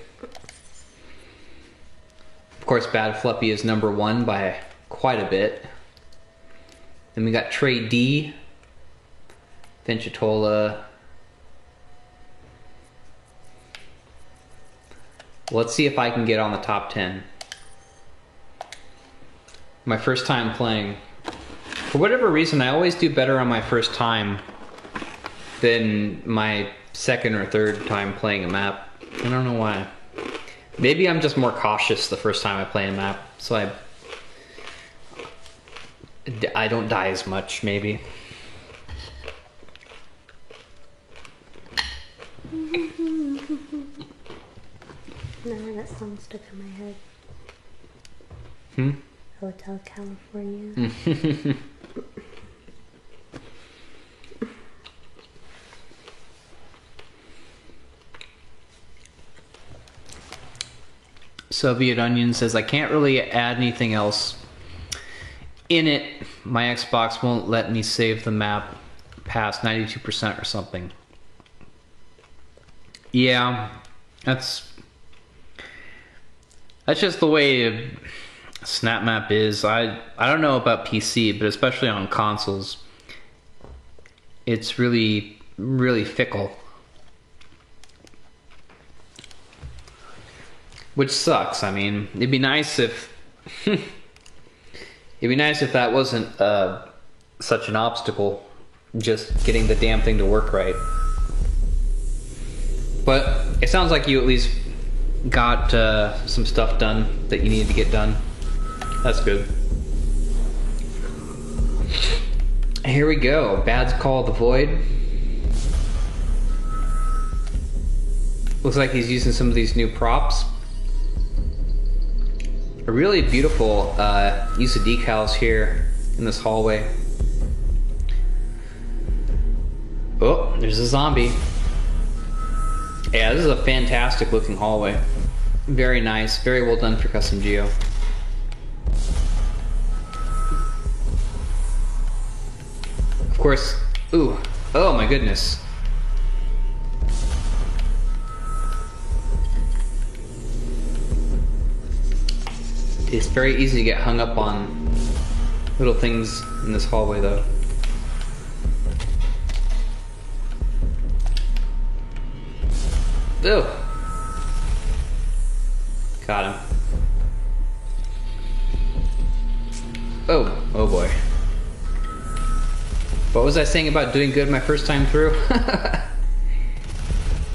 Of course, Bad Fluffy is number one by quite a bit. Then we got Trey D, Venturatola, Let's see if I can get on the top 10. My first time playing. For whatever reason, I always do better on my first time than my second or third time playing a map. I don't know why. Maybe I'm just more cautious the first time I play a map, so I don't die as much, maybe. No, that song stuck in my head. Hotel California. Soviet Onion says, I can't really add anything else in it. My Xbox won't let me save the map past 92% or something. Yeah, that's just the way SnapMap is. I don't know about PC, but especially on consoles, it's really, really fickle. Which sucks. I mean, it'd be nice if that wasn't such an obstacle, just getting the damn thing to work right. But it sounds like you at least got some stuff done that you needed to get done. That's good. Here we go. Bad's Call of the Void. Looks like he's using some of these new props. A really beautiful use of decals here in this hallway. Oh, there's a zombie. Yeah, this is a fantastic looking hallway. Very nice, very well done for Custom Geo. Of course, ooh, oh my goodness. It's very easy to get hung up on little things in this hallway though. Ew. Got him. Oh boy. What was I saying about doing good my first time through?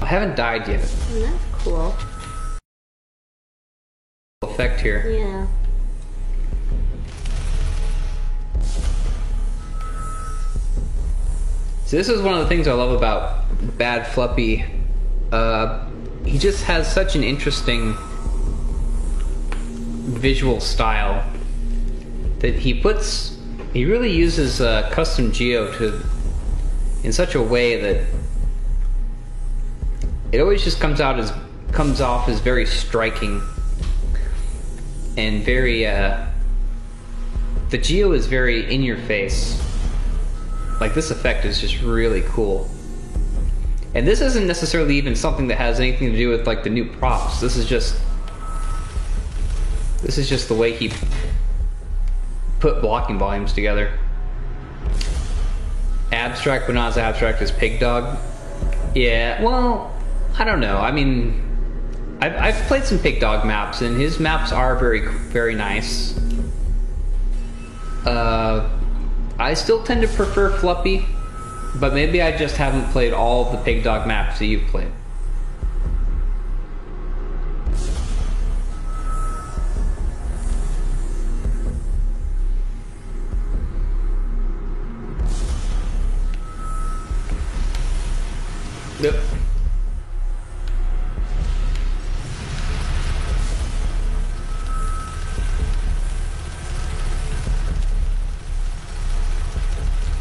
I haven't died yet. That's cool. Effect here. Yeah. So this is one of the things I love about Bad Fluppy. He just has such an interesting visual style that he really uses Custom Geo in such a way that it always just comes off as very striking and very the Geo is very in your face. Like, this effect is just really cool. And this isn't necessarily even something that has anything to do with like the new props. This is just the way he put blocking volumes together. Abstract but not as abstract as Pig Dog. Yeah, well, I don't know. I mean, I've played some Pig Dog maps, and his maps are very, very nice. I still tend to prefer Fluppy, but maybe I just haven't played all of the Pig Dog maps that you've played. Yep.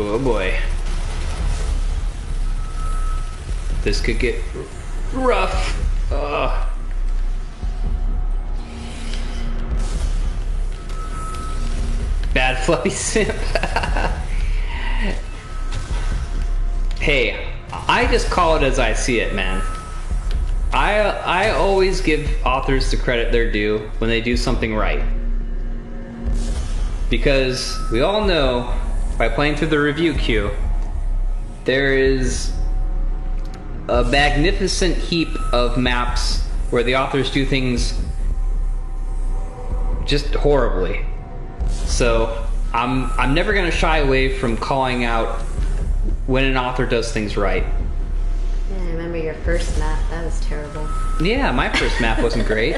Oh boy. This could get rough. Ugh. Bad Fluffy Simp. Hey, I just call it as I see it, man. I always give authors the credit they're due when they do something right. Because we all know, by playing through the review queue, there is a magnificent heap of maps where the authors do things just horribly. So I'm never going to shy away from calling out when an author does things right. Yeah, I remember your first map. That was terrible. Yeah, my first map wasn't great.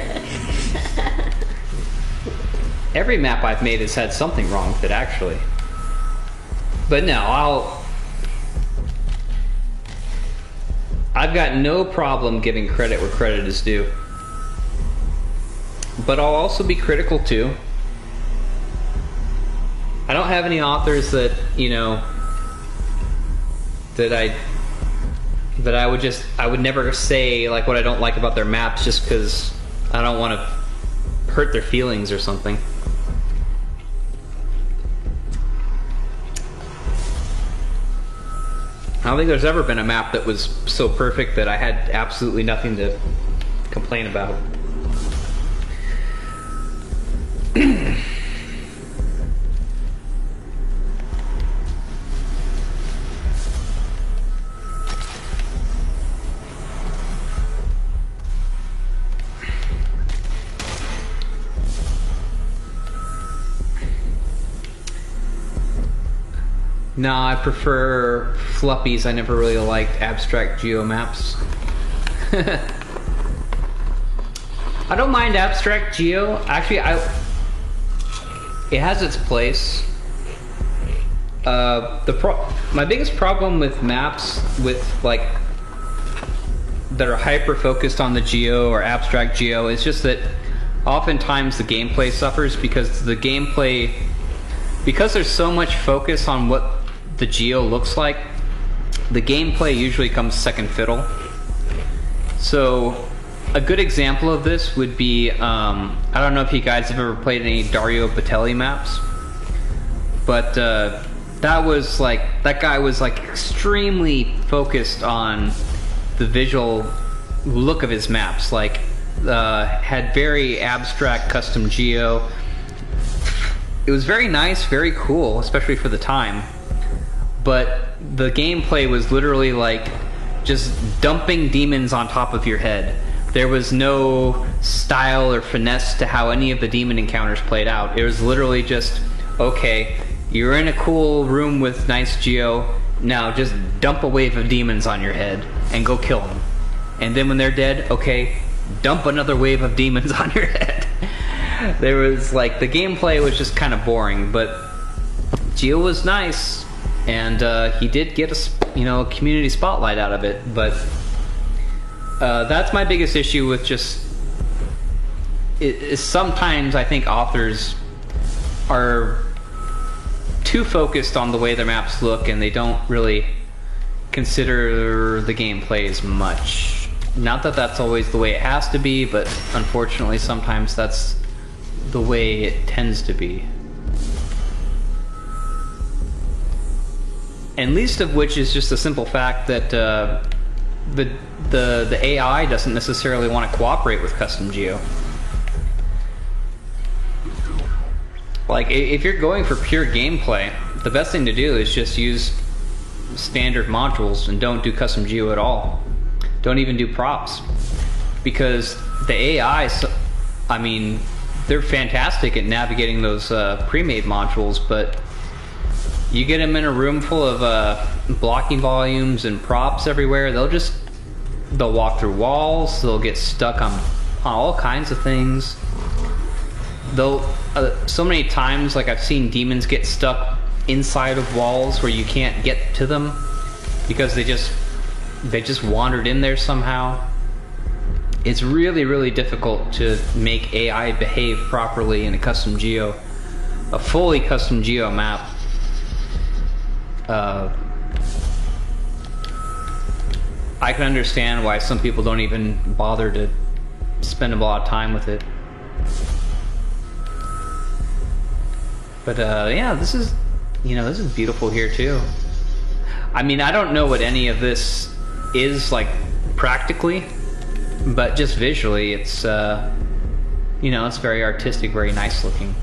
Every map I've made has had something wrong with it, actually. But no, I've got no problem giving credit where credit is due. But I'll also be critical too. I don't have any authors that, you know, that I would never say like what I don't like about their maps just because I don't want to hurt their feelings or something. I don't think there's ever been a map that was so perfect that I had absolutely nothing to complain about. No, I prefer fluppies. I never really liked abstract geomaps. I don't mind abstract geo. Actually, it has its place. My biggest problem with maps with like that are hyper focused on the geo or abstract geo is just that oftentimes the gameplay suffers because there's so much focus on what the geo looks like, the gameplay usually comes second fiddle. So a good example of this would be, I don't know if you guys have ever played any Dario Batelli maps, but that guy was like extremely focused on the visual look of his maps, like had very abstract custom geo. It was very nice, very cool, especially for the time. But the gameplay was literally like just dumping demons on top of your head. There was no style or finesse to how any of the demon encounters played out. It was literally just, okay, you're in a cool room with nice geo, now just dump a wave of demons on your head and go kill them. And then when they're dead, okay, dump another wave of demons on your head. There was like, the gameplay was just kind of boring, but geo was nice. And he did get a community spotlight out of it, but that's my biggest issue with just is sometimes I think authors are too focused on the way their maps look and they don't really consider the gameplay as much. Not that that's always the way it has to be, but unfortunately sometimes that's the way it tends to be. And least of which is just the simple fact that the AI doesn't necessarily want to cooperate with custom geo. Like, if you're going for pure gameplay, the best thing to do is just use standard modules and don't do custom geo at all. Don't even do props. Because the AI, I mean, they're fantastic at navigating those pre-made modules, but you get them in a room full of blocking volumes and props everywhere, they'll walk through walls, they'll get stuck on all kinds of things. So many times, like I've seen demons get stuck inside of walls where you can't get to them because they just wandered in there somehow. It's really, really difficult to make AI behave properly in a custom geo, a fully custom geo map. I can understand why some people don't even bother to spend a lot of time with it. But yeah, this is beautiful here too. I mean, I don't know what any of this is like practically, but just visually it's it's very artistic, very nice looking.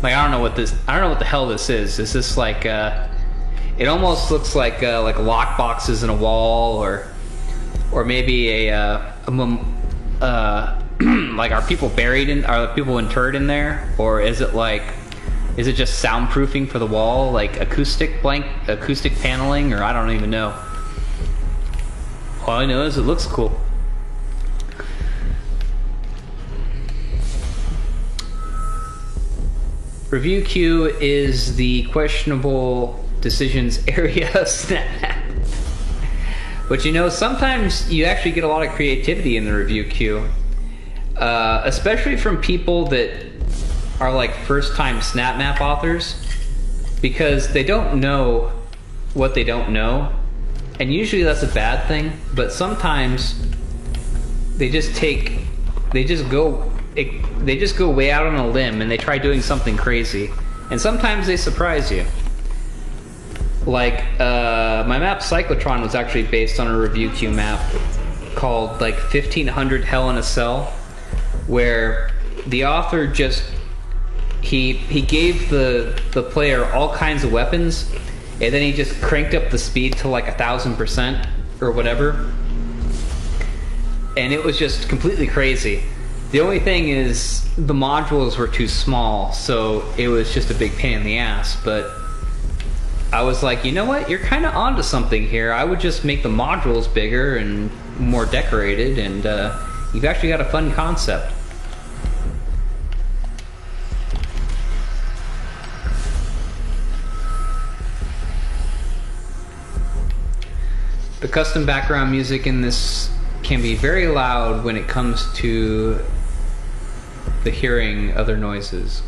Like, I don't know what the hell this is. Is this like it almost looks like lock boxes in a wall, or maybe like, are people buried in? Are people interred in there, or is it like? Is it just soundproofing for the wall, like acoustic paneling, or I don't even know. All I know is it looks cool. Review queue is the questionable decisions area snap. But you know, sometimes you actually get a lot of creativity in the review queue, especially from people that are like first-time Snap Map authors, because they don't know what they don't know, and usually that's a bad thing. But sometimes they just go way out on a limb and they try doing something crazy, and sometimes they surprise you. Like my map Cyclotron was actually based on a review queue map called like 1500 Hell in a Cell, where the author just he gave the player all kinds of weapons, and then he just cranked up the speed to like 1000% or whatever, and it was just completely crazy. The only thing is the modules were too small, so it was just a big pain in the ass. But I was like, you know what, you're kind of onto something here. I would just make the modules bigger and more decorated, and you've actually got a fun concept. The custom background music in this can be very loud when it comes to the hearing other noises.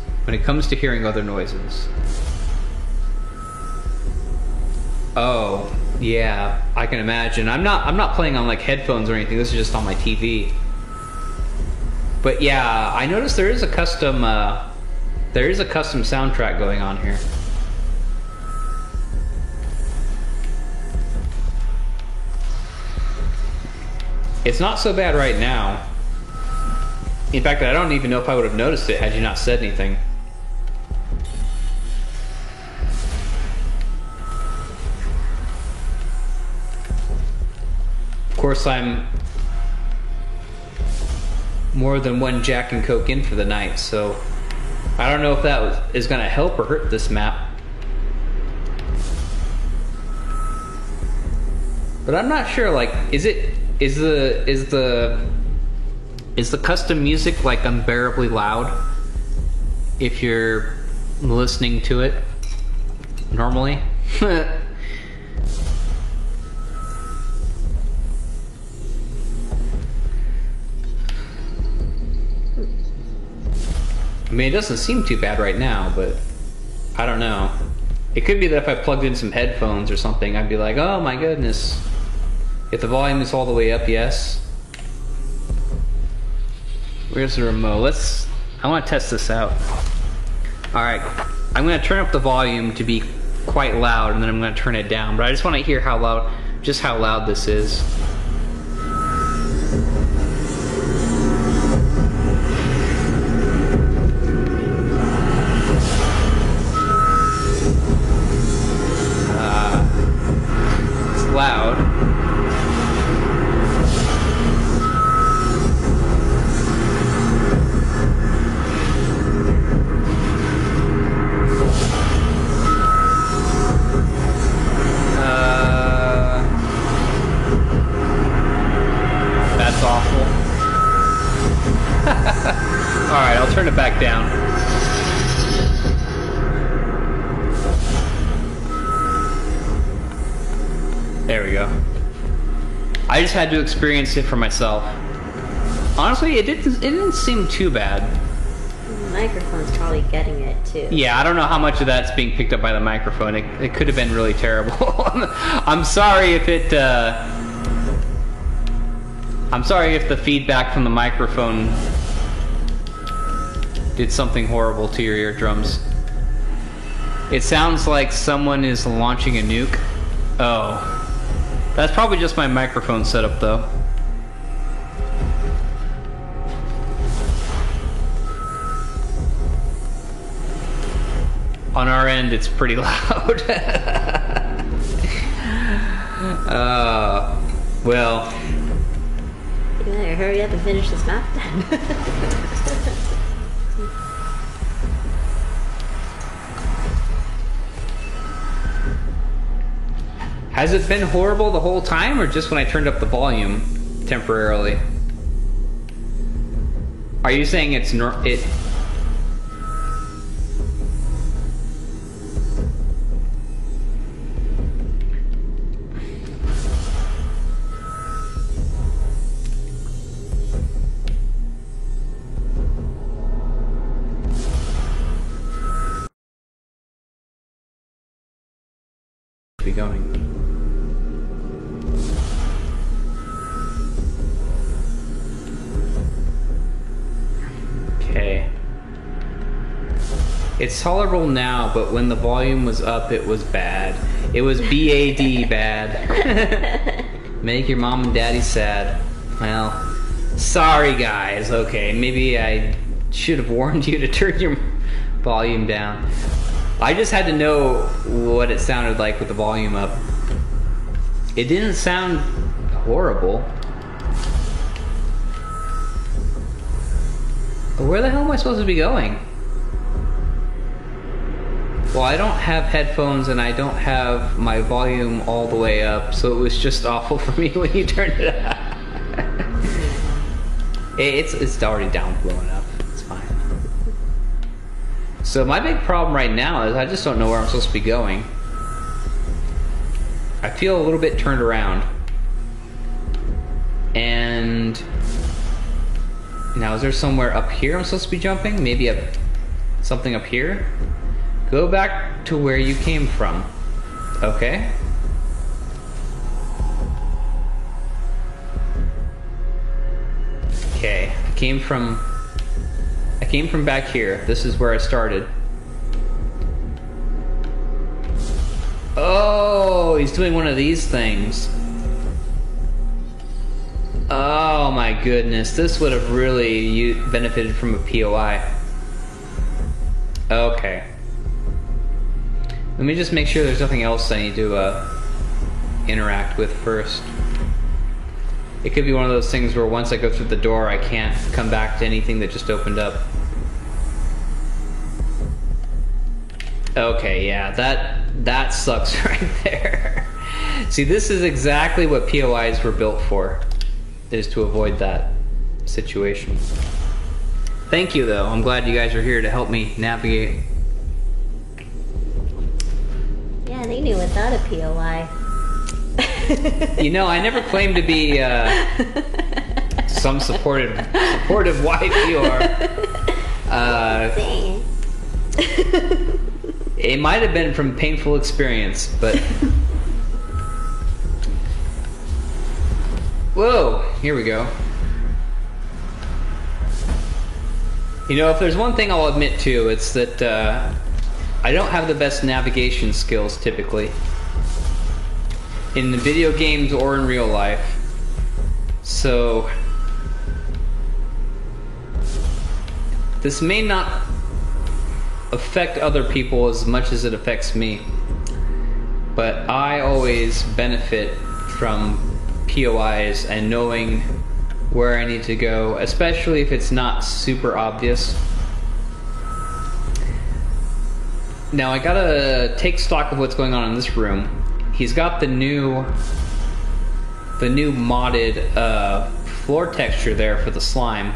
Oh, yeah, I can imagine. I'm not playing on like headphones or anything. This is just on my TV. But yeah, I noticed there is a custom soundtrack going on here. It's not so bad right now. In fact, I don't even know if I would have noticed it had you not said anything. Of course, I'm more than one Jack and Coke in for the night, so I don't know if that is going to help or hurt this map. But I'm not sure, like, is the custom music like unbearably loud if you're listening to it normally? I mean, it doesn't seem too bad right now, but I don't know. It could be that if I plugged in some headphones or something, I'd be like, oh my goodness. If the volume is all the way up, yes. Where's the remote? I want to test this out. Alright, I'm going to turn up the volume to be quite loud, and then I'm going to turn it down. But I just want to hear how loud this is. It's loud. Alright, I'll turn it back down. There we go. I just had to experience it for myself. Honestly, it didn't seem too bad. The microphone's probably getting it too. Yeah, I don't know how much of that's being picked up by the microphone. It could have been really terrible. I'm sorry if the feedback from the microphone did something horrible to your eardrums. It sounds like someone is launching a nuke. Oh. That's probably just my microphone setup, though. On our end, it's pretty loud. Well, hurry up and finish this map then. Has it been horrible the whole time, or just when I turned up the volume temporarily? Are you saying it's it? Be going. Okay. It's tolerable now, but when the volume was up, it was bad. It was BAD bad. Make your mom and daddy sad. Well, sorry guys. Okay, maybe I should have warned you to turn your volume down. I just had to know what it sounded like with the volume up. It didn't sound horrible. Where the hell am I supposed to be going? Well, I don't have headphones and I don't have my volume all the way up, so it was just awful for me when you turned it up. It's already down low enough. It's fine. So my big problem right now is I just don't know where I'm supposed to be going. I feel a little bit turned around. And now is there somewhere up here I'm supposed to be jumping? Maybe something up here? Go back to where you came from. Okay. Okay, I came from back here. This is where I started. Oh, he's doing one of these things. Oh my goodness, this would have really benefited from a POI. Okay. Let me just make sure there's nothing else I need to interact with first. It could be one of those things where once I go through the door, I can't come back to anything that just opened up. Okay, yeah, that sucks right there. See, this is exactly what POIs were built for, is to avoid that situation. Thank you, though. I'm glad you guys are here to help me navigate. Yeah, they knew without a POI. You know, I never claimed to be some supportive wife you are. It might have been from painful experience, but... Whoa, here we go. You know, if there's one thing I'll admit to, it's that I don't have the best navigation skills typically. In the video games or in real life. So this may not affect other people as much as it affects me, but I always benefit from POIs and knowing where I need to go, especially if it's not super obvious. Now I gotta take stock of what's going on in this room. He's got the new modded floor texture there for the slime.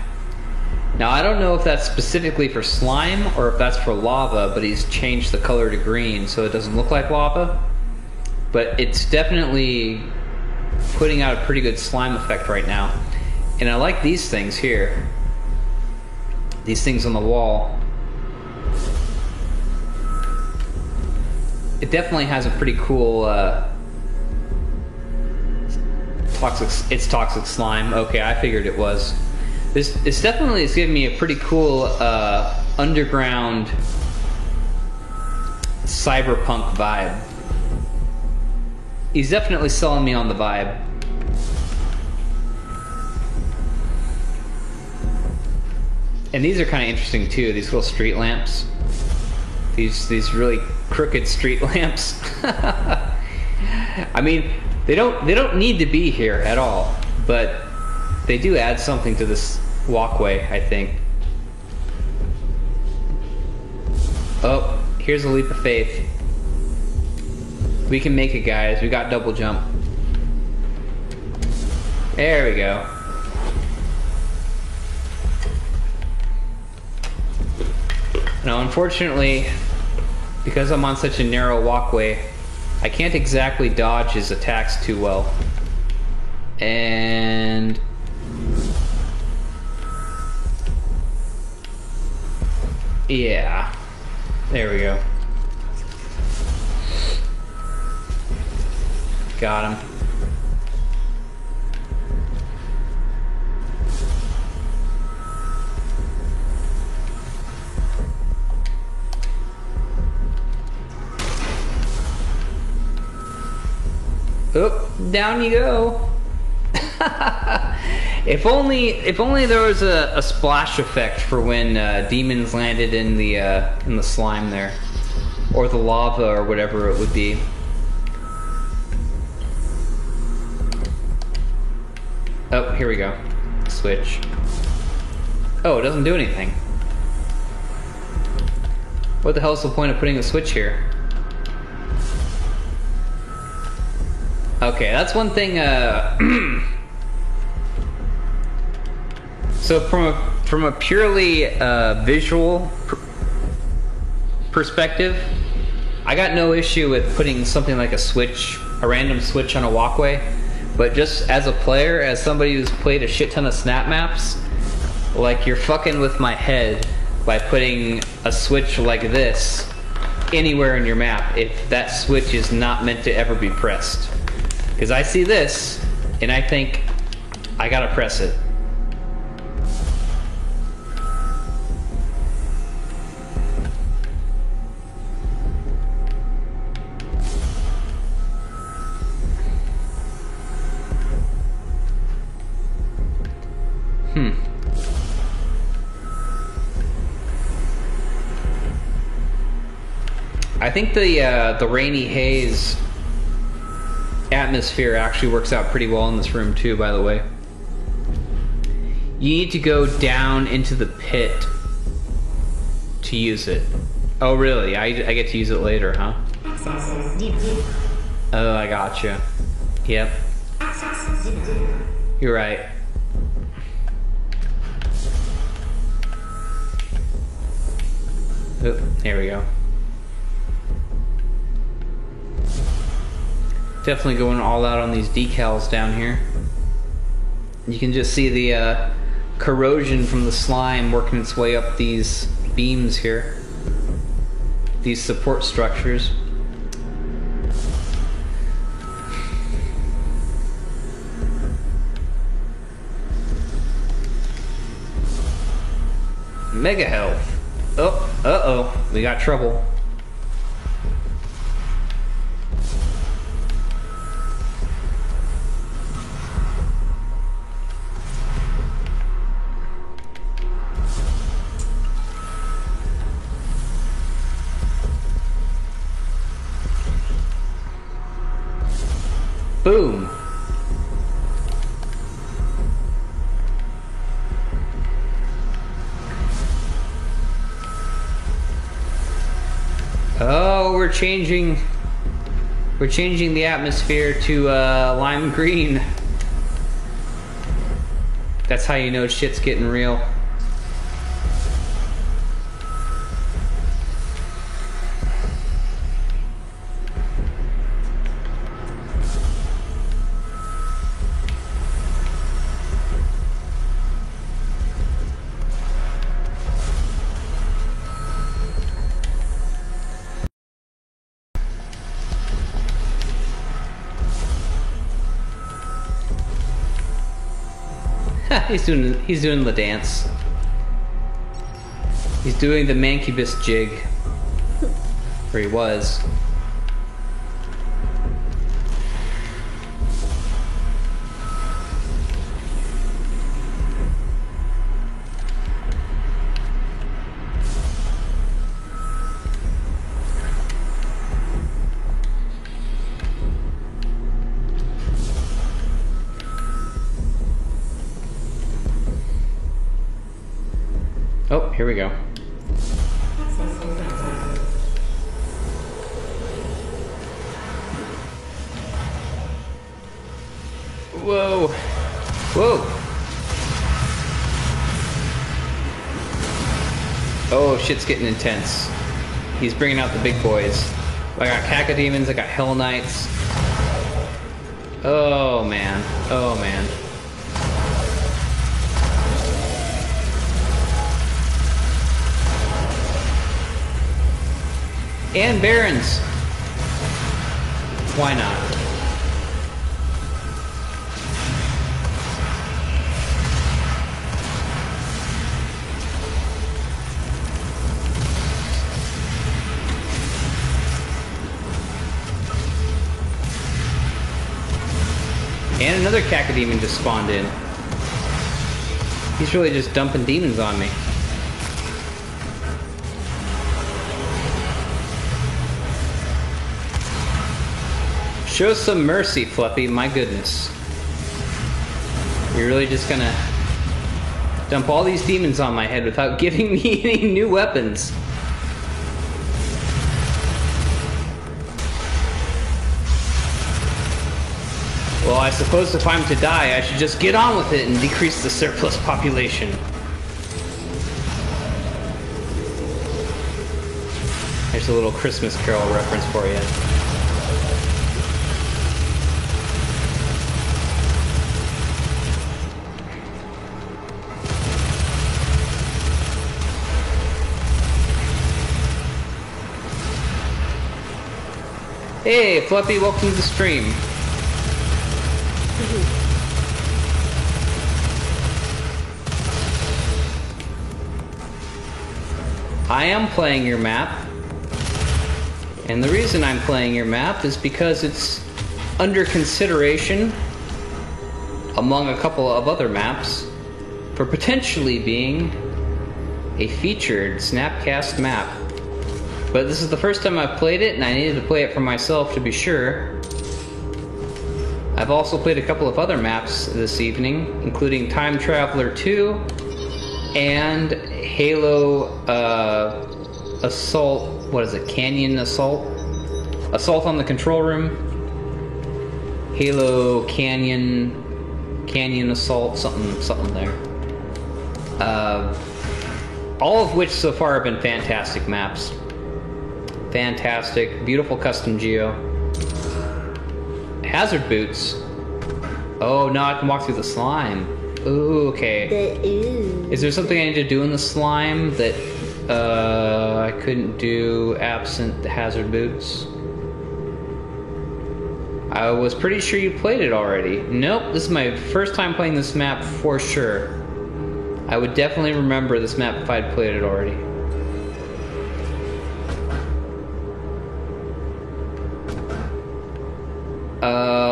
Now I don't know if that's specifically for slime or if that's for lava, but he's changed the color to green so it doesn't look like lava. But it's definitely putting out a pretty good slime effect right now. And I like these things here. These things on the wall. It definitely has a pretty cool toxic slime. Okay, I figured it was. This definitely is giving me a pretty cool underground cyberpunk vibe. He's definitely selling me on the vibe. And these are kind of interesting too, these little street lamps. These really crooked street lamps. I mean, they don't need to be here at all, but They do add something to this walkway, I think. Oh, here's a leap of faith. We can make it, guys. We got double jump. There we go. Now, unfortunately, because I'm on such a narrow walkway, I can't exactly dodge his attacks too well. And... yeah. There we go. Got him. Oh, down you go. If only there was a splash effect for when demons landed in the slime there, or the lava, or whatever it would be. Oh, here we go. Switch. Oh, it doesn't do anything. What the hell's the point of putting a switch here? Okay, that's one thing. So from a purely visual perspective, I got no issue with putting something like a random switch on a walkway. But just as a player, as somebody who's played a shit ton of snap maps, like, you're fucking with my head by putting a switch like this anywhere in your map if that switch is not meant to ever be pressed. Because I see this, and I think, I gotta press it. I think the rainy haze atmosphere actually works out pretty well in this room too, by the way. You need to go down into the pit to use it. Oh really? I get to use it later, huh? Oh, I gotcha. Yep. You're right. Oh, there we go. Definitely going all out on these decals down here. You can just see the corrosion from the slime working its way up these beams here. These support structures. Mega health. Oh, uh-oh. We got trouble. Boom. Oh, we're changing the atmosphere to lime green. That's how you know shit's getting real. He's doing the dance. He's doing the Mancubus jig. Or he was. we go. Whoa. Whoa. Oh, shit's getting intense. He's bringing out the big boys. I got Cacodemons, I got Hell Knights. Oh, man. Oh, man. And Barons. Why not? And another Cacodemon just spawned in. He's really just dumping demons on me. Show some mercy, Fluffy, my goodness. You're really just gonna dump all these demons on my head without giving me any new weapons. Well, I suppose if I'm to die, I should just get on with it and decrease the surplus population. There's a little Christmas Carol reference for you. Hey, Fluffy, welcome to the stream. I am playing your map, and the reason I'm playing your map is because it's under consideration among a couple of other maps for potentially being a featured Snapcast map. But this is the first time I've played it, and I needed to play it for myself to be sure. I've also played a couple of other maps this evening, including Time Traveler 2 and Halo Assault, what is it, Canyon Assault? Assault on the Control Room. Halo Canyon Assault, something there. All of which so far have been fantastic maps. Fantastic, beautiful custom geo. Hazard boots. Oh, now I can walk through the slime. Ooh, okay. Is there something I need to do in the slime that I couldn't do absent the hazard boots? I was pretty sure you played it already. Nope, this is my first time playing this map for sure. I would definitely remember this map if I'd played it already.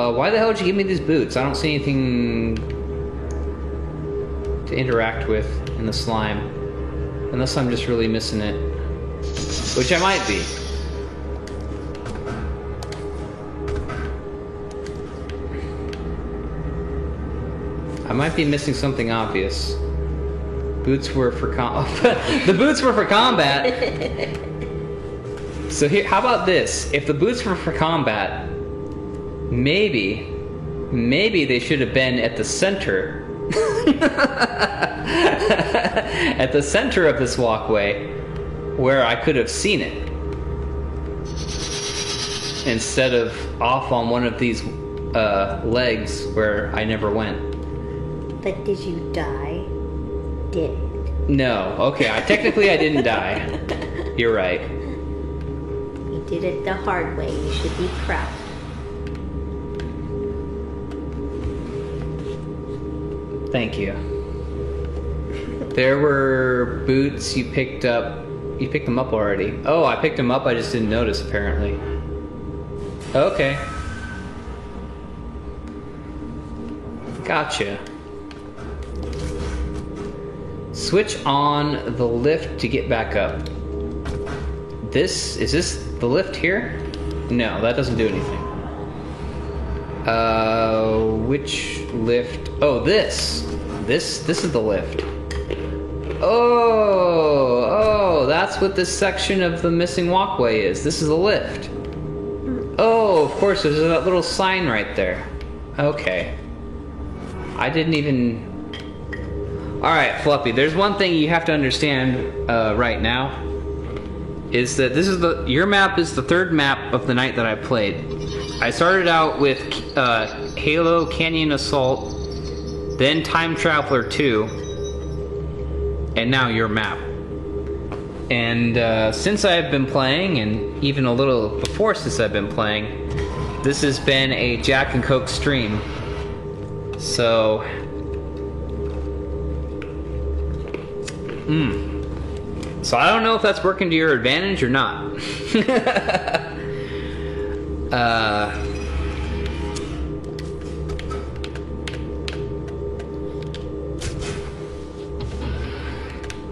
Why the hell did you give me these boots? I don't see anything to interact with in the slime. Unless I'm just really missing it. Which I might be. I might be missing something obvious. Boots were for the boots were for combat. So here, how about this? If the boots were for combat, maybe they should have been at the center. At the center of this walkway, where I could have seen it, instead of off on one of these legs where I never went. But did you die? Did it? No. Okay, technically I didn't die. You're right. You did it the hard way. You should be proud. Thank you. There were boots you picked up. You picked them up already. Oh, I picked them up. I just didn't notice, apparently. Okay. Gotcha. Switch on the lift to get back up. Is this the lift here? No, that doesn't do anything. Which lift? Oh, this is the lift. Oh, that's what this section of the missing walkway is. This is a lift. Oh, of course, there's that little sign right there. Okay. I didn't even... Alright, Fluffy, there's one thing you have to understand right now. Is that this is your map is the third map of the night that I played. I started out with Halo Canyon Assault, then Time Traveler 2, and now your map. And since I've been playing, and even a little before since I've been playing, this has been a Jack and Coke stream. So... So I don't know if that's working to your advantage or not.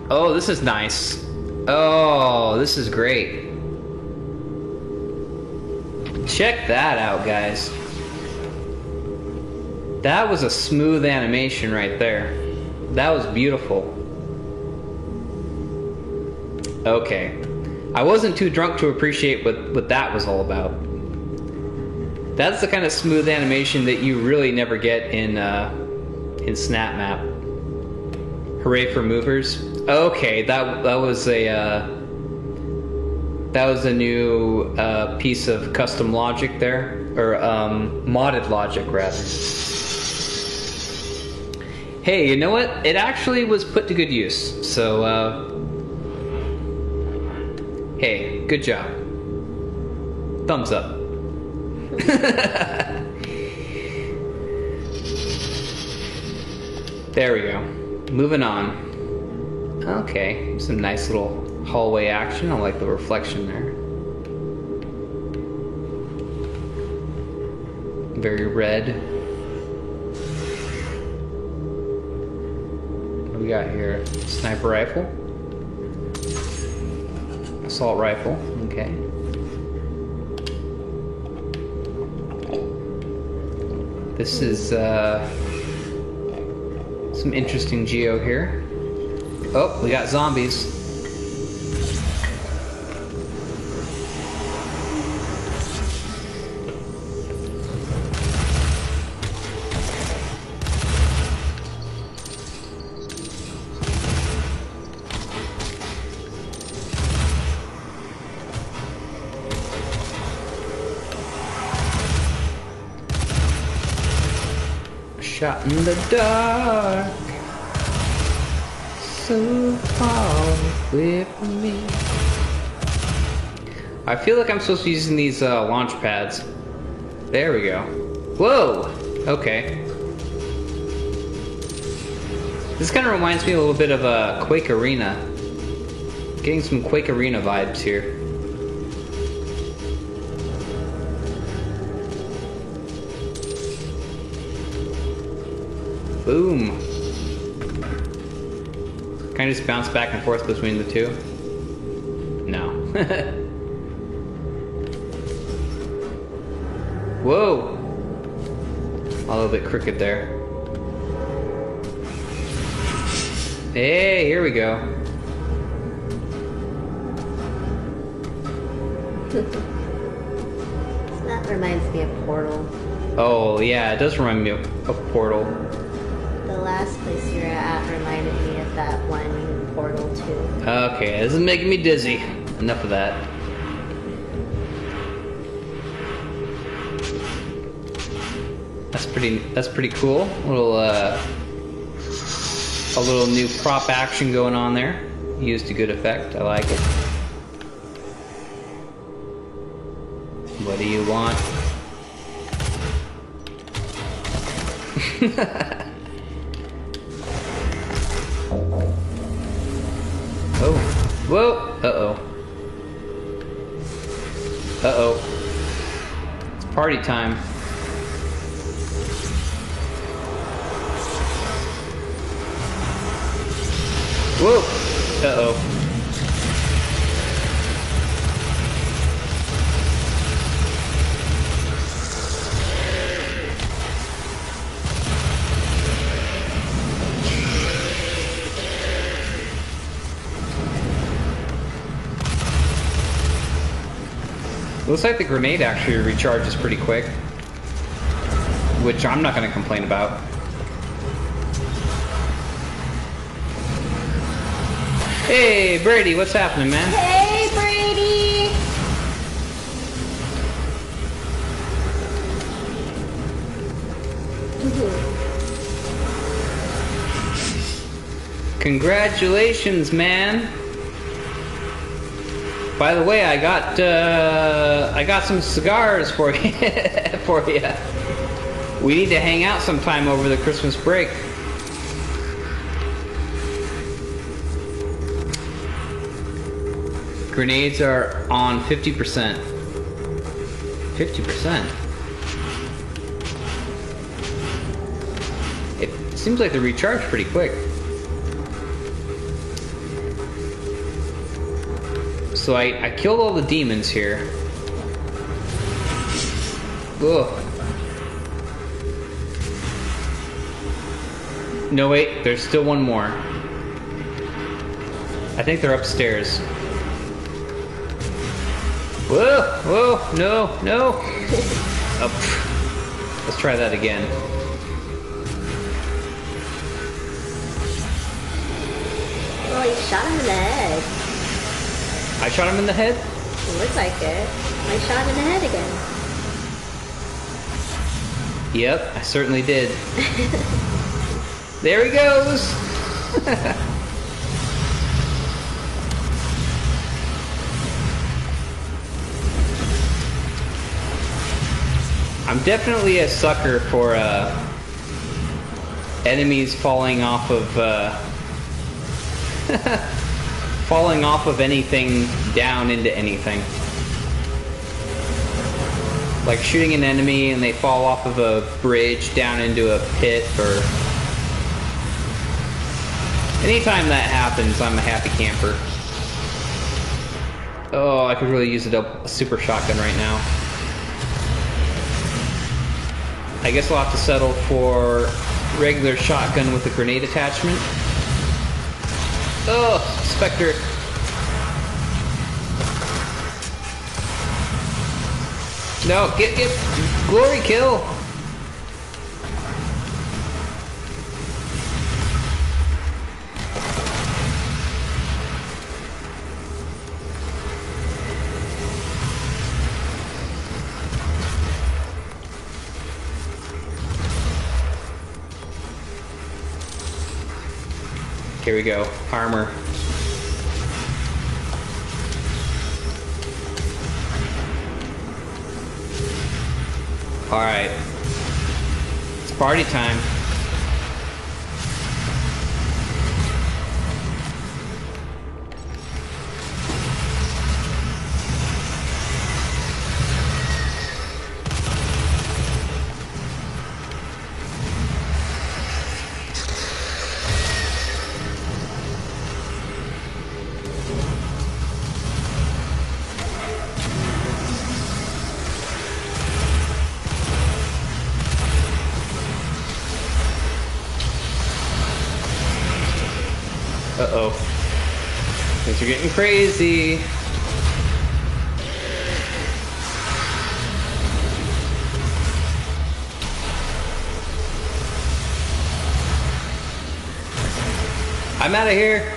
Oh, this is nice. Oh, this is great. Check that out, guys. That was a smooth animation right there. That was beautiful. Okay. I wasn't too drunk to appreciate what that was all about. That's the kind of smooth animation that you really never get in Snap Map. Hooray for movers. Okay, that was a new piece of custom logic there, or modded logic rather. Hey, you know what? It actually was put to good use. So hey, good job. Thumbs up. There we go. Moving on. Okay, some nice little hallway action. I like the reflection there. Very red. What do we got here? Sniper rifle. Assault rifle. Okay. This is some interesting geo here. Oh, we got zombies. Shot in the dark. So far away from me. I feel like I'm supposed to be using these launch pads. There we go. Whoa! Okay. This kind of reminds me a little bit of Quake Arena. Getting some Quake Arena vibes here. Boom. Can I just bounce back and forth between the two? No. Whoa! A little bit crooked there. Hey, here we go. That reminds me of Portal. Oh, yeah, it does remind me of Portal. The last place you were at reminded me of that one Portal 2. Okay, this is making me dizzy. Enough of that. That's pretty cool. A little new prop action going on there. Used to good effect. I like it. What do you want? Oh. Whoa. Uh-oh. Uh-oh. It's party time. Whoa. Uh-oh. Looks like the grenade actually recharges pretty quick, which I'm not going to complain about. Hey, Brady, what's happening, man? Hey, Brady! Congratulations, man. By the way, I got some cigars for you. For you. We need to hang out sometime over the Christmas break. Grenades are on 50%. 50%? It seems like they recharge pretty quick. So I killed all the demons here. Ugh. No, wait, there's still one more. I think they're upstairs. Whoa, whoa, no, no. Oh, let's try that again. Oh, you shot him in the head. I shot him in the head? It looks like it. I shot him in the head again. Yep, I certainly did. There he goes! I'm definitely a sucker for enemies falling off of falling off of anything down into anything. Like shooting an enemy and they fall off of a bridge down into a pit, or anytime that happens, I'm a happy camper. Oh, I could really use a super shotgun right now. I guess I'll have to settle for regular shotgun with a grenade attachment. Oh, Spectre. No, get glory kill. Here we go. Armor. Alright. It's party time. Uh-oh. Things are getting crazy. I'm out of here.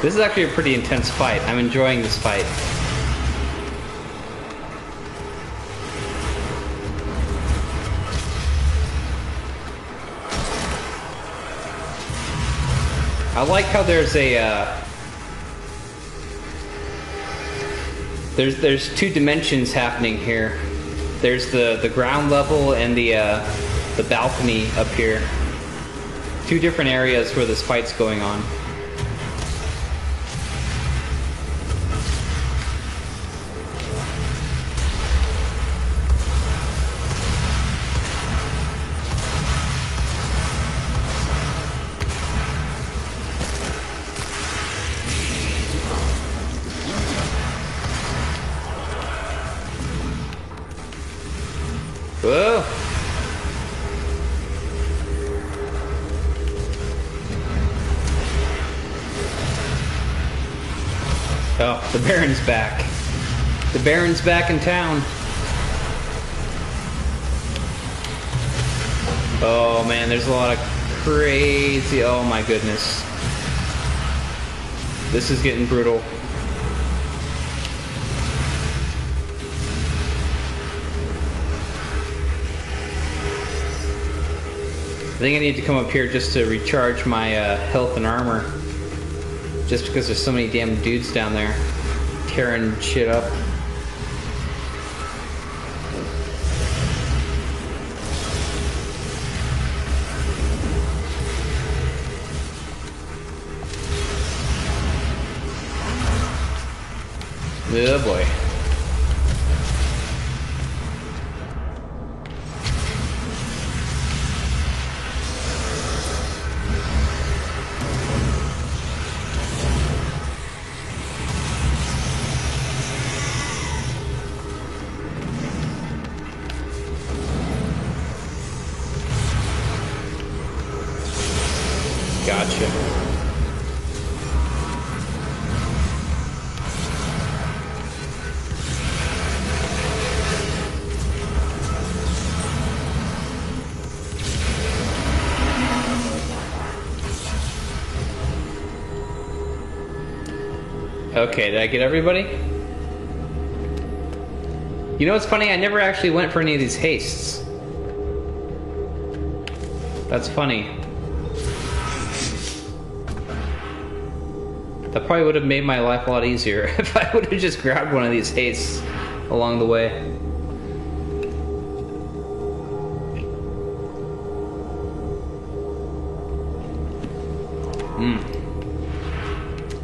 This is actually a pretty intense fight. I'm enjoying this fight. I like how there's a there's two dimensions happening here. There's the ground level and the balcony up here. Two different areas where this fight's going on. Whoa! Oh, the Baron's back. The Baron's back in town. Oh man, there's a lot of crazy... Oh my goodness. This is getting brutal. I think I need to come up here just to recharge my health and armor. Just because there's so many damn dudes down there tearing shit up. Oh boy. Gotcha. Okay, did I get everybody? You know what's funny? I never actually went for any of these hastes. That's funny. That probably would have made my life a lot easier if I would have just grabbed one of these hastes along the way.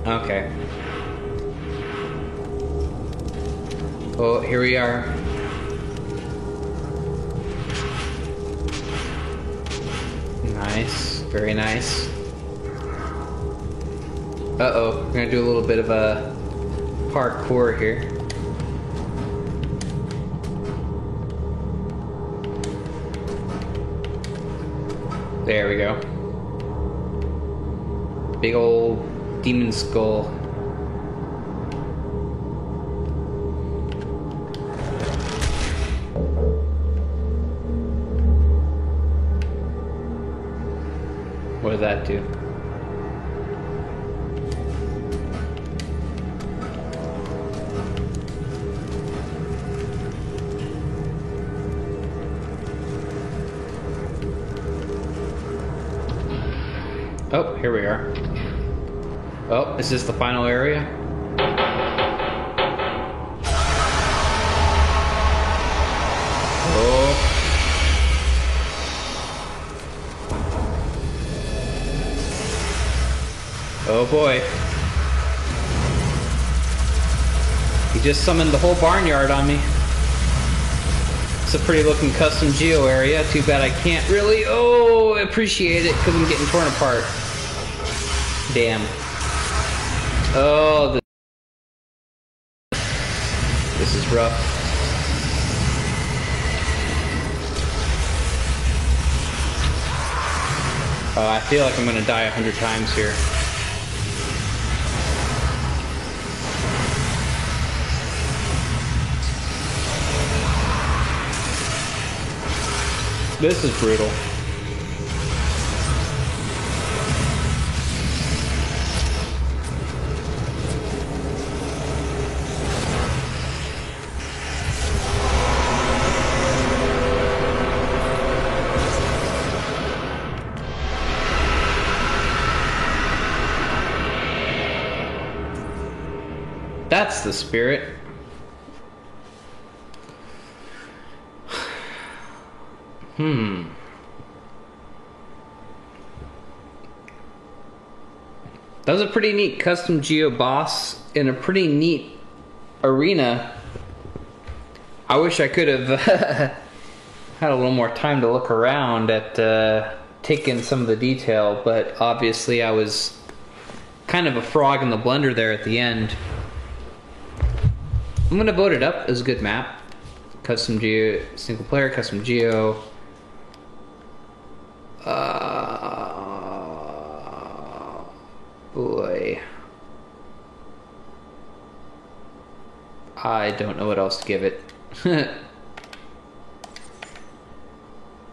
Okay. Oh, here we are. Nice. Very nice. Uh-oh. We're gonna do a little bit of a parkour here. There we go. Big old demon skull. What did that do? Oh, here we are. Oh, is this the final area? Oh. Oh boy. He just summoned the whole barnyard on me. It's a pretty looking custom geo area. Too bad I can't really, appreciate it because I'm getting torn apart. Damn. Oh, this is rough. I feel like I'm gonna die 100 times here. This is brutal. That's the spirit. That was a pretty neat custom geo boss in a pretty neat arena. I wish I could have had a little more time to look around at taking some of the detail, but obviously I was kind of a frog in the blender there at the end. I'm gonna vote it up as a good map. Custom geo, single player, custom geo. Boy. I don't know what else to give it.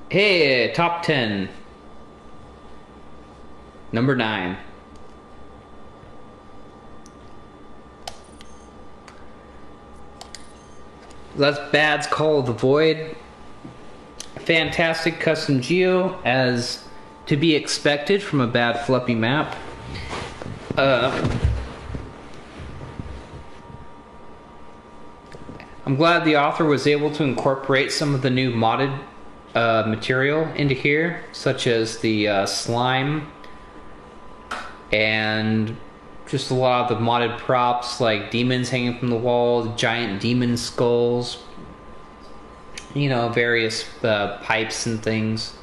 Hey, top 10. Number 9. That's Bad's Call of the Void. Fantastic custom geo, as to be expected from a Bad Fluppy map. I'm glad the author was able to incorporate some of the new modded material into here, such as the slime and just a lot of the modded props like demons hanging from the wall, giant demon skulls, you know, various pipes and things.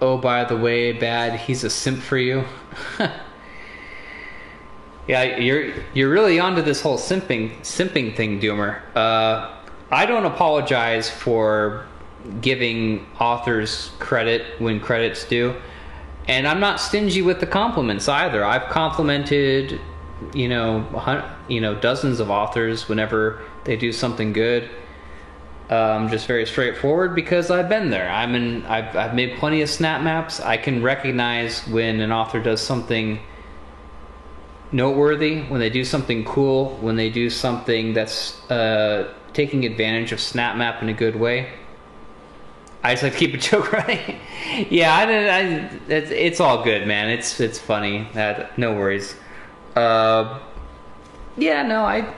Oh, by the way, Bad, he's a simp for you. Yeah, you're really onto this whole simping thing, Doomer. I don't apologize for giving authors credit when credit's due, and I'm not stingy with the compliments either. I've complimented, you know, dozens of authors whenever they do something good. Just very straightforward because I've been there. I've made plenty of snap maps. I can recognize when an author does something noteworthy, when they do something cool, when they do something that's taking advantage of snap map in a good way. I just like to keep a joke running. Yeah, it's all good, man. It's funny. No worries. Yeah, no,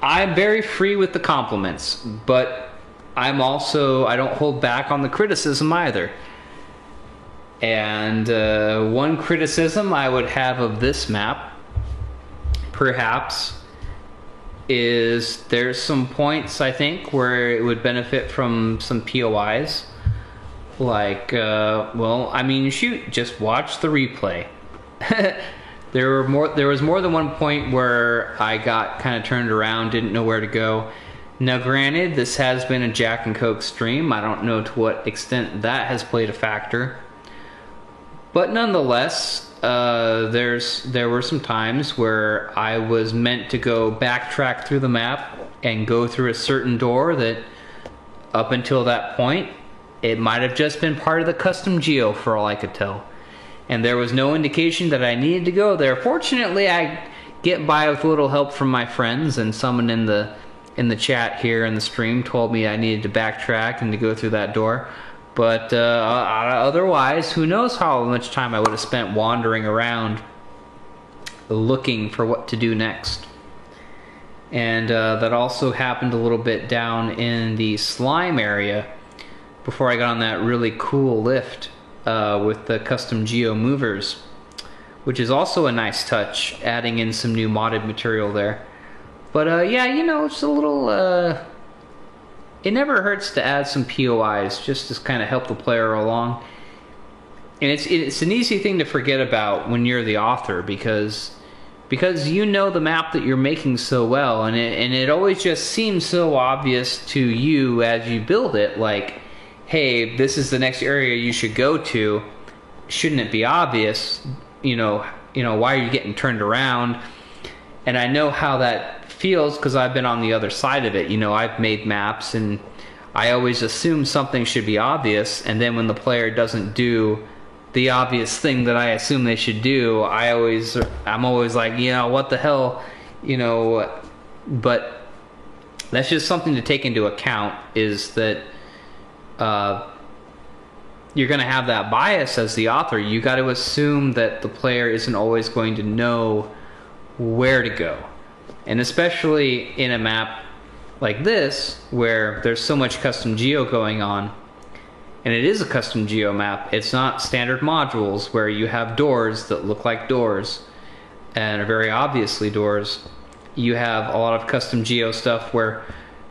I'm very free with the compliments, but I don't hold back on the criticism either. And one criticism I would have of this map, perhaps, is there's some points, I think, where it would benefit from some POIs. Like, well, I mean, shoot, just watch the replay. There was more than one point where I got kind of turned around, didn't know where to go. Now, granted, this has been a Jack and Coke stream. I don't know to what extent that has played a factor. But nonetheless, there were some times where I was meant to go backtrack through the map and go through a certain door that, up until that point, it might have just been part of the custom geo for all I could tell. And there was no indication that I needed to go there. Fortunately, I get by with a little help from my friends, and someone in the chat here in the stream told me I needed to backtrack and to go through that door. But otherwise, who knows how much time I would have spent wandering around looking for what to do next. And that also happened a little bit down in the slime area before I got on that really cool lift with the custom geo movers, which is also a nice touch, adding in some new modded material there. But yeah, you know, it's a little... it never hurts to add some POIs just to kind of help the player along. And it's an easy thing to forget about when you're the author, because you know the map that you're making so well, and it always just seems so obvious to you as you build it, like, hey, this is the next area you should go to. Shouldn't it be obvious? You know, why are you getting turned around? And I know how that feels because I've been on the other side of it. You know, I've made maps and I always assume something should be obvious, and then when the player doesn't do the obvious thing that I assume they should do, I'm always like, you know, what the hell, you know. But that's just something to take into account, is that you're going to have that bias as the author. You got to assume that the player isn't always going to know where to go. And especially in a map like this, where there's so much custom geo going on, and it is a custom geo map. It's not standard modules where you have doors that look like doors and are very obviously doors. You have a lot of custom geo stuff where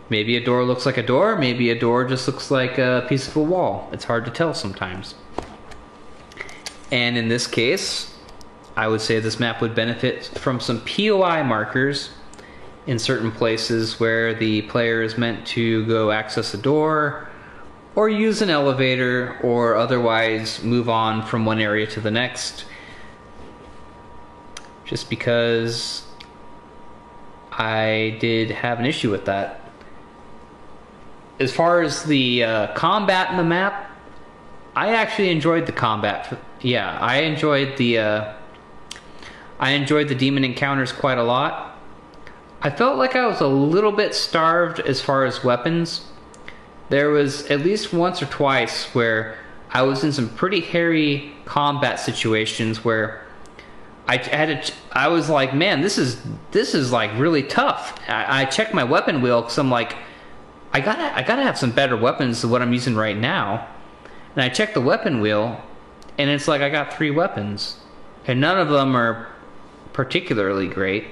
maybe a door looks like a door, maybe a door just looks like a piece of a wall. It's hard to tell sometimes. And in this case, I would say this map would benefit from some POI markers in certain places where the player is meant to go access a door, or use an elevator, or otherwise move on from one area to the next. Just because I did have an issue with that. As far as the combat in the map, I actually enjoyed the combat. Yeah, I enjoyed the demon encounters quite a lot. I felt like I was a little bit starved as far as weapons. There was at least once or twice where I was in some pretty hairy combat situations where I was like, man, this is like really tough. I checked my weapon wheel because I'm like, I gotta have some better weapons than what I'm using right now. And I checked the weapon wheel, and it's like I got 3 weapons, and none of them are particularly great.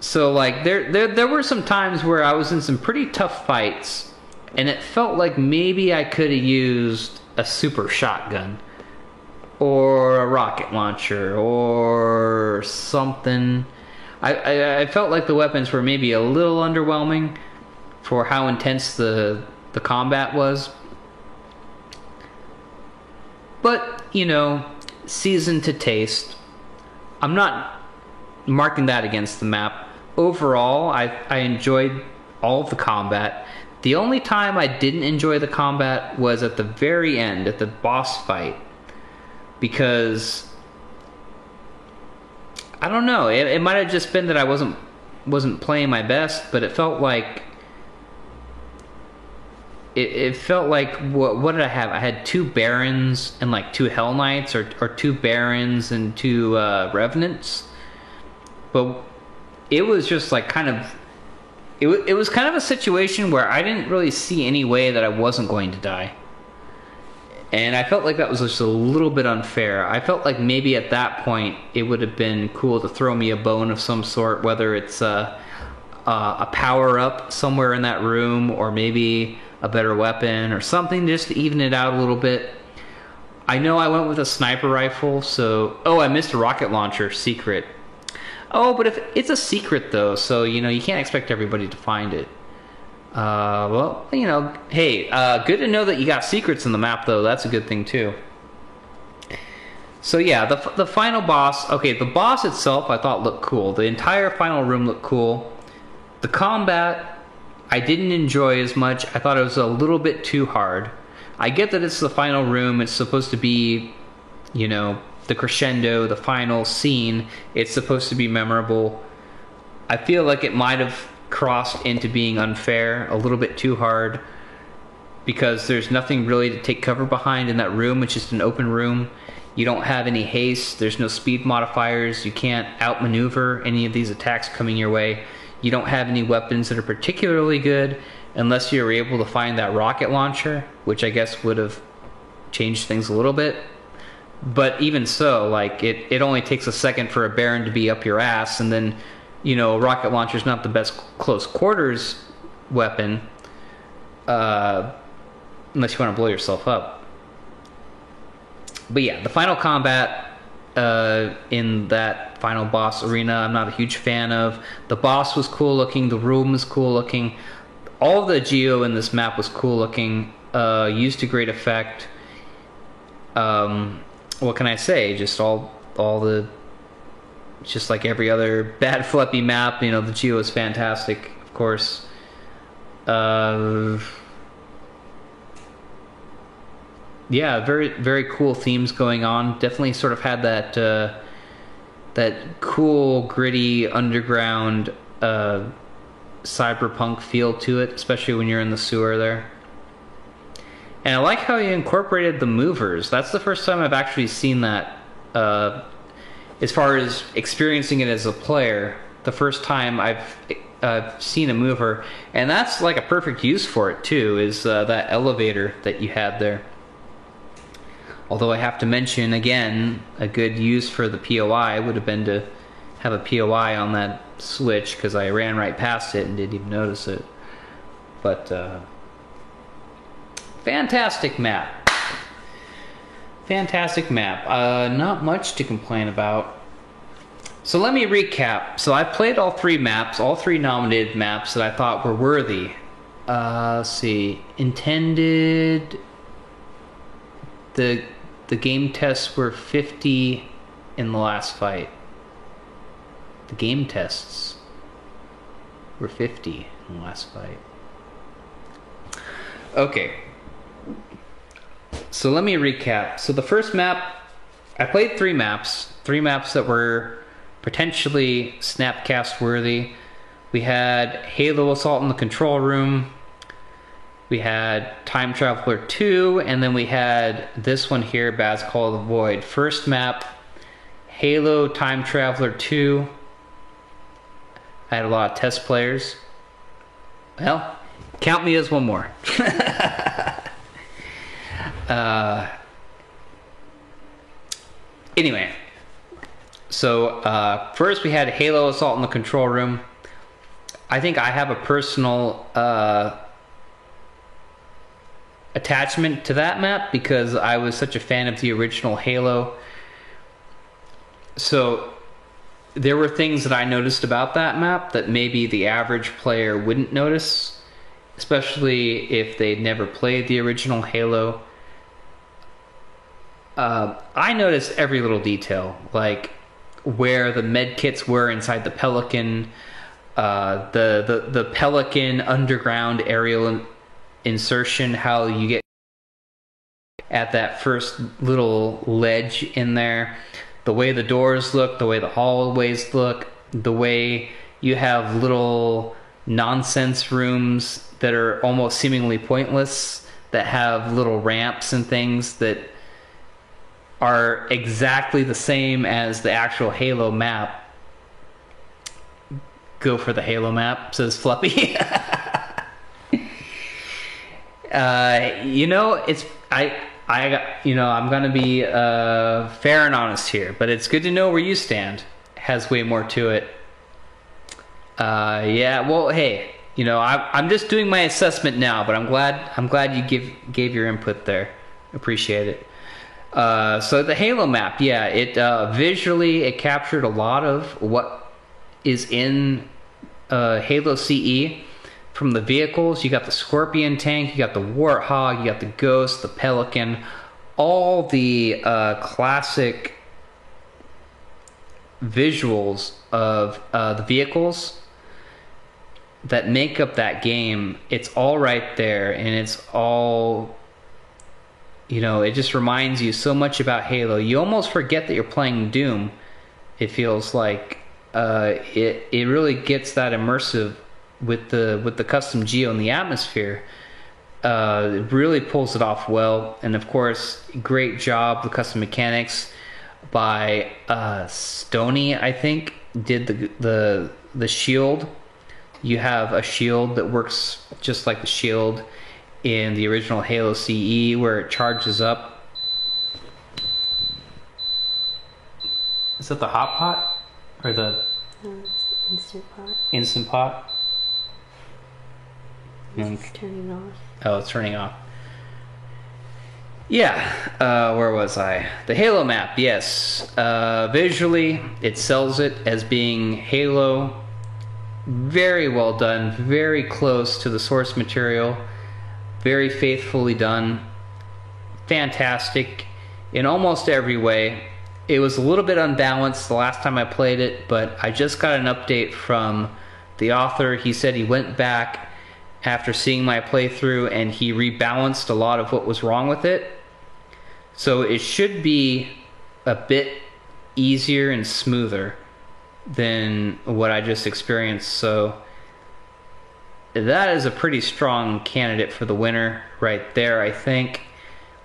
So like there were some times where I was in some pretty tough fights, and it felt like maybe I could have used a super shotgun or a rocket launcher or something. I felt like the weapons were maybe a little underwhelming for how intense the combat was. But, you know, seasoned to taste. I'm not marking that against the map. Overall, I enjoyed all of the combat. The only time I didn't enjoy the combat was at the very end, at the boss fight. Because, I don't know, it might have just been that I wasn't playing my best, but it felt like it felt like what did I have? I had 2 Barons and like 2 Hell Knights, or 2 Barons and 2 Revenants. But it was just like kind of it was kind of a situation where I didn't really see any way that I wasn't going to die. And I felt like that was just a little bit unfair. I felt like maybe at that point it would have been cool to throw me a bone of some sort, whether it's a power-up somewhere in that room, or maybe a better weapon or something, just to even it out a little bit. I know I went with a sniper rifle, so... Oh, I missed a rocket launcher, secret. Oh, but if it's a secret, though, so, you know, you can't expect everybody to find it. Well, you know, hey, good to know that you got secrets in the map, though. That's a good thing, too. So, yeah, the final boss... Okay, the boss itself I thought looked cool. The entire final room looked cool. The combat I didn't enjoy as much. I thought it was a little bit too hard. I get that it's the final room. It's supposed to be, you know, the crescendo, the final scene. It's supposed to be memorable. I feel like it might have crossed into being unfair, a little bit too hard, because there's nothing really to take cover behind in that room. It's just an open room. You don't have any haste. There's no speed modifiers. You can't outmaneuver any of these attacks coming your way. You don't have any weapons that are particularly good unless you're able to find that rocket launcher, which I guess would have changed things a little bit. But even so, like, it only takes a second for a Baron to be up your ass, and then, you know, a rocket launcher's not the best close quarters weapon, unless you want to blow yourself up. But yeah, the final combat in that final boss arena, I'm not a huge fan of. The boss was cool looking, the room was cool looking, all the geo in this map was cool looking, used to great effect. What can I say? Just all the, just like every other bad flippy map, you know, the geo is fantastic, of course. Yeah, very, very cool themes going on. Definitely sort of had that that cool, gritty, underground, cyberpunk feel to it, especially when you're in the sewer there. And I like how you incorporated the movers. That's the first time I've actually seen that, as far as experiencing it as a player. The first time I've seen a mover, and that's like a perfect use for it too, is that elevator that you had there. Although I have to mention, again, a good use for the POI would have been to have a POI on that switch, because I ran right past it and didn't even notice it. But, fantastic map. Fantastic map. Not much to complain about. So let me recap. So I played all 3 maps, all 3 nominated maps that I thought were worthy. Let's see. Intended... The game tests were 50 in the last fight. The game tests. were 50 in the last fight. Okay. So let me recap. So the first map, I played 3 maps. 3 maps that were potentially Snapcast worthy. We had Halo Assault in the Control Room. We had Time Traveler 2, and then we had this one here, Baz Call of the Void. First map, Halo Time Traveler 2. I had a lot of test players. Well, count me as one more. Anyway, so first we had Halo Assault in the Control Room. I think I have a personal attachment to that map because I was such a fan of the original Halo. So there were things that I noticed about that map that maybe the average player wouldn't notice, especially if they'd never played the original Halo. I noticed every little detail, like where the med kits were inside the Pelican, the Pelican underground aerial insertion, how you get at that first little ledge in there, the way the doors look, the way the hallways look, the way you have little nonsense rooms that are almost seemingly pointless, that have little ramps and things that are exactly the same as the actual Halo map. Go for the Halo map, says Fluffy. You know, I'm gonna be fair and honest here, but it's good to know where you stand. It has way more to it. Yeah, well, hey, you know, I'm just doing my assessment now, but I'm glad you gave your input there. Appreciate it. So the Halo map, yeah, it visually it captured a lot of what is in Halo CE. From the vehicles, you got the Scorpion tank, you got the Warthog, you got the Ghost, the Pelican, all the classic visuals of the vehicles that make up that game. It's all right there, and it's all, you know, it just reminds you so much about Halo. You almost forget that you're playing Doom. It feels like it really gets that immersive with the custom geo and the atmosphere. It really pulls it off well, and of course, great job the custom mechanics by Stony. I think did the shield. You have a shield that works just like the shield in the original Halo CE, where it charges up. Is that the hot pot or the Instant Pot? Instant Pot. It's turning off. Oh, it's turning off. Yeah, where was I? The Halo map, yes. Visually, it sells it as being Halo. Very well done, very close to the source material, very faithfully done. Fantastic in almost every way. It was a little bit unbalanced the last time I played it, but I just got an update from the author. He said he went back after seeing my playthrough and he rebalanced a lot of what was wrong with it. So it should be a bit easier and smoother than what I just experienced. So that is a pretty strong candidate for the winner right there, I think.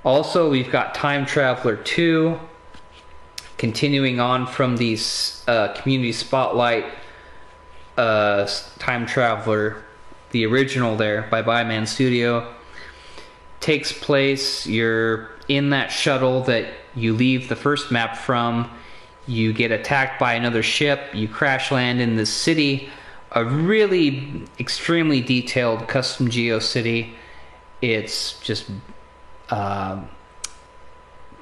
Also, we've got Time Traveler 2, continuing on from the Community Spotlight Time Traveler, the original there by Byman Studio. Takes place, you're in that shuttle that you leave the first map from. You get attacked by another ship, you crash land in this city, a really extremely detailed custom geo city. It's just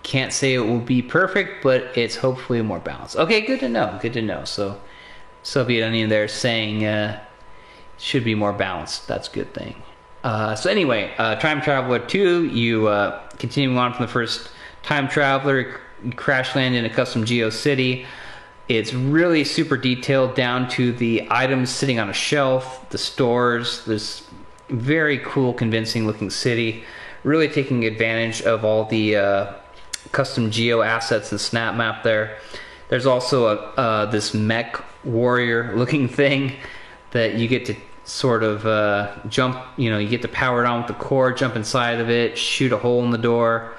can't say it will be perfect, but it's hopefully more balanced. Okay, good to know, good to know. So Soviet Onion there saying should be more balanced. That's a good thing. So anyway, Time Traveler 2, you continuing on from the first Time Traveler, you crash land in a custom geo city. It's really super detailed down to the items sitting on a shelf, the stores, this very cool, convincing looking city, really taking advantage of all the custom geo assets and snap map there. There's also this mech warrior looking thing that you get to sort of jump, you get to power it on with the core, jump inside of it, shoot a hole in the door.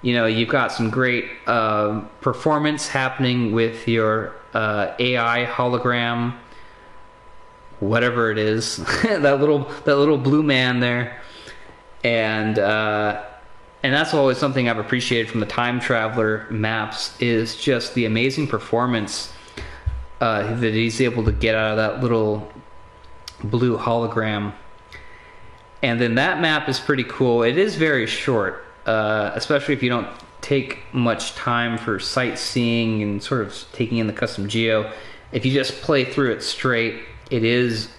You've got some great performance happening with your AI hologram, whatever it is, that little blue man there, and that's always something I've appreciated from the Time Traveler maps, is just the amazing performance that he's able to get out of that little blue hologram. And then that map is pretty cool. It is very short. Especially if you don't take much time for sightseeing and sort of taking in the custom geo. If you just play through it straight, it is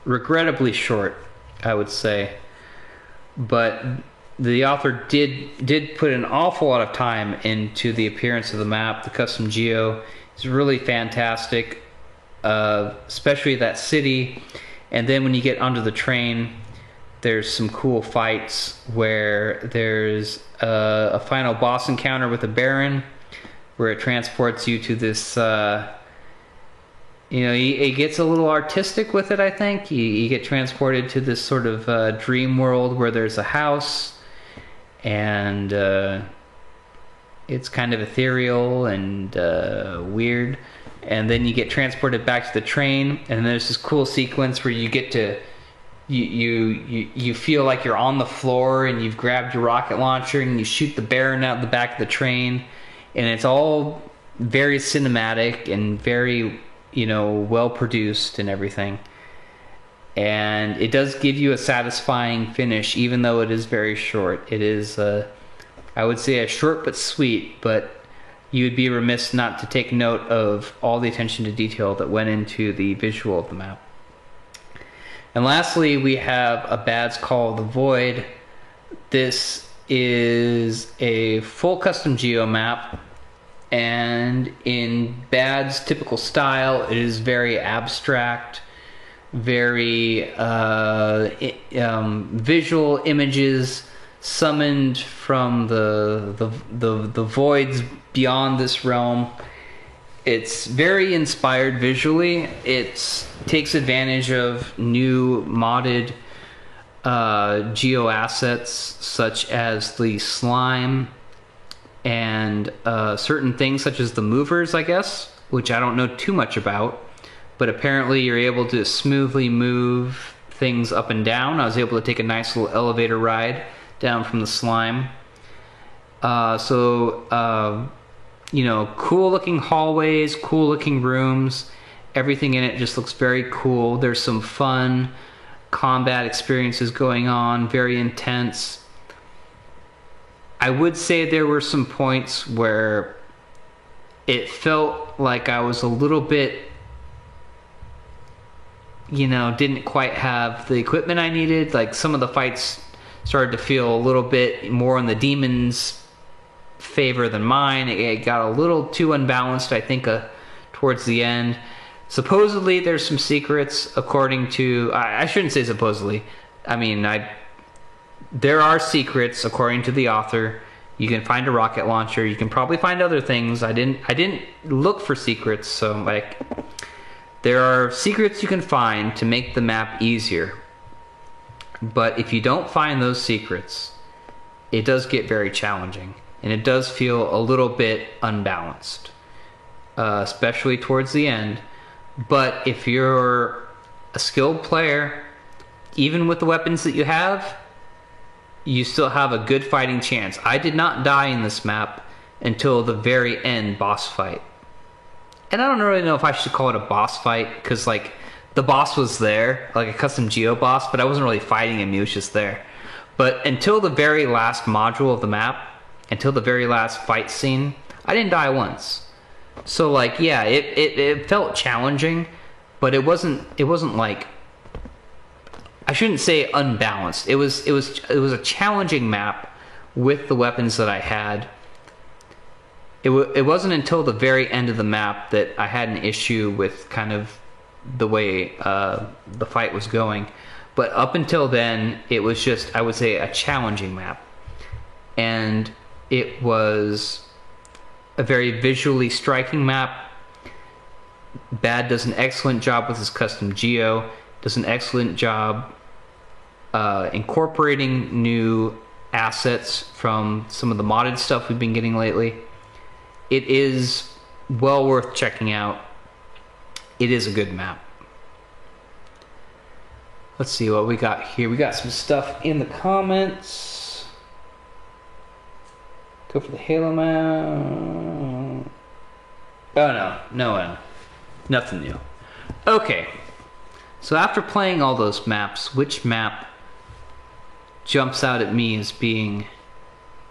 regrettably short, I would say. But the author did put an awful lot of time into the appearance of the map. The custom geo is really fantastic, especially that city. And then when you get onto the train, there's some cool fights where there's a final boss encounter with a Baron, where it transports you to this, it gets a little artistic with it, I think. You get transported to this sort of dream world where there's a house, and it's kind of ethereal and weird. And then you get transported back to the train, and there's this cool sequence where you get to you feel like you're on the floor and you've grabbed your rocket launcher and you shoot the Baron out the back of the train, and it's all very cinematic and very well produced and everything, and it does give you a satisfying finish, even though it is very short. It is I would say a short but sweet, but you would be remiss not to take note of all the attention to detail that went into the visual of the map. And lastly, we have a Bad's Call of the Void. This is a full custom geo map, and in Bad's typical style, it is very abstract, very visual images summoned from the voids beyond this realm. It's very inspired visually. It takes advantage of new modded geo assets, such as the slime and certain things such as the movers, I guess, which I don't know too much about. But apparently you're able to smoothly move things up and down. I was able to take a nice little elevator ride down from the slime. Cool looking hallways, cool looking rooms. Everything in it just looks very cool. There's some fun combat experiences going on, very intense. I would say there were some points where it felt like I was a little bit, didn't quite have the equipment I needed. Like some of the fights started to feel a little bit more in the demon's favor than mine. It got a little too unbalanced, I think, towards the end. Supposedly there's some secrets, according to, I shouldn't say supposedly, there are secrets according to the author. You can find a rocket launcher, you can probably find other things. I didn't look for secrets, so there are secrets you can find to make the map easier. But if you don't find those secrets, it does get very challenging, and it does feel a little bit unbalanced, especially towards the end. But if you're a skilled player, even with the weapons that you have, you still have a good fighting chance. I did not die in this map until the very end boss fight. And I don't really know if I should call it a boss fight, because the boss was there, like a custom geo boss, but I wasn't really fighting him, he was just there. But until the very last module of the map, until the very last fight scene, I didn't die once. So it felt challenging, but it wasn't like, I shouldn't say unbalanced. It was a challenging map with the weapons that I had. it wasn't until the very end of the map that I had an issue with kind of the way the fight was going. But up until then, it was just, I would say, a challenging map. And it was a very visually striking map. Bad does an excellent job with his custom geo, does an excellent job incorporating new assets from some of the modded stuff we've been getting lately. It is well worth checking out. It is a good map. Let's see what we got here. We got some stuff in the comments. Go for the Halo map. Oh no, nothing new. Okay, so after playing all those maps, which map jumps out at me as being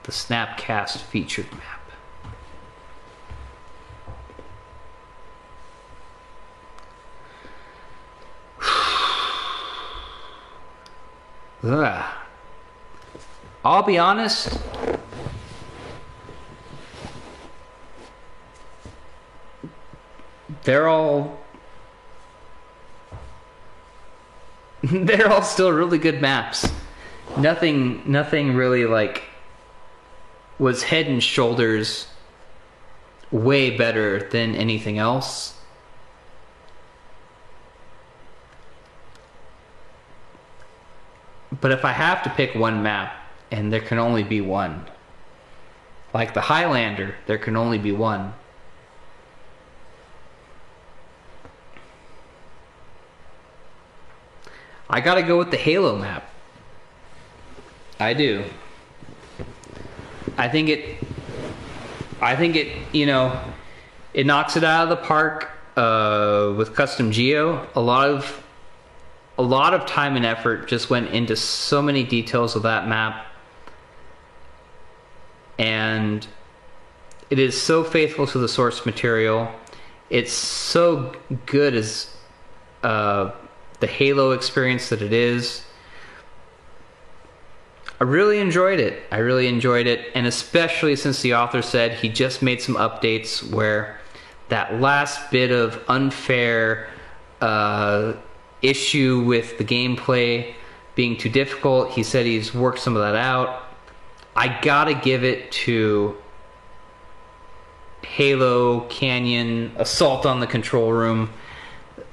the Snapcast featured map? Ugh. I'll be honest, they're all still really good maps. Nothing really like was head and shoulders way better than anything else. But if I have to pick one map, and there can only be one, like the Highlander, there can only be one. I gotta go with the Halo map. I do. I think it, you know, it knocks it out of the park with custom geo. A lot of time and effort just went into so many details of that map, and it is so faithful to the source material. It's so good as the Halo experience that it is. I really enjoyed it. And especially since the author said he just made some updates where that last bit of unfair issue with the gameplay being too difficult, he said he's worked some of that out. I gotta give it to Halo Canyon Assault on the Control Room,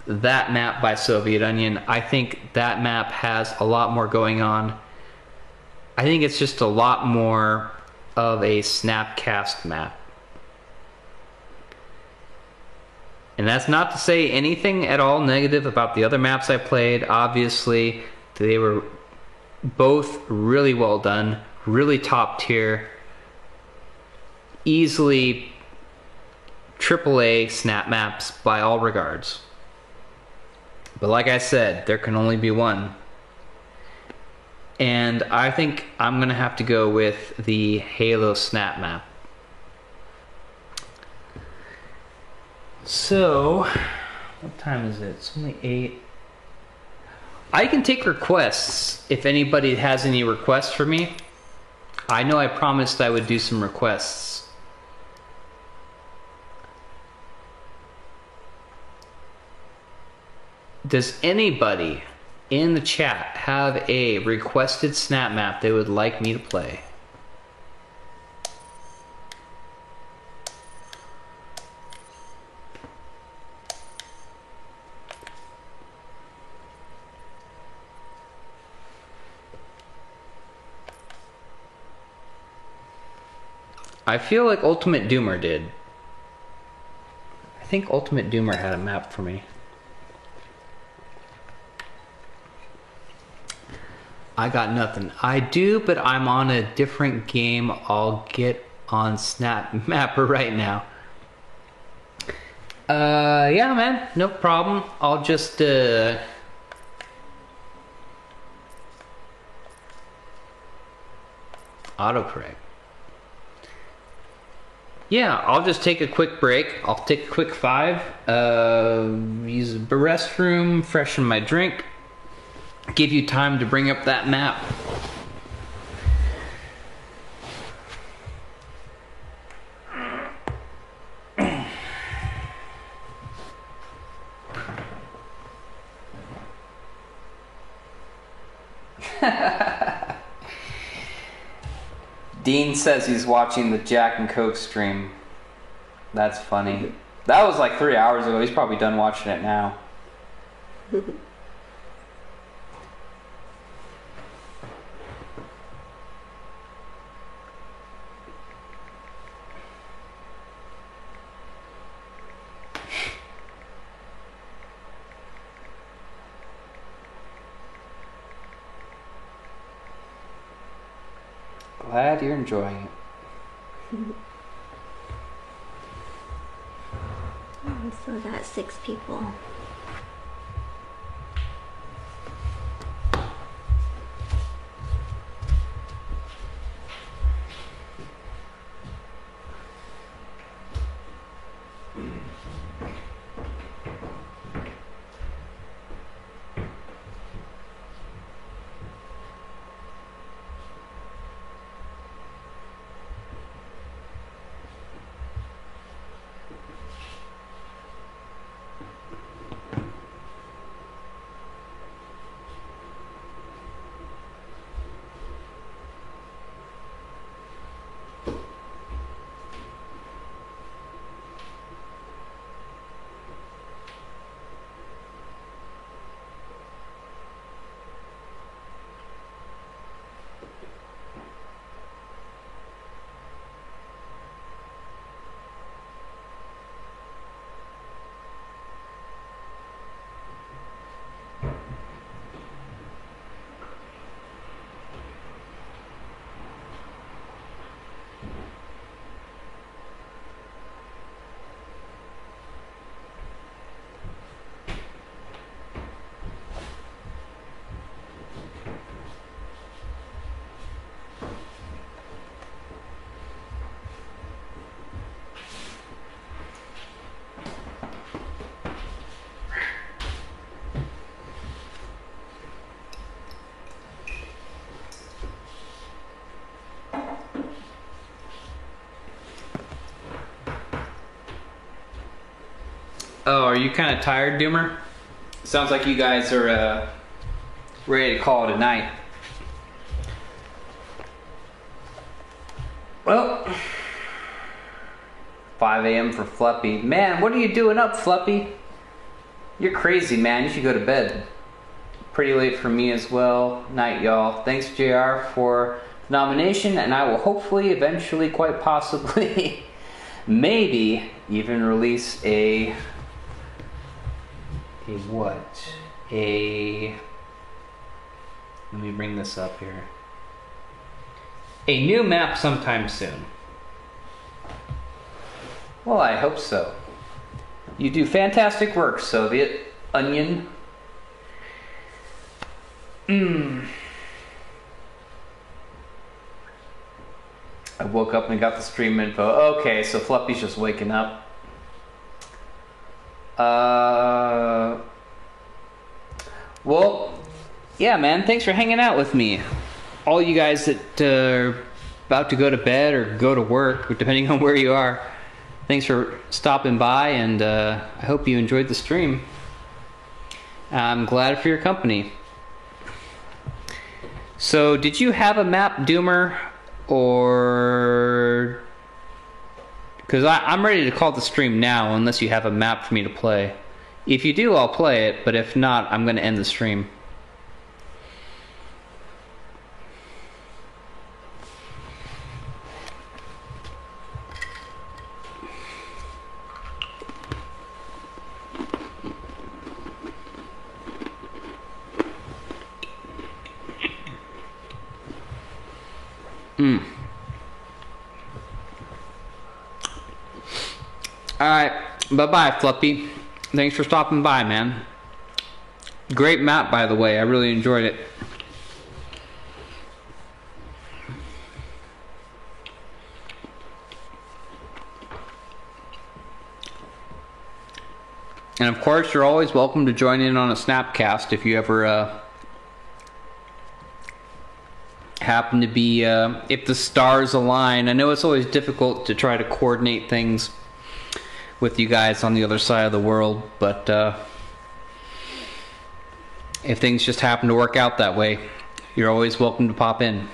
that map by Soviet Onion. I think that map has a lot more going on. I think it's just a lot more of a Snapcast map. And that's not to say anything at all negative about the other maps I played. Obviously, they were both really well done, really top tier, easily AAA Snap maps by all regards. But like I said, there can only be one. And I think I'm gonna have to go with the Halo Snap map. So, what time is it? It's only 8. I can take requests if anybody has any requests for me. I know I promised I would do some requests. Does anybody in the chat have a requested Snap map they would like me to play? I feel like Ultimate Doomer did. I think Ultimate Doomer had a map for me. I got nothing. I do, but I'm on a different game. I'll get on Snap Mapper right now. Yeah, man, no problem. I'll just autocorrect. Yeah, I'll just take a quick break. I'll take a quick 5. Use the restroom, freshen my drink. Give you time to bring up that map. Dean says he's watching the Jack and Coke stream. That's funny. That was like 3 hours ago. He's probably done watching it now. Glad you're enjoying it. So that's 6 people. Oh, are you kind of tired, Doomer? Sounds like you guys are ready to call it a night. Well, 5 a.m. for Fluppy. Man, what are you doing up, Fluppy? You're crazy, man. You should go to bed. Pretty late for me as well. Night, y'all. Thanks, JR, for the nomination, and I will hopefully, eventually, quite possibly, maybe even release a what? Let me bring this up here. A new map sometime soon. Well, I hope so. You do fantastic work, Soviet Onion. I woke up and got the stream info. Okay, so Fluffy's just waking up. Well, yeah, man, thanks for hanging out with me. All you guys that are about to go to bed or go to work, depending on where you are, thanks for stopping by, and I hope you enjoyed the stream. I'm glad for your company. So, did you have a map, Doomer, or... Because I'm ready to call the stream now, unless you have a map for me to play. If you do, I'll play it, but if not, I'm going to end the stream. Alright, bye-bye, Fluffy. Thanks for stopping by, man. Great map, by the way. I really enjoyed it. And of course, you're always welcome to join in on a Snapcast if you ever happen to be, if the stars align. I know it's always difficult to try to coordinate things with you guys on the other side of the world, but if things just happen to work out that way, You're always welcome to pop in.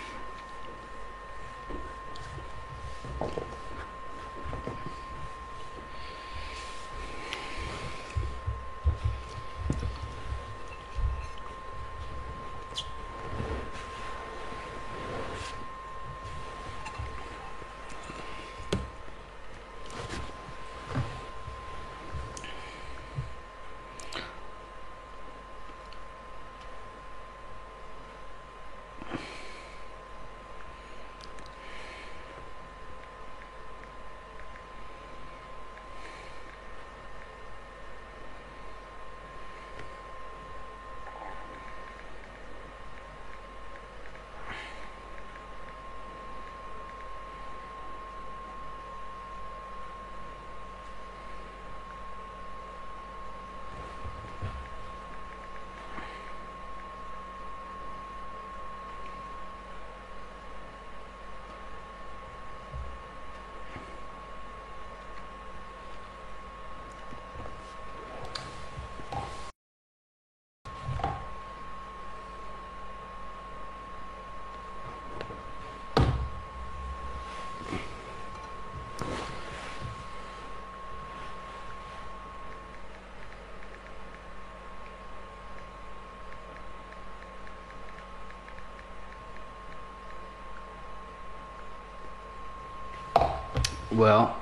Well,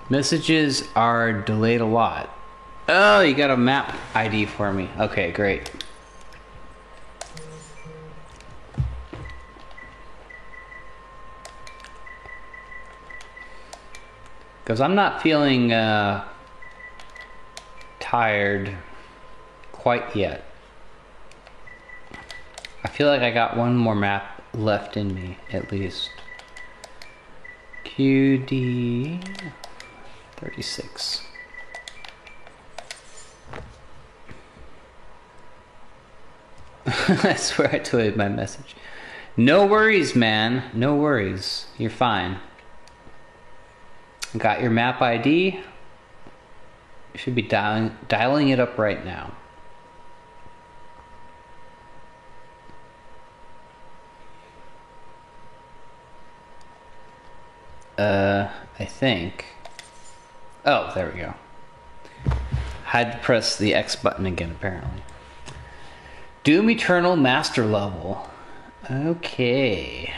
messages are delayed a lot. Oh, you got a map ID for me. Okay, great. Because I'm not feeling tired quite yet. I feel like I got one more map left in me, at least. QD 36. I swear I deleted my message. No worries, man. No worries. You're fine. Got your map ID. You should be dialing it up right now. I think. Oh, there we go. Had to press the X button again, apparently. Doom Eternal Master Level. Okay.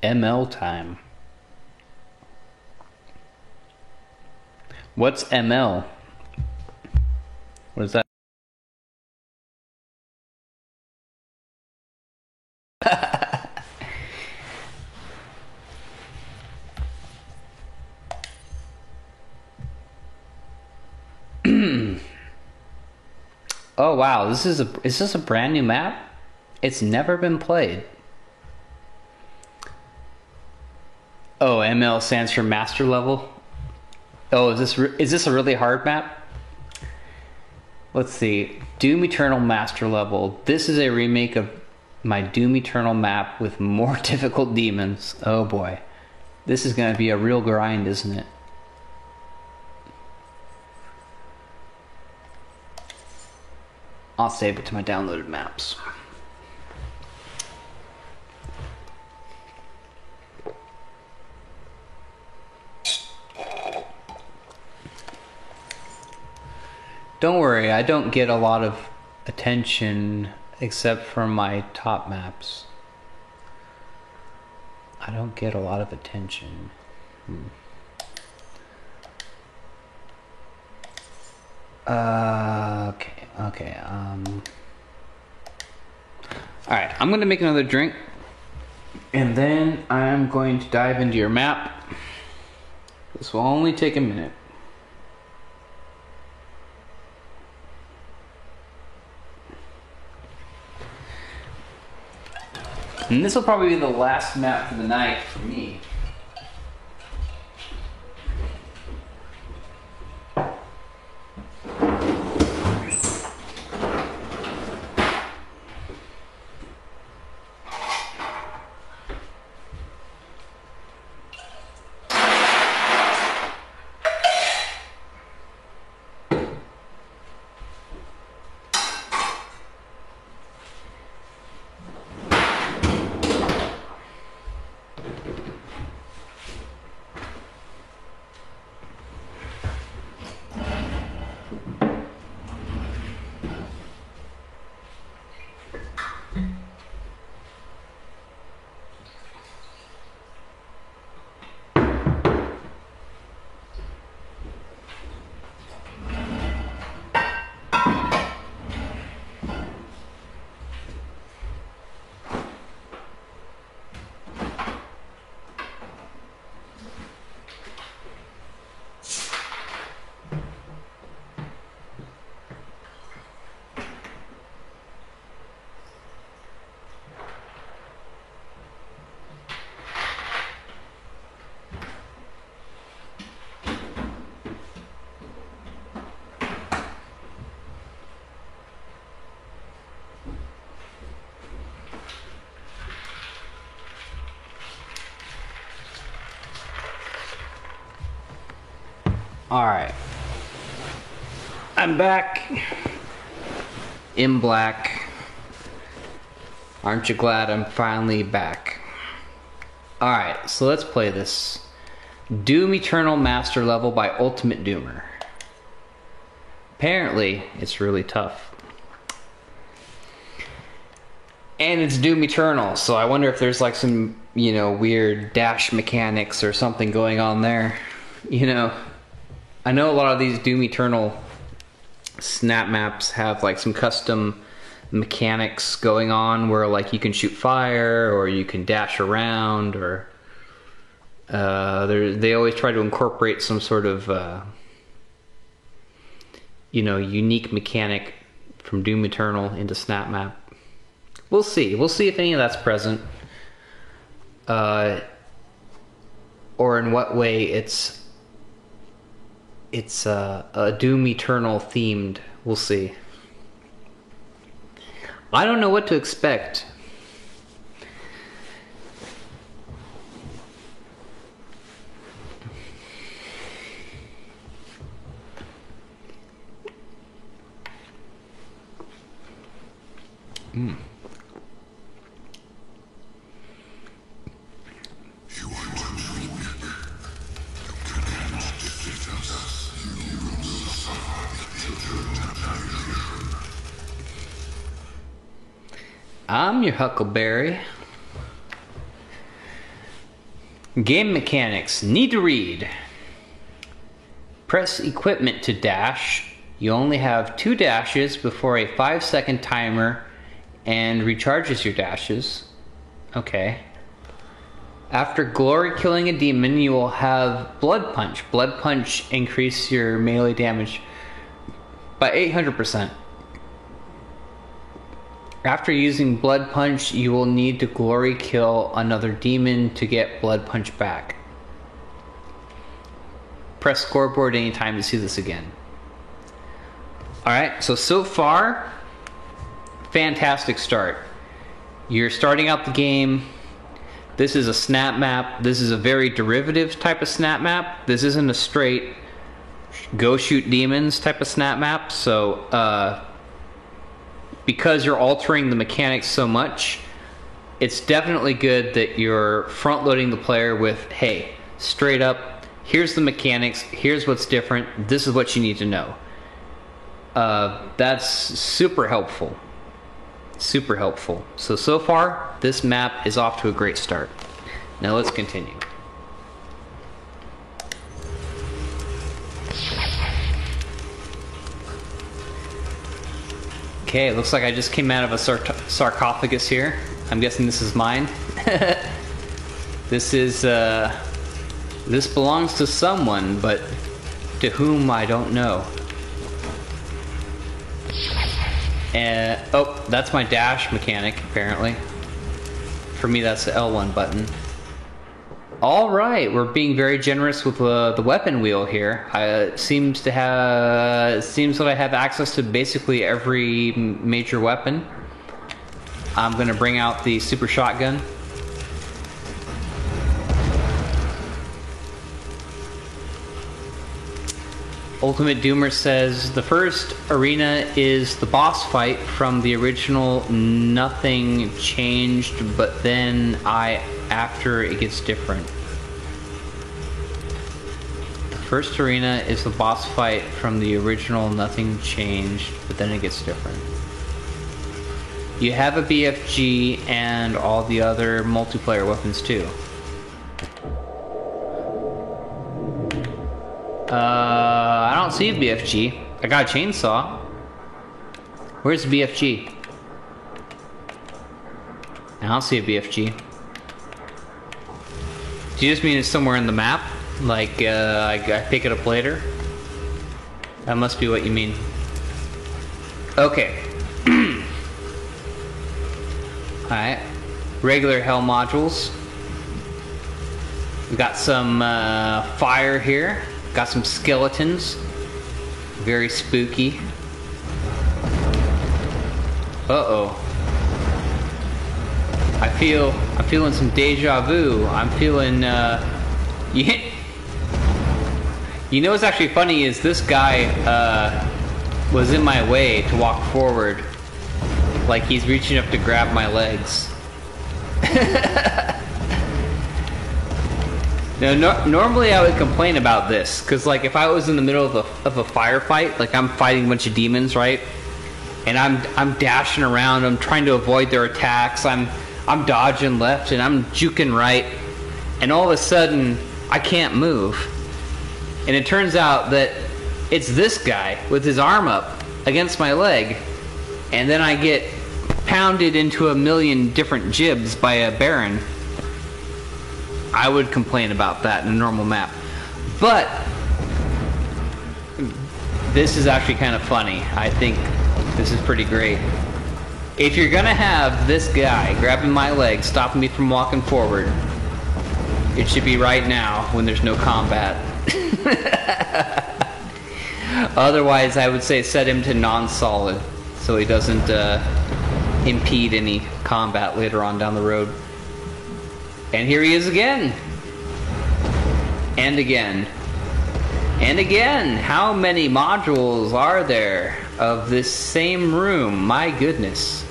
ML time. What's ML? What is that? Oh wow, is this a brand new map? It's never been played. Oh, ML stands for master level. Oh, is this a really hard map? Let's see. Doom Eternal Master Level. This is a remake of my Doom Eternal map with more difficult demons. Oh boy. This is going to be a real grind, isn't it? I'll save it to my downloaded maps. Don't worry, I don't get a lot of attention except for my top maps. I don't get a lot of attention. Okay. Alright, I'm gonna make another drink. And then I'm going to dive into your map. This will only take a minute. And this will probably be the last map for the night for me. Alright. I'm back. In black. Aren't you glad I'm finally back? Alright, so let's play this. Doom Eternal Master Level by Ultimate Doomer. Apparently, it's really tough. And it's Doom Eternal, so I wonder if there's like some, you know, weird dash mechanics or something going on there. You know, I know a lot of these Doom Eternal snap maps have like some custom mechanics going on where like you can shoot fire or you can dash around, or they always try to incorporate some sort of you know, unique mechanic from Doom Eternal into snap map. We'll see if any of that's present, or in what way it's a Doom Eternal themed. We'll see. I don't know what to expect. I'm your Huckleberry. Game mechanics. Need to read. Press equipment to dash. You only have 2 dashes before a 5-second timer and recharges your dashes. Okay. After glory killing a demon, you will have Blood Punch. Blood Punch increase your melee damage by 800%. After using Blood Punch, you will need to glory kill another demon to get Blood Punch back. Press scoreboard anytime to see this again. Alright, so far, fantastic start. You're starting out the game. This is a snap map. This is a very derivative type of snap map. This isn't a straight go shoot demons type of snap map. So, because you're altering the mechanics so much, it's definitely good that you're front loading the player with, hey, straight up, here's the mechanics, here's what's different, this is what you need to know. That's super helpful. Super helpful. So far, this map is off to a great start. Now let's continue. Okay, it looks like I just came out of a sarcophagus here. I'm guessing this is mine. This belongs to someone, but to whom I don't know. Oh, that's my dash mechanic, apparently. For me, that's the L1 button. Alright, we're being very generous with the weapon wheel here. It seems that I have access to basically every major weapon. I'm going to bring out the super shotgun. Ultimate Doomer says the first arena is the boss fight from the original. Nothing changed, but then after it gets different. The first arena is the boss fight from the original. Nothing changed, but then it gets different. You have a BFG and all the other multiplayer weapons too. I don't see a BFG. I got a chainsaw. Where's the BFG? I don't see a BFG. Do you just mean it's somewhere in the map? Like, I pick it up later? That must be what you mean. Okay. Alright. Regular hell modules. We got some fire here. Got some skeletons. Very spooky. Uh-oh. I'm feeling some deja vu. I'm feeling, you You know what's actually funny is this guy was in my way to walk forward. Like he's reaching up to grab my legs. Now, normally I would complain about this, because like if I was in the middle of a firefight, like I'm fighting a bunch of demons, right? And I'm dashing around, I'm trying to avoid their attacks, I'm dodging left and I'm juking right, and all of a sudden I can't move. And it turns out that it's this guy with his arm up against my leg, and then I get pounded into a million different jibs by a Baron. I would complain about that in a normal map. But this is actually kind of funny. I think this is pretty great. If you're gonna have this guy grabbing my leg, stopping me from walking forward, it should be right now when there's no combat. Otherwise, I would say set him to non-solid so he doesn't impede any combat later on down the road. And here he is again. And again. And again. How many modules are there of this same room? My goodness.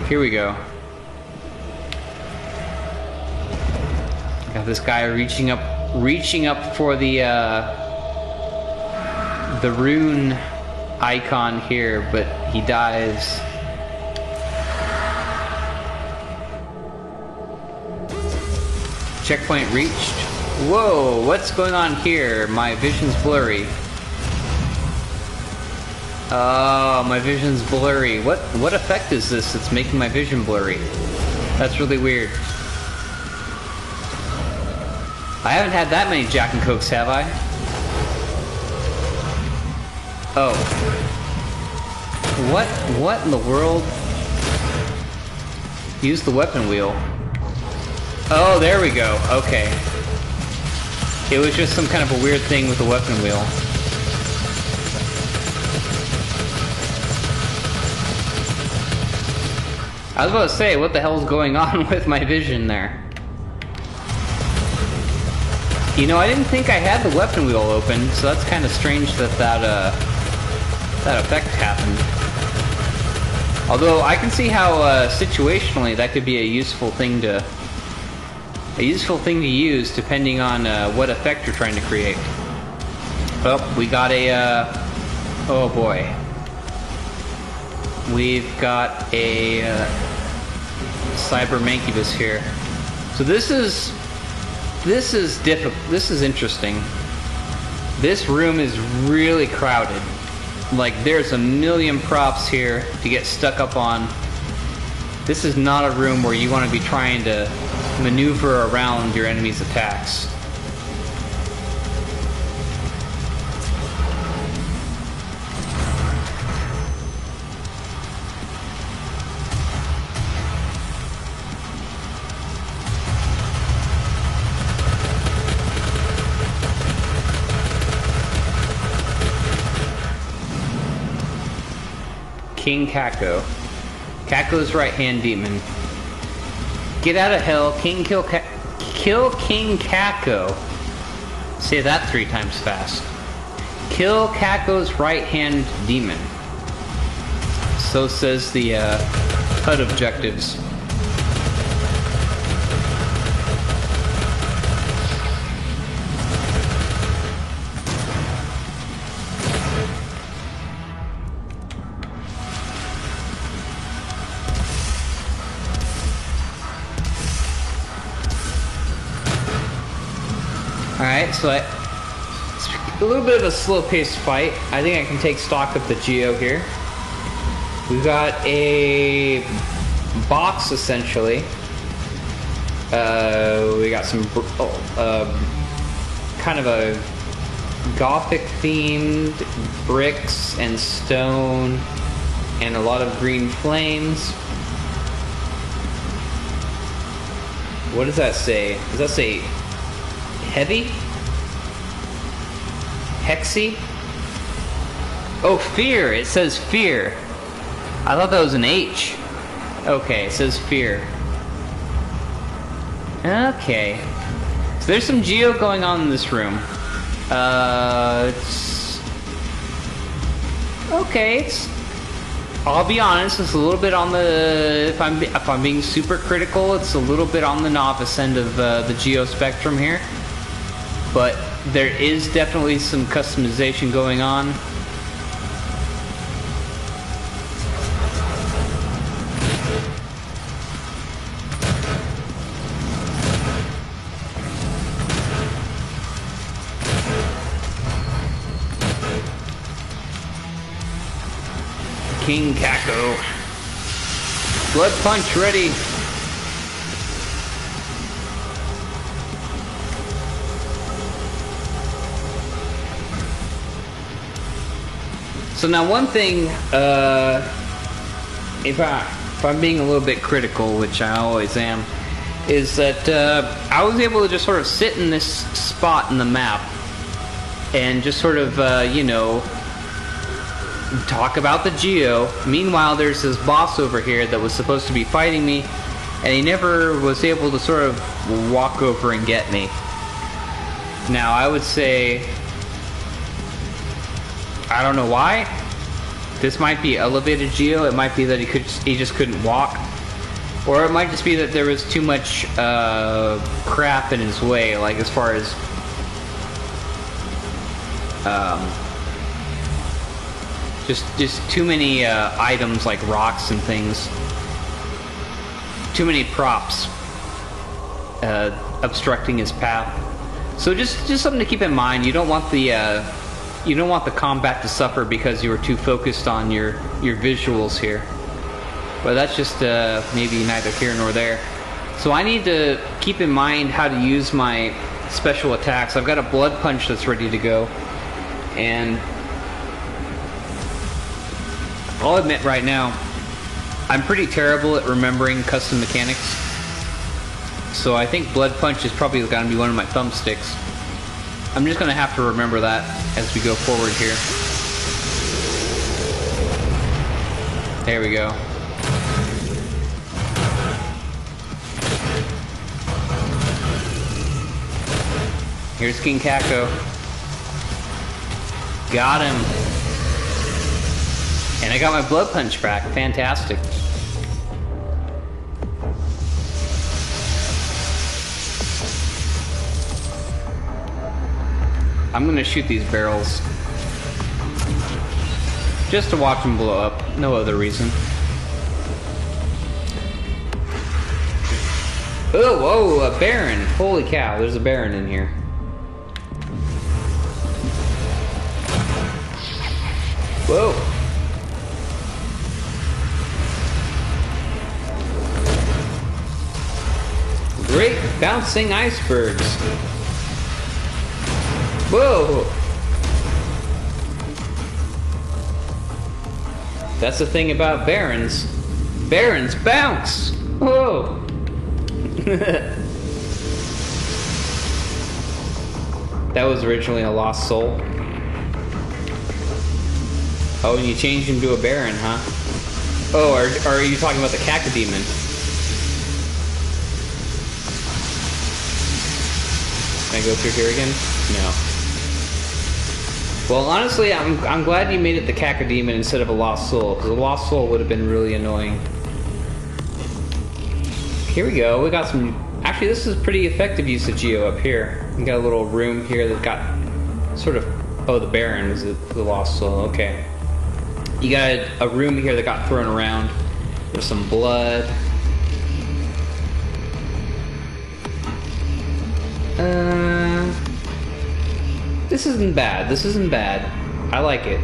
Here we go. Got this guy reaching up for the rune icon here, but he dies. Checkpoint reached. Whoa, what's going on here? My vision's blurry. Oh, my vision's blurry. What effect is this that's making my vision blurry? That's really weird. I haven't had that many Jack and Cokes, have I? Oh. What in the world? Use the weapon wheel. Oh, there we go. Okay. It was just some kind of a weird thing with the weapon wheel. I was about to say, what the hell's going on with my vision there? You know, I didn't think I had the weapon wheel open, so that's kind of strange that that effect happened. Although I can see how situationally that could be a useful thing to use depending on what effect you're trying to create. Oh, we got a oh boy. We've got a Cyber Mancubus here. So this is difficult. This is interesting. This room is really crowded. Like there's a million props here to get stuck up on. This is not a room where you want to be trying to maneuver around your enemy's attacks. King Kako. Kako's right-hand demon. Get out of hell, kill King Kako. Say that 3 times fast. Kill Kako's right-hand demon. So says the HUD objectives. Alright, so it's a little bit of a slow-paced fight. I think I can take stock of the Geo here. We've got a box, essentially. We got some kind of a Gothic-themed bricks and stone and a lot of green flames. What does that say? Does that say heavy? Hexy? Oh, fear! It says fear. I thought that was an H. Okay, it says fear. Okay. there's some Geo going on in this room. It's okay. I'll be honest. It's a little bit on the. If I'm being super critical, it's a little bit on the novice end of the Geo spectrum here. But there is definitely some customization going on. King Kako. Blood punch ready. So now one thing, if I'm being a little bit critical, which I always am, is that I was able to just sort of sit in this spot in the map and just sort of, you know, talk about the Geo. Meanwhile, there's this boss over here that was supposed to be fighting me, and he never was able to sort of walk over and get me. Now, I would say, I don't know why. This might be elevated Geo. It might be that he just couldn't walk, or it might just be that there was too much crap in his way, like as far as just too many items like rocks and things. Too many props obstructing his path. So just something to keep in mind. You don't want the combat to suffer because you were too focused on your visuals here. But that's just maybe neither here nor there. So I need to keep in mind how to use my special attacks. I've got a blood punch that's ready to go, and I'll admit right now, I'm pretty terrible at remembering custom mechanics. So I think blood punch is probably going to be one of my thumbsticks. I'm just going to have to remember that as we go forward here. There we go. Here's King Kako. Got him. And I got my blood punch back. Fantastic. I'm gonna shoot these barrels just to watch them blow up. No other reason. Oh, whoa, a Baron. Holy cow, there's a Baron in here. Whoa. Great bouncing icebergs. Whoa! That's the thing about Barons. Barons bounce! Whoa! That was originally a lost soul. Oh, and you changed him to a Baron, huh? Oh, or are you talking about the Cacodemon? Can I go through here again? No. Well, honestly, I'm glad you made it the Cacodemon instead of a Lost Soul, because a Lost Soul would have been really annoying. Here we go. We got some... Actually, this is pretty effective use of Geo up here. We got a little room here that got sort of... Oh, the Baron is the Lost Soul. Okay. You got a room here that got thrown around. There's some blood. This isn't bad. This isn't bad. I like it.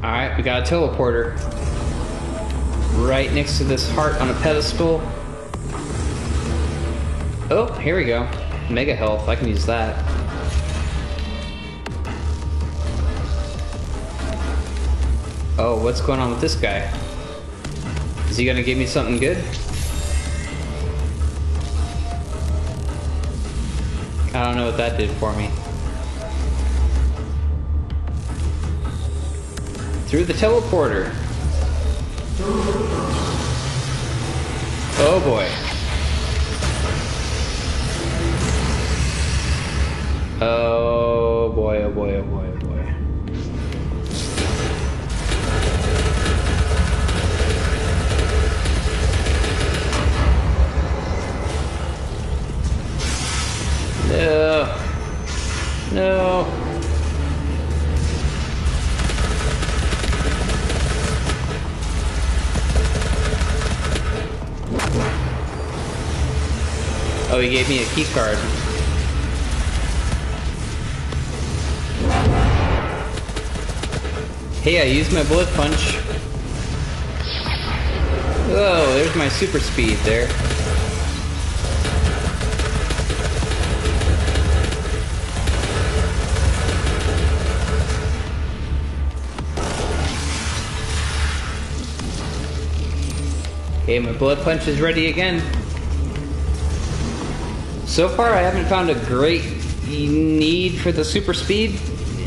Alright, we got a teleporter. Right next to this heart on a pedestal. Oh, here we go. Mega health, I can use that. Oh, what's going on with this guy? Is he gonna give me something good? I don't know what that did for me. Through the teleporter. Oh boy. Oh boy, oh boy, oh boy, oh boy. No. No. Oh, he gave me a key card. Hey, I used my bullet punch. Whoa, there's my super speed there. Okay, my bullet punch is ready again. So far, I haven't found a great need for the super speed,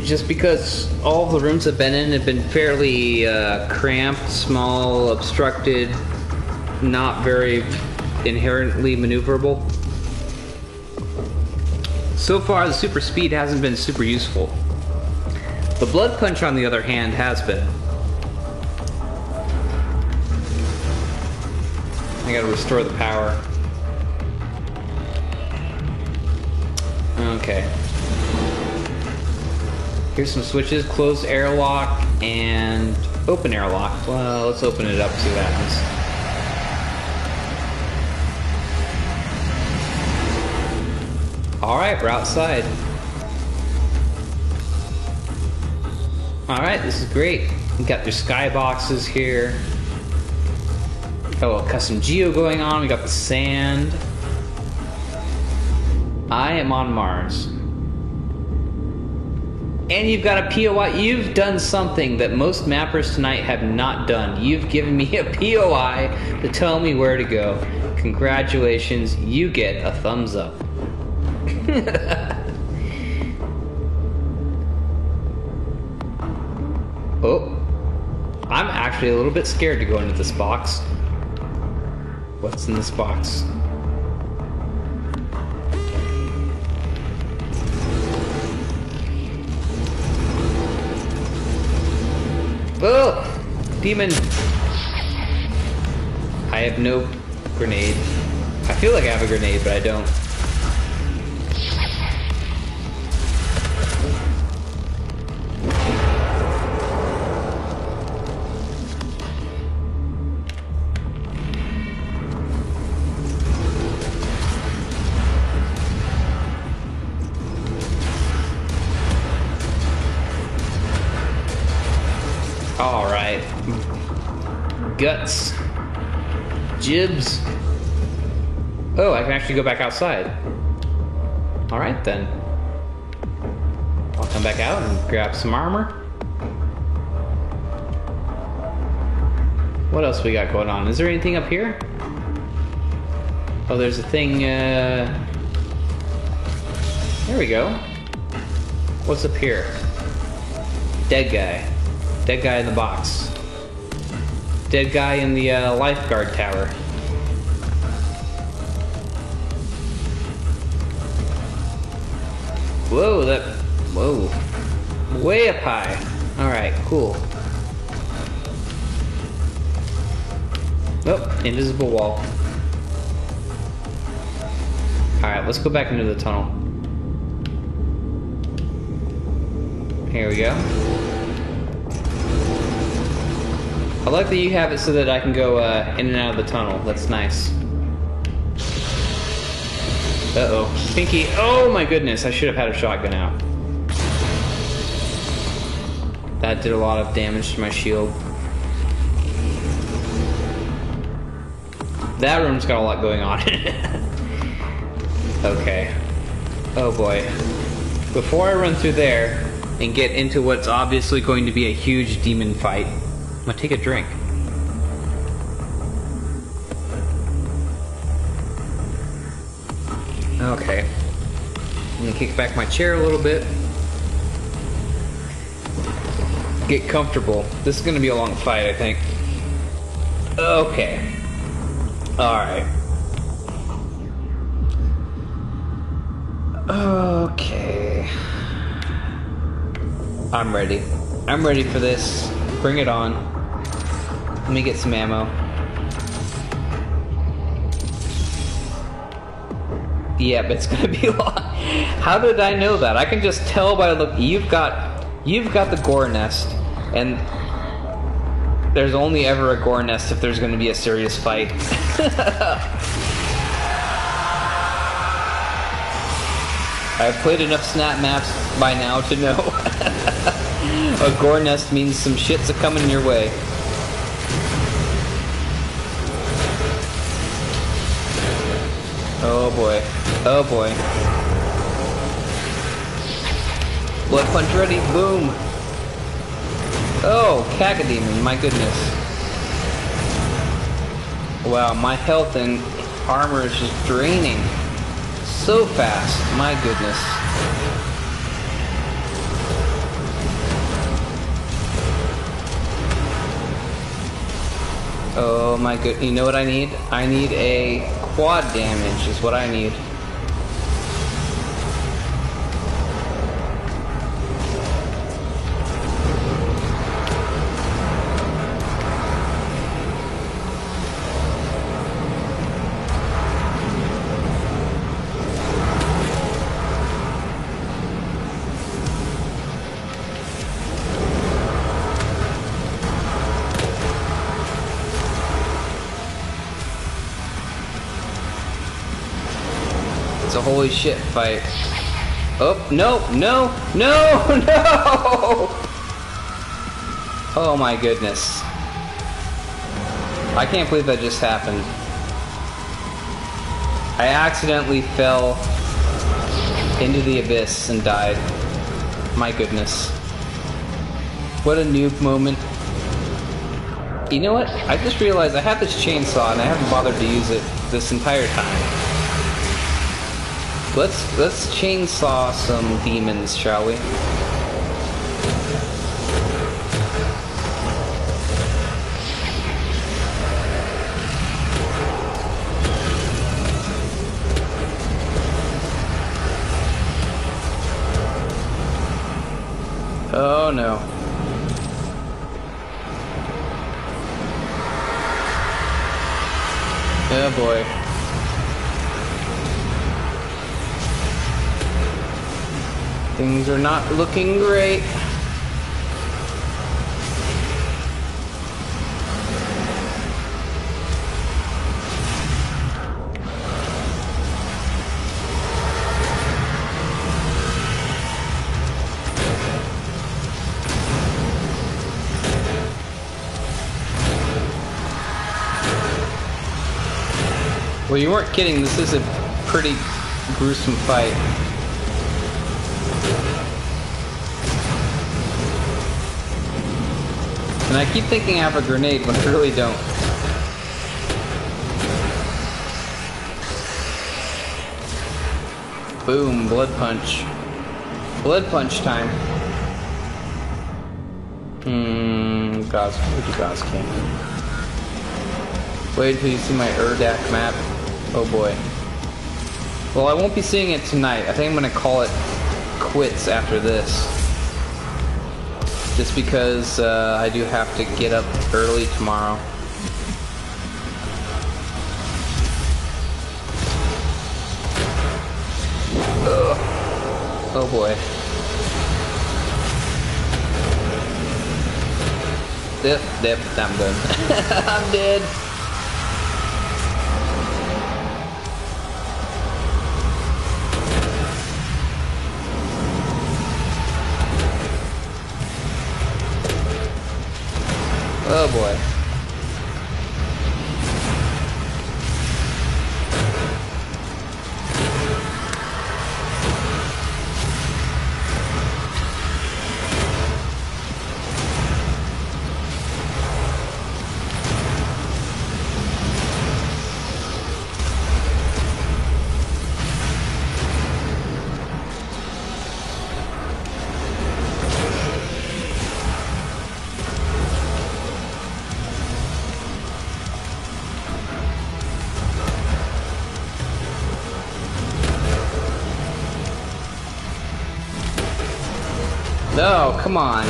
just because all the rooms I've been in have been fairly cramped, small, obstructed, not very inherently maneuverable. So far, the super speed hasn't been super useful. The blood punch, on the other hand, has been. I gotta restore the power. Okay. Here's some switches. Close airlock and open airlock. Well, let's open it up, see what happens. Alright, we're outside. Alright, this is great. We got the skyboxes here. Oh, a custom geo going on. We got the sand. I am on Mars. And you've got a POI. You've done something that most mappers tonight have not done. You've given me a POI to tell me where to go. Congratulations, you get a thumbs up. Oh, I'm actually a little bit scared to go into this box. What's in this box? Oh! Demon! I have no grenade. I feel like I have a grenade, but I don't. Alright. Guts. Jibs. Oh, I can actually go back outside. Alright then. I'll come back out and grab some armor. What else we got going on? Is there anything up here? Oh, there's a thing, There we go. What's up here? Dead guy. Dead guy in the box. Dead guy in the lifeguard tower. Whoa, that... Whoa. Way up high. Alright, cool. Oh, invisible wall. Alright, let's go back into the tunnel. Here we go. I like that you have it so that I can go in and out of the tunnel. That's nice. Uh-oh. Pinky. Oh my goodness, I should have had a shotgun out. That did a lot of damage to my shield. That room's got a lot going on in it. Okay. Oh boy. Before I run through there and get into what's obviously going to be a huge demon fight, I'm gonna take a drink. Okay. I'm gonna kick back my chair a little bit. Get comfortable. This is gonna be a long fight, I think. Okay. Alright. Okay. I'm ready. I'm ready for this. Bring it on. Let me get some ammo. Yeah, but it's gonna be a lot. How did I know that? I can just tell by look. You've got the gore nest, and there's only ever a gore nest if there's gonna be a serious fight. I've played enough snap maps by now to know a gore nest means some shit's a-coming your way. Oh boy. Oh boy. Blood punch ready. Boom. Oh, Cacodemon. My goodness. Wow, my health and armor is just draining so fast. My goodness. Oh my good. You know what I need? I need a quad damage is what I need. It's a holy shit fight. Oh, no, no, no, no! Oh my goodness. I can't believe that just happened. I accidentally fell into the abyss and died. My goodness. What a noob moment. You know what? I just realized I have this chainsaw and I haven't bothered to use it this entire time. Let's chainsaw some demons, shall we? Oh no. Oh boy. Things are not looking great. Well, you weren't kidding. This is a pretty gruesome fight. And I keep thinking I have a grenade when I really don't. Boom, blood punch. Blood punch time. Gauss, where'd you Gauss King? Wait until you see my Urdak map. Oh boy. Well, I won't be seeing it tonight. I think I'm gonna call it quits after this. Just because I do have to get up early tomorrow. Ugh. Oh boy. Yep, I'm done. I'm dead. Oh boy. No, come on.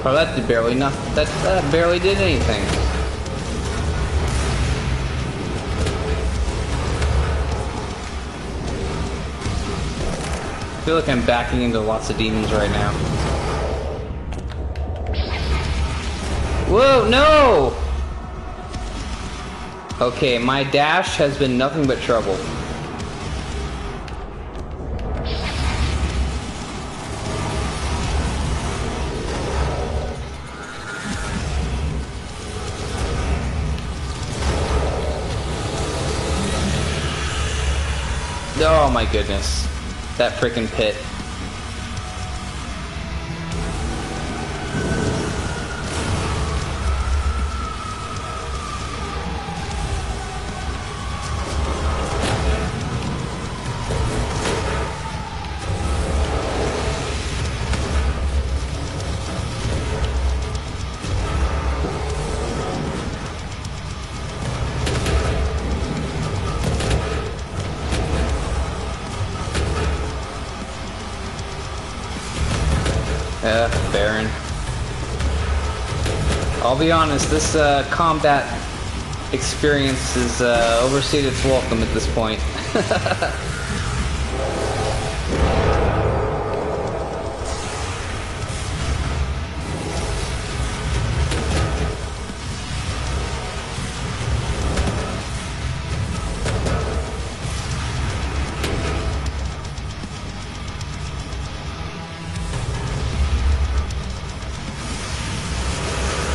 Oh, that did barely nothing. That barely did anything. I feel like I'm backing into lots of demons right now. Whoa, no! Okay, my dash has been nothing but trouble. Oh my goodness. That frickin' pit. Baron. I'll be honest, this combat experience is overstayed its welcome at this point.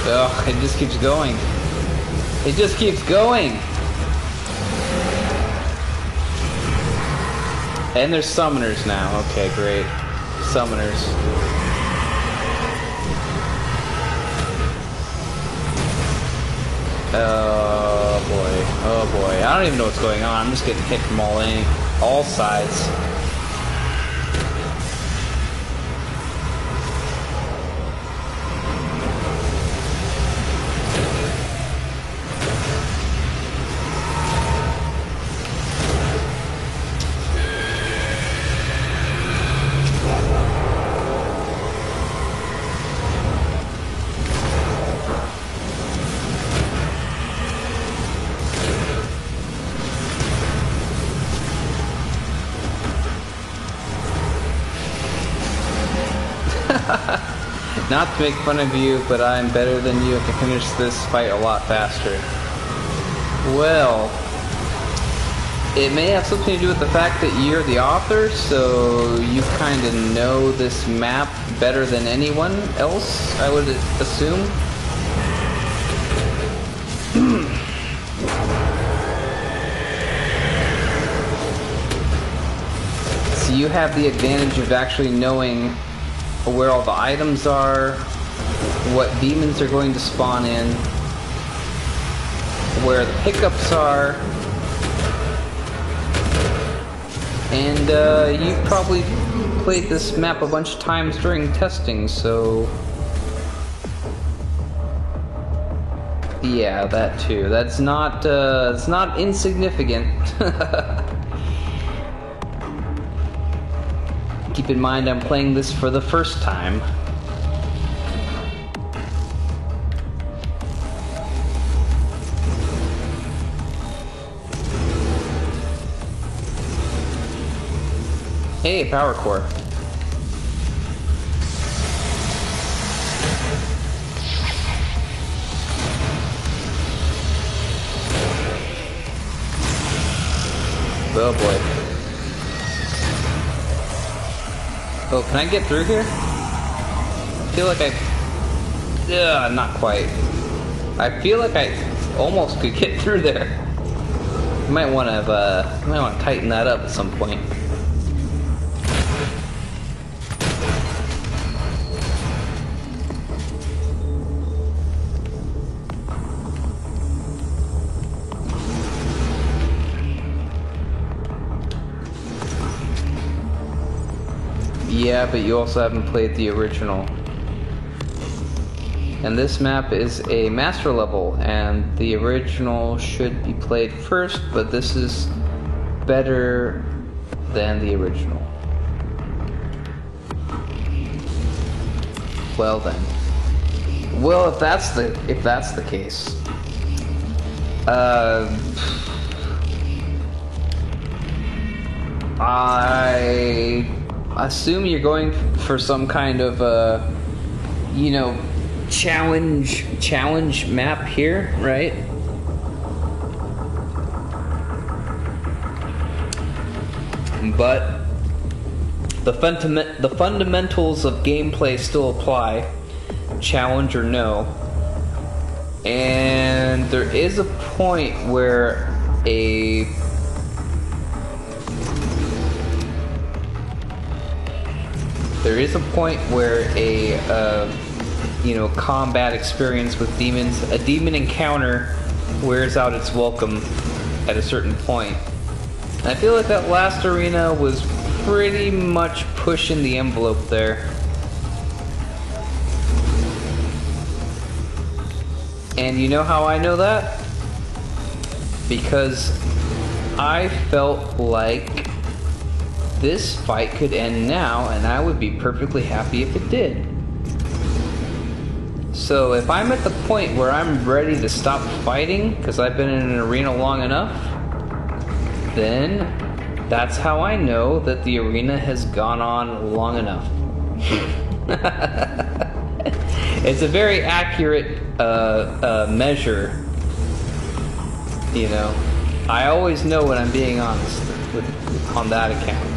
Ugh, it just keeps going. It just keeps going. And there's summoners now. Okay, great. Summoners. Oh boy. Oh boy. I don't even know what's going on. I'm just getting hit from all sides. Not to make fun of you, but I'm better than you and can finish this fight a lot faster. Well, it may have something to do with the fact that you're the author, so you kind of know this map better than anyone else, I would assume. So you have the advantage of actually knowing where all the items are, what demons are going to spawn in, where the pickups are, and you've probably played this map a bunch of times during testing, so yeah, that too. That's not it's not insignificant. Keep in mind, I'm playing this for the first time. Hey, power core. Oh boy. Oh, can I get through here? I feel like not quite. I feel like I almost could get through there. You might want to tighten that up at some point. Yeah, but you also haven't played the original. And this map is a master level, and the original should be played first, but this is better than the original. Well then. Well, if that's the case. I assume you're going for some kind of you know, challenge map here, right? But the fundamentals of gameplay still apply, challenge or no. And there is a point where a you know, combat experience with demons, a demon encounter wears out its welcome at a certain point. And I feel like that last arena was pretty much pushing the envelope there. And you know how I know that? Because I felt like this fight could end now, and I would be perfectly happy if it did. So if I'm at the point where I'm ready to stop fighting because I've been in an arena long enough, then that's how I know that the arena has gone on long enough. It's a very accurate measure, you know. I always know when I'm being honest on that account.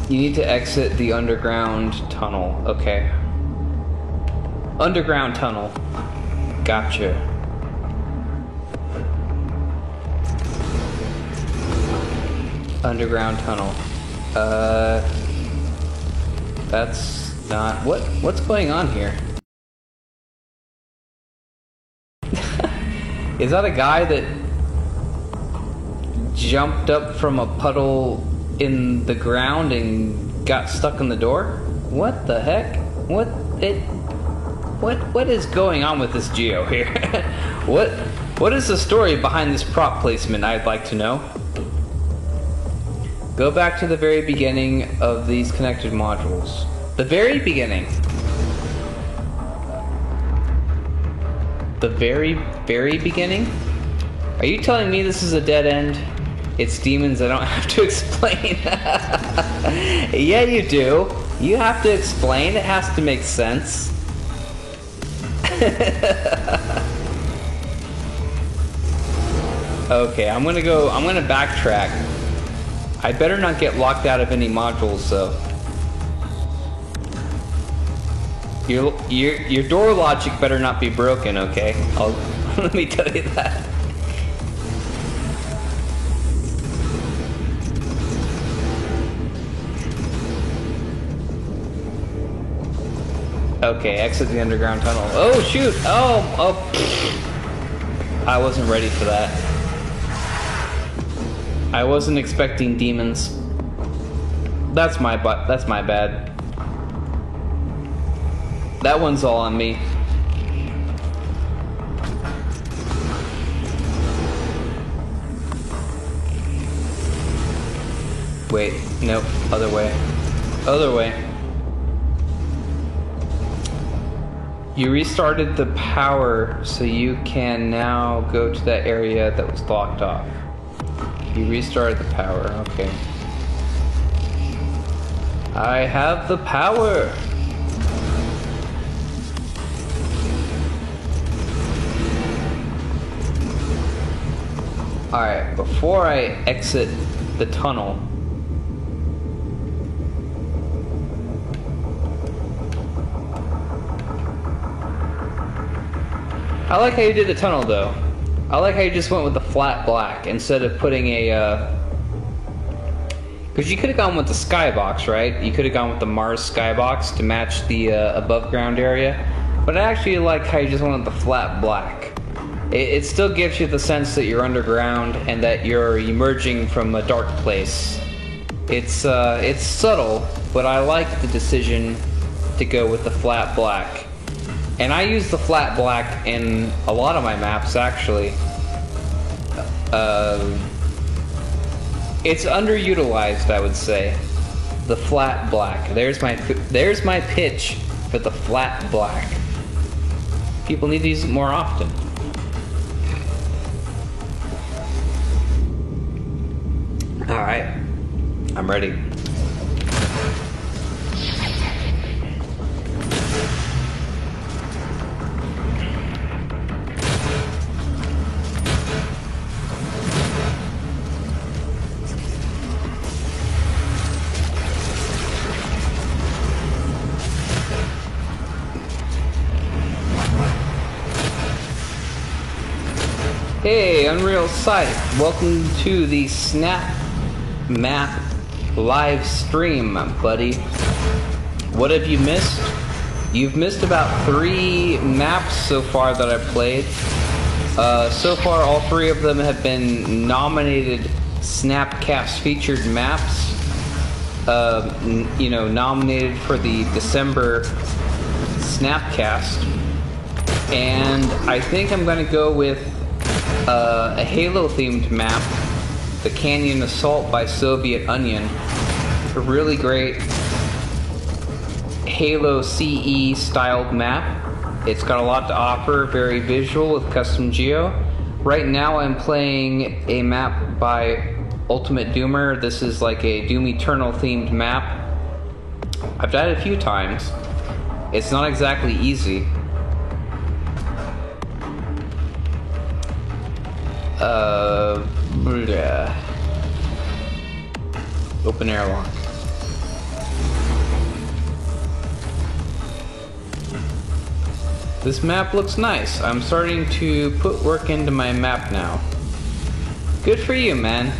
You need to exit the underground tunnel. Okay. Underground tunnel. Gotcha. Underground tunnel. That's not... What's going on here? Is that a guy that jumped up from a puddle in the ground and got stuck in the door? What the heck? What is going on with this Geo here? What is the story behind this prop placement, I'd like to know. Go back to the very beginning of these connected modules. The very beginning. The very, very beginning? Are you telling me this is a dead end? It's demons, I don't have to explain. Yeah, you do. You have to explain, it has to make sense. Okay, I'm gonna backtrack. I better not get locked out of any modules, though. Your door logic better not be broken, okay? Let me tell you that. Okay, exit the underground tunnel. Oh, shoot! Oh! I wasn't ready for that. I wasn't expecting demons. That's my bad. That one's all on me. Wait, nope, other way. Other way. You restarted the power, so you can now go to that area that was locked off. You restarted the power, okay. I have the power! Alright, before I exit the tunnel, I like how you did the tunnel, though. I like how you just went with the flat black instead of putting a, because you could have gone with the skybox, right? You could have gone with the Mars skybox to match the above ground area. But I actually like how you just went with the flat black. it still gives you the sense that you're underground and that you're emerging from a dark place. It's subtle, but I like the decision to go with the flat black. And I use the flat black in a lot of my maps, actually. It's underutilized, I would say. The flat black. There's my pitch for the flat black. People need to use it more often. Alright, I'm ready. Hey, Unreal Sight, welcome to the Snap Map live stream, buddy. What have you missed? You've missed about 3 maps so far that I've played. So far, all 3 of them have been nominated Snapcast featured maps. You know, nominated for the December Snapcast. And I think I'm going to go with a Halo-themed map, the Canyon Assault by Soviet Onion. A really great Halo CE styled map. It's got a lot to offer, very visual with custom geo. Right now I'm playing a map by Ultimate Doomer. This is like a Doom Eternal themed map. I've died a few times. It's not exactly easy. Open airlock. This map looks nice. I'm starting to put work into my map now. Good for you, man.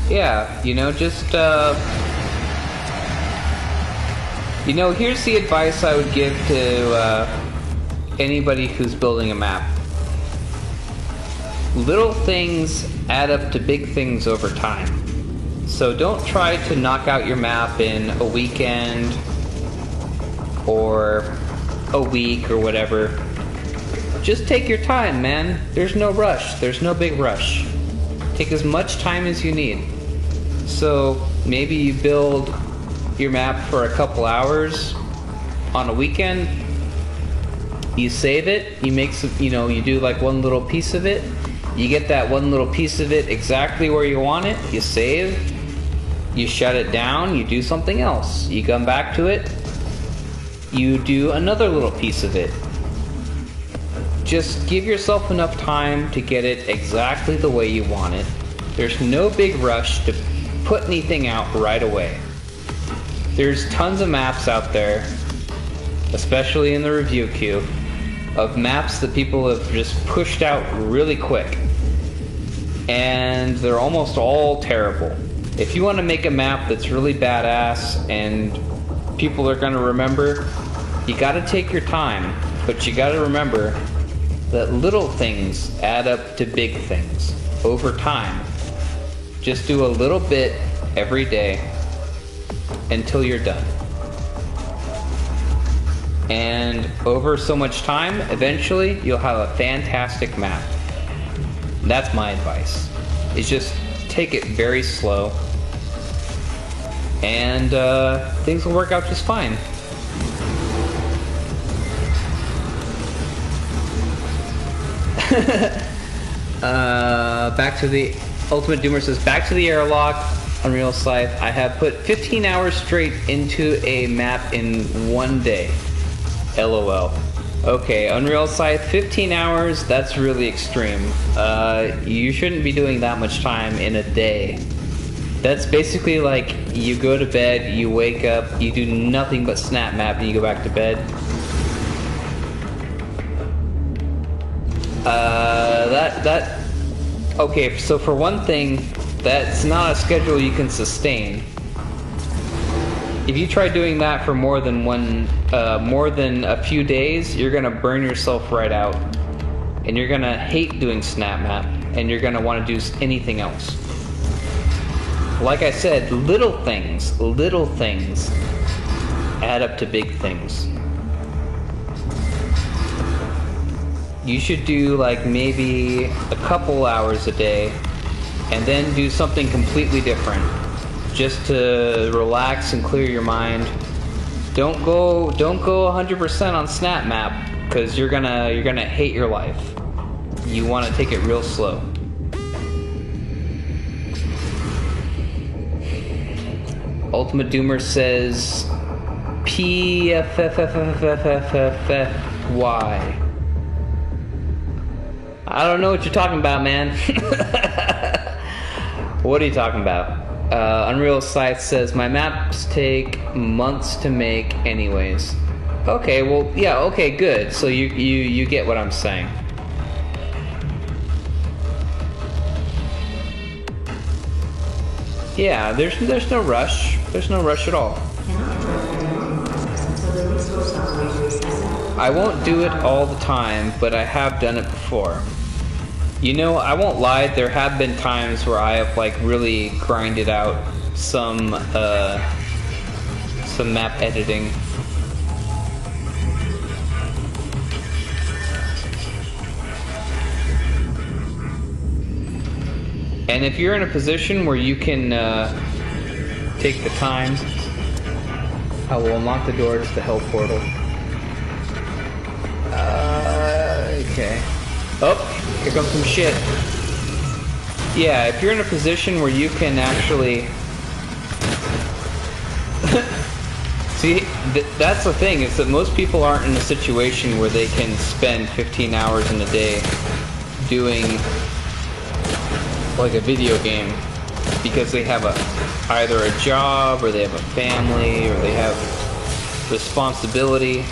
Yeah, you know, just, you know, here's the advice I would give to, anybody who's building a map. Little things add up to big things over time. So don't try to knock out your map in a weekend or a week or whatever. Just take your time, man. There's no rush. There's no big rush. Take as much time as you need. So maybe you build your map for a couple hours on a weekend. You save it. You make some, you know, you do like one little piece of it. You get that one little piece of it exactly where you want it. You save. You shut it down. You do something else. You come back to it. You do another little piece of it. Just give yourself enough time to get it exactly the way you want it. There's no big rush to put anything out right away. There's tons of maps out there, especially in the review queue, of maps that people have just pushed out really quick. And they're almost all terrible. If you want to make a map that's really badass and people are going to remember, you got to take your time, but you got to remember that little things add up to big things over time. Just do a little bit every day until you're done. And over so much time, eventually you'll have a fantastic map. That's my advice. Is just take it very slow, and things will work out just fine. Back to the Ultimate Doomer says, back to the airlock, Unreal Scythe. I have put 15 hours straight into a map in one day. LOL. Okay, Unreal Scythe, 15 hours, that's really extreme. You shouldn't be doing that much time in a day. That's basically like you go to bed, you wake up, you do nothing but snap map, and you go back to bed. Okay, so for one thing, that's not a schedule you can sustain. If you try doing that for more than a few days, you're gonna burn yourself right out. And and you're gonna hate doing Snap Map, and you're gonna want to do anything else. Like I said, little things add up to big things. You should do like maybe a couple hours a day, and then do something completely different, just to relax and clear your mind. Don't go 100% on Snap Map, because you're gonna hate your life. You want to take it real slow. Ultimate Doomer says PFFFFFFY. I don't know what you're talking about, man. What are you talking about? Unreal Scythe says, my maps take months to make anyways. Okay, well, yeah, okay, good. So you get what I'm saying. Yeah, there's no rush. There's no rush at all. I won't do it all the time, but I have done it before. You know, I won't lie, there have been times where I have like really grinded out some map editing. And if you're in a position where you can take the time, I will unlock the door to the Hell Portal. Okay. Oh, here comes some shit. Yeah, if you're in a position where you can actually... See, that's the thing, is that most people aren't in a situation where they can spend 15 hours in a day doing like a video game, because they have either a job, or they have a family, or they have responsibility.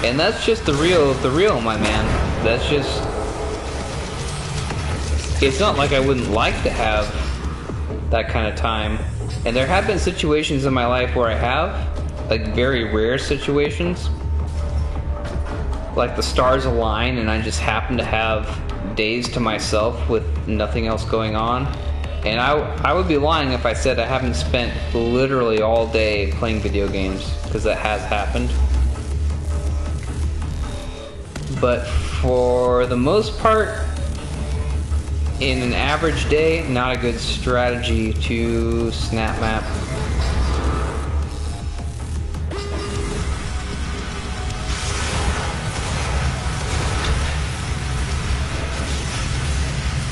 And that's just the real, my man. That's just... It's not like I wouldn't like to have that kind of time. And there have been situations in my life where I have, like very rare situations. Like the stars align and I just happen to have days to myself with nothing else going on. And I would be lying if I said I haven't spent literally all day playing video games, because that has happened. But for the most part, in an average day, not a good strategy to Snap Map.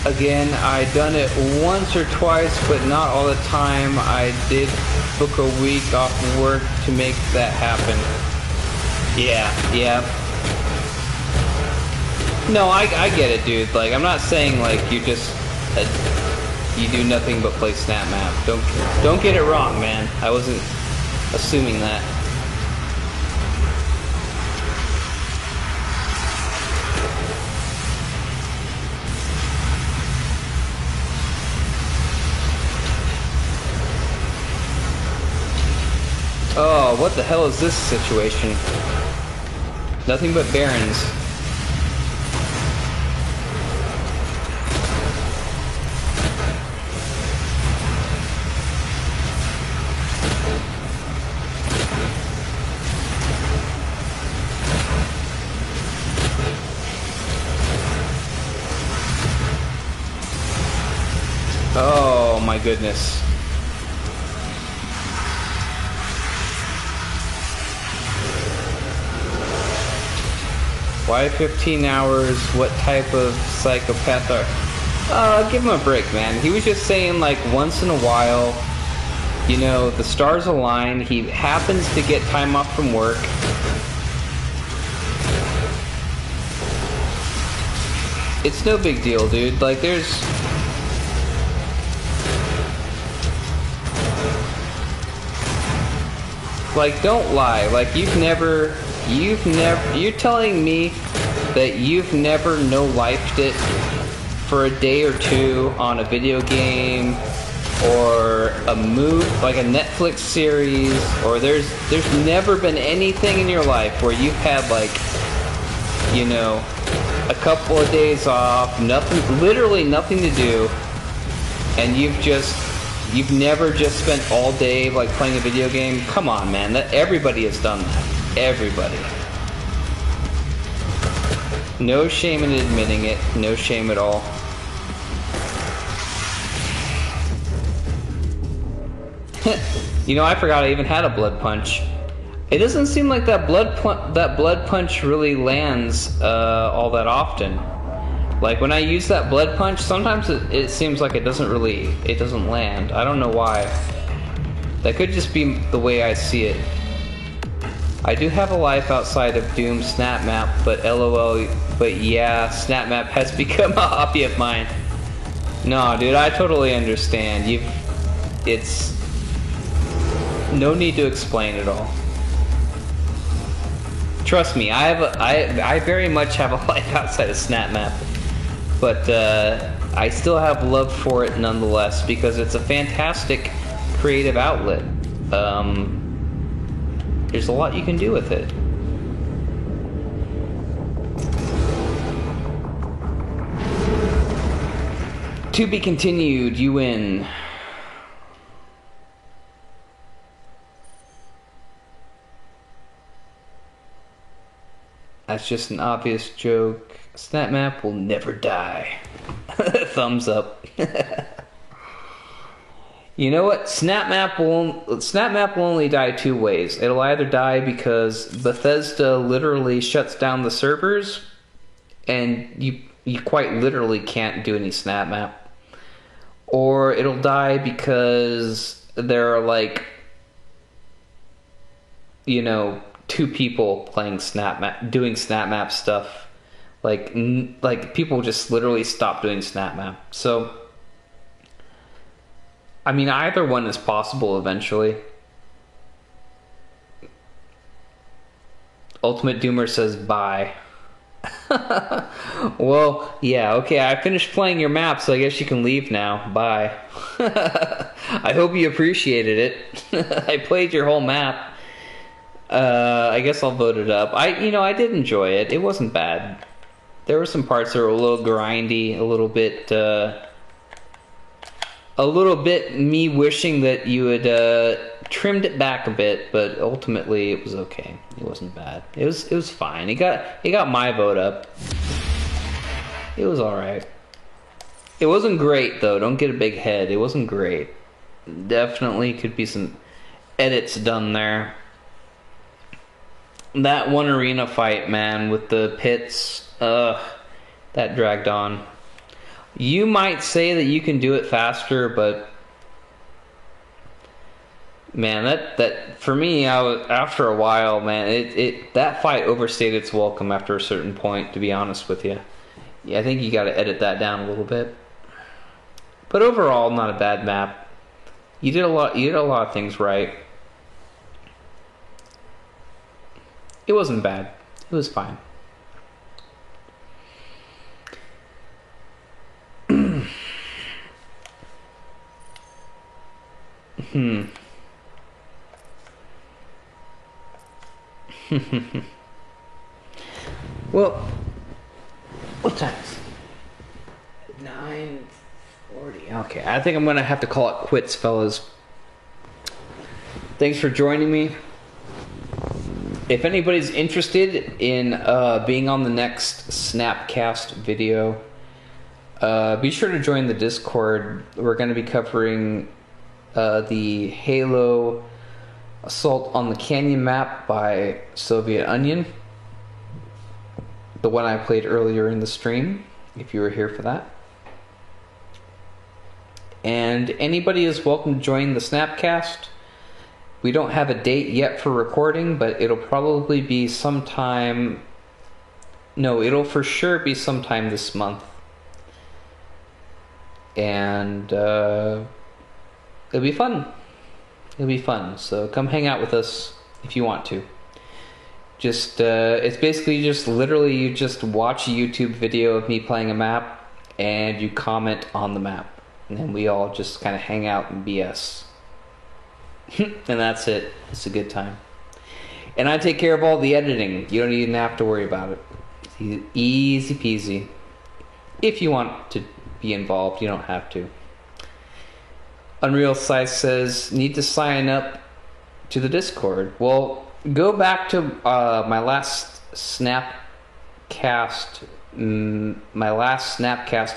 Again, I done it once or twice, but not all the time. I did book a week off work to make that happen. Yeah. No, I get it, dude. Like, I'm not saying like you just you do nothing but play Snap Map. Don't get it wrong, man. I wasn't assuming that. Oh, what the hell is this situation? Nothing but barons. Oh my goodness. Why 15 hours? What type of psychopath are... give him a break, man. He was just saying, like, once in a while, you know, the stars align. He happens to get time off from work. It's no big deal, dude. Like, there's... Like, don't lie. Like, you're telling me that you've never no-lifed it for a day or two on a video game or a movie, like a Netflix series, or there's never been anything in your life where you've had, like, you know, a couple of days off, nothing, literally nothing to do, and you've never just spent all day like playing a video game. Come on, man. Everybody has done that. Everybody. No shame in admitting it. No shame at all. You know, I forgot I even had a blood punch. It doesn't seem like that blood punch really lands all that often. Like when I use that blood punch, sometimes it seems like it doesn't land. I don't know why. That could just be the way I see it. I do have a life outside of Doom Snap Map, but LOL. But yeah, Snap Map has become a hobby of mine. No, dude, I totally understand. It's no need to explain it all. Trust me, I very much have a life outside of Snap Map, but I still have love for it nonetheless because it's a fantastic creative outlet. There's a lot you can do with it. To be continued, you win. That's just an obvious joke. Snap Map will never die. Thumbs up. You know what? Snap Map will only die two ways. It'll either die because Bethesda literally shuts down the servers, and you quite literally can't do any Snap Map, or it'll die because there are like, you know, two people playing Snap Map, doing Snap Map stuff. Like people just literally stop doing Snap Map. So, I mean, either one is possible eventually. Ultimate Doomer says bye. Well, yeah, okay, I finished playing your map, so I guess you can leave now. Bye. I hope you appreciated it. I played your whole map. I guess I'll vote it up. I did enjoy it. It wasn't bad. There were some parts that were a little grindy, a little bit me wishing that you had trimmed it back a bit, but ultimately it was okay. It wasn't bad. It was fine. It got my vote up. It was alright. It wasn't great though, don't get a big head. It wasn't great. Definitely could be some edits done there. That one arena fight, man, with the pits, that dragged on. You might say that you can do it faster, but man, that for me, after a while, man, that fight overstayed its welcome after a certain point, to be honest with you. Yeah, I think you got to edit that down a little bit. But overall, not a bad map. You did a lot of things right. It wasn't bad. It was fine. Well, what time is it? 9:40. Okay, I think I'm gonna have to call it quits, fellas. Thanks for joining me. If anybody's interested in being on the next Snapcast video, be sure to join the Discord. We're going to be covering the Halo Assault on the Canyon map by Soviet Onion. The one I played earlier in the stream, if you were here for that. And anybody is welcome to join the Snapcast. We don't have a date yet for recording, but it'll probably be sometime... No, it'll for sure be sometime this month. And it'll be fun. It'll be fun. So come hang out with us if you want to. Just it's basically just literally you just watch a YouTube video of me playing a map and you comment on the map. And then we all just kind of hang out and BS. And that's it. It's a good time. And I take care of all the editing. You don't even have to worry about it. Easy peasy. If you want to be involved, you don't have to. Unreal Size says, need to sign up to the Discord. Well, go back to my last Snapcast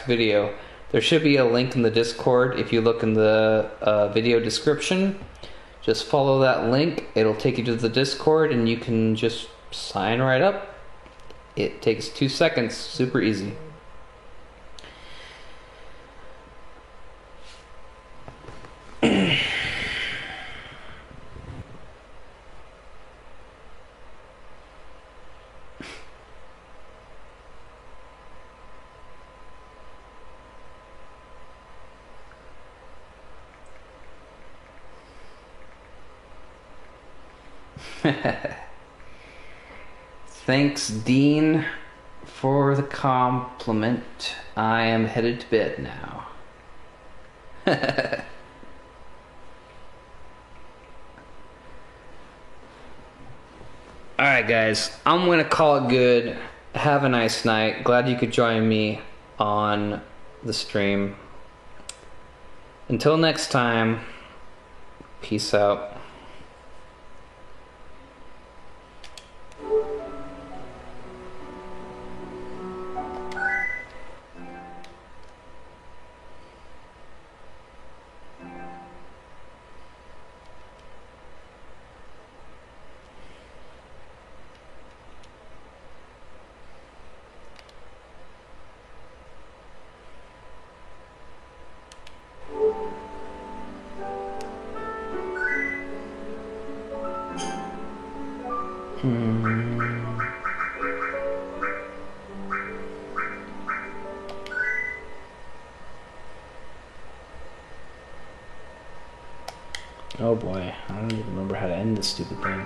video. There should be a link in the Discord. If you look in the video description, just follow that link. It'll take you to the Discord and you can just sign right up. It takes 2 seconds, super easy. Thanks, Dean, for the compliment. I am headed to bed now. Alright, guys, I'm gonna call it good. Have a nice night. Glad you could join me on the stream. Until next time, peace out. Oh boy, I don't even remember how to end this stupid thing.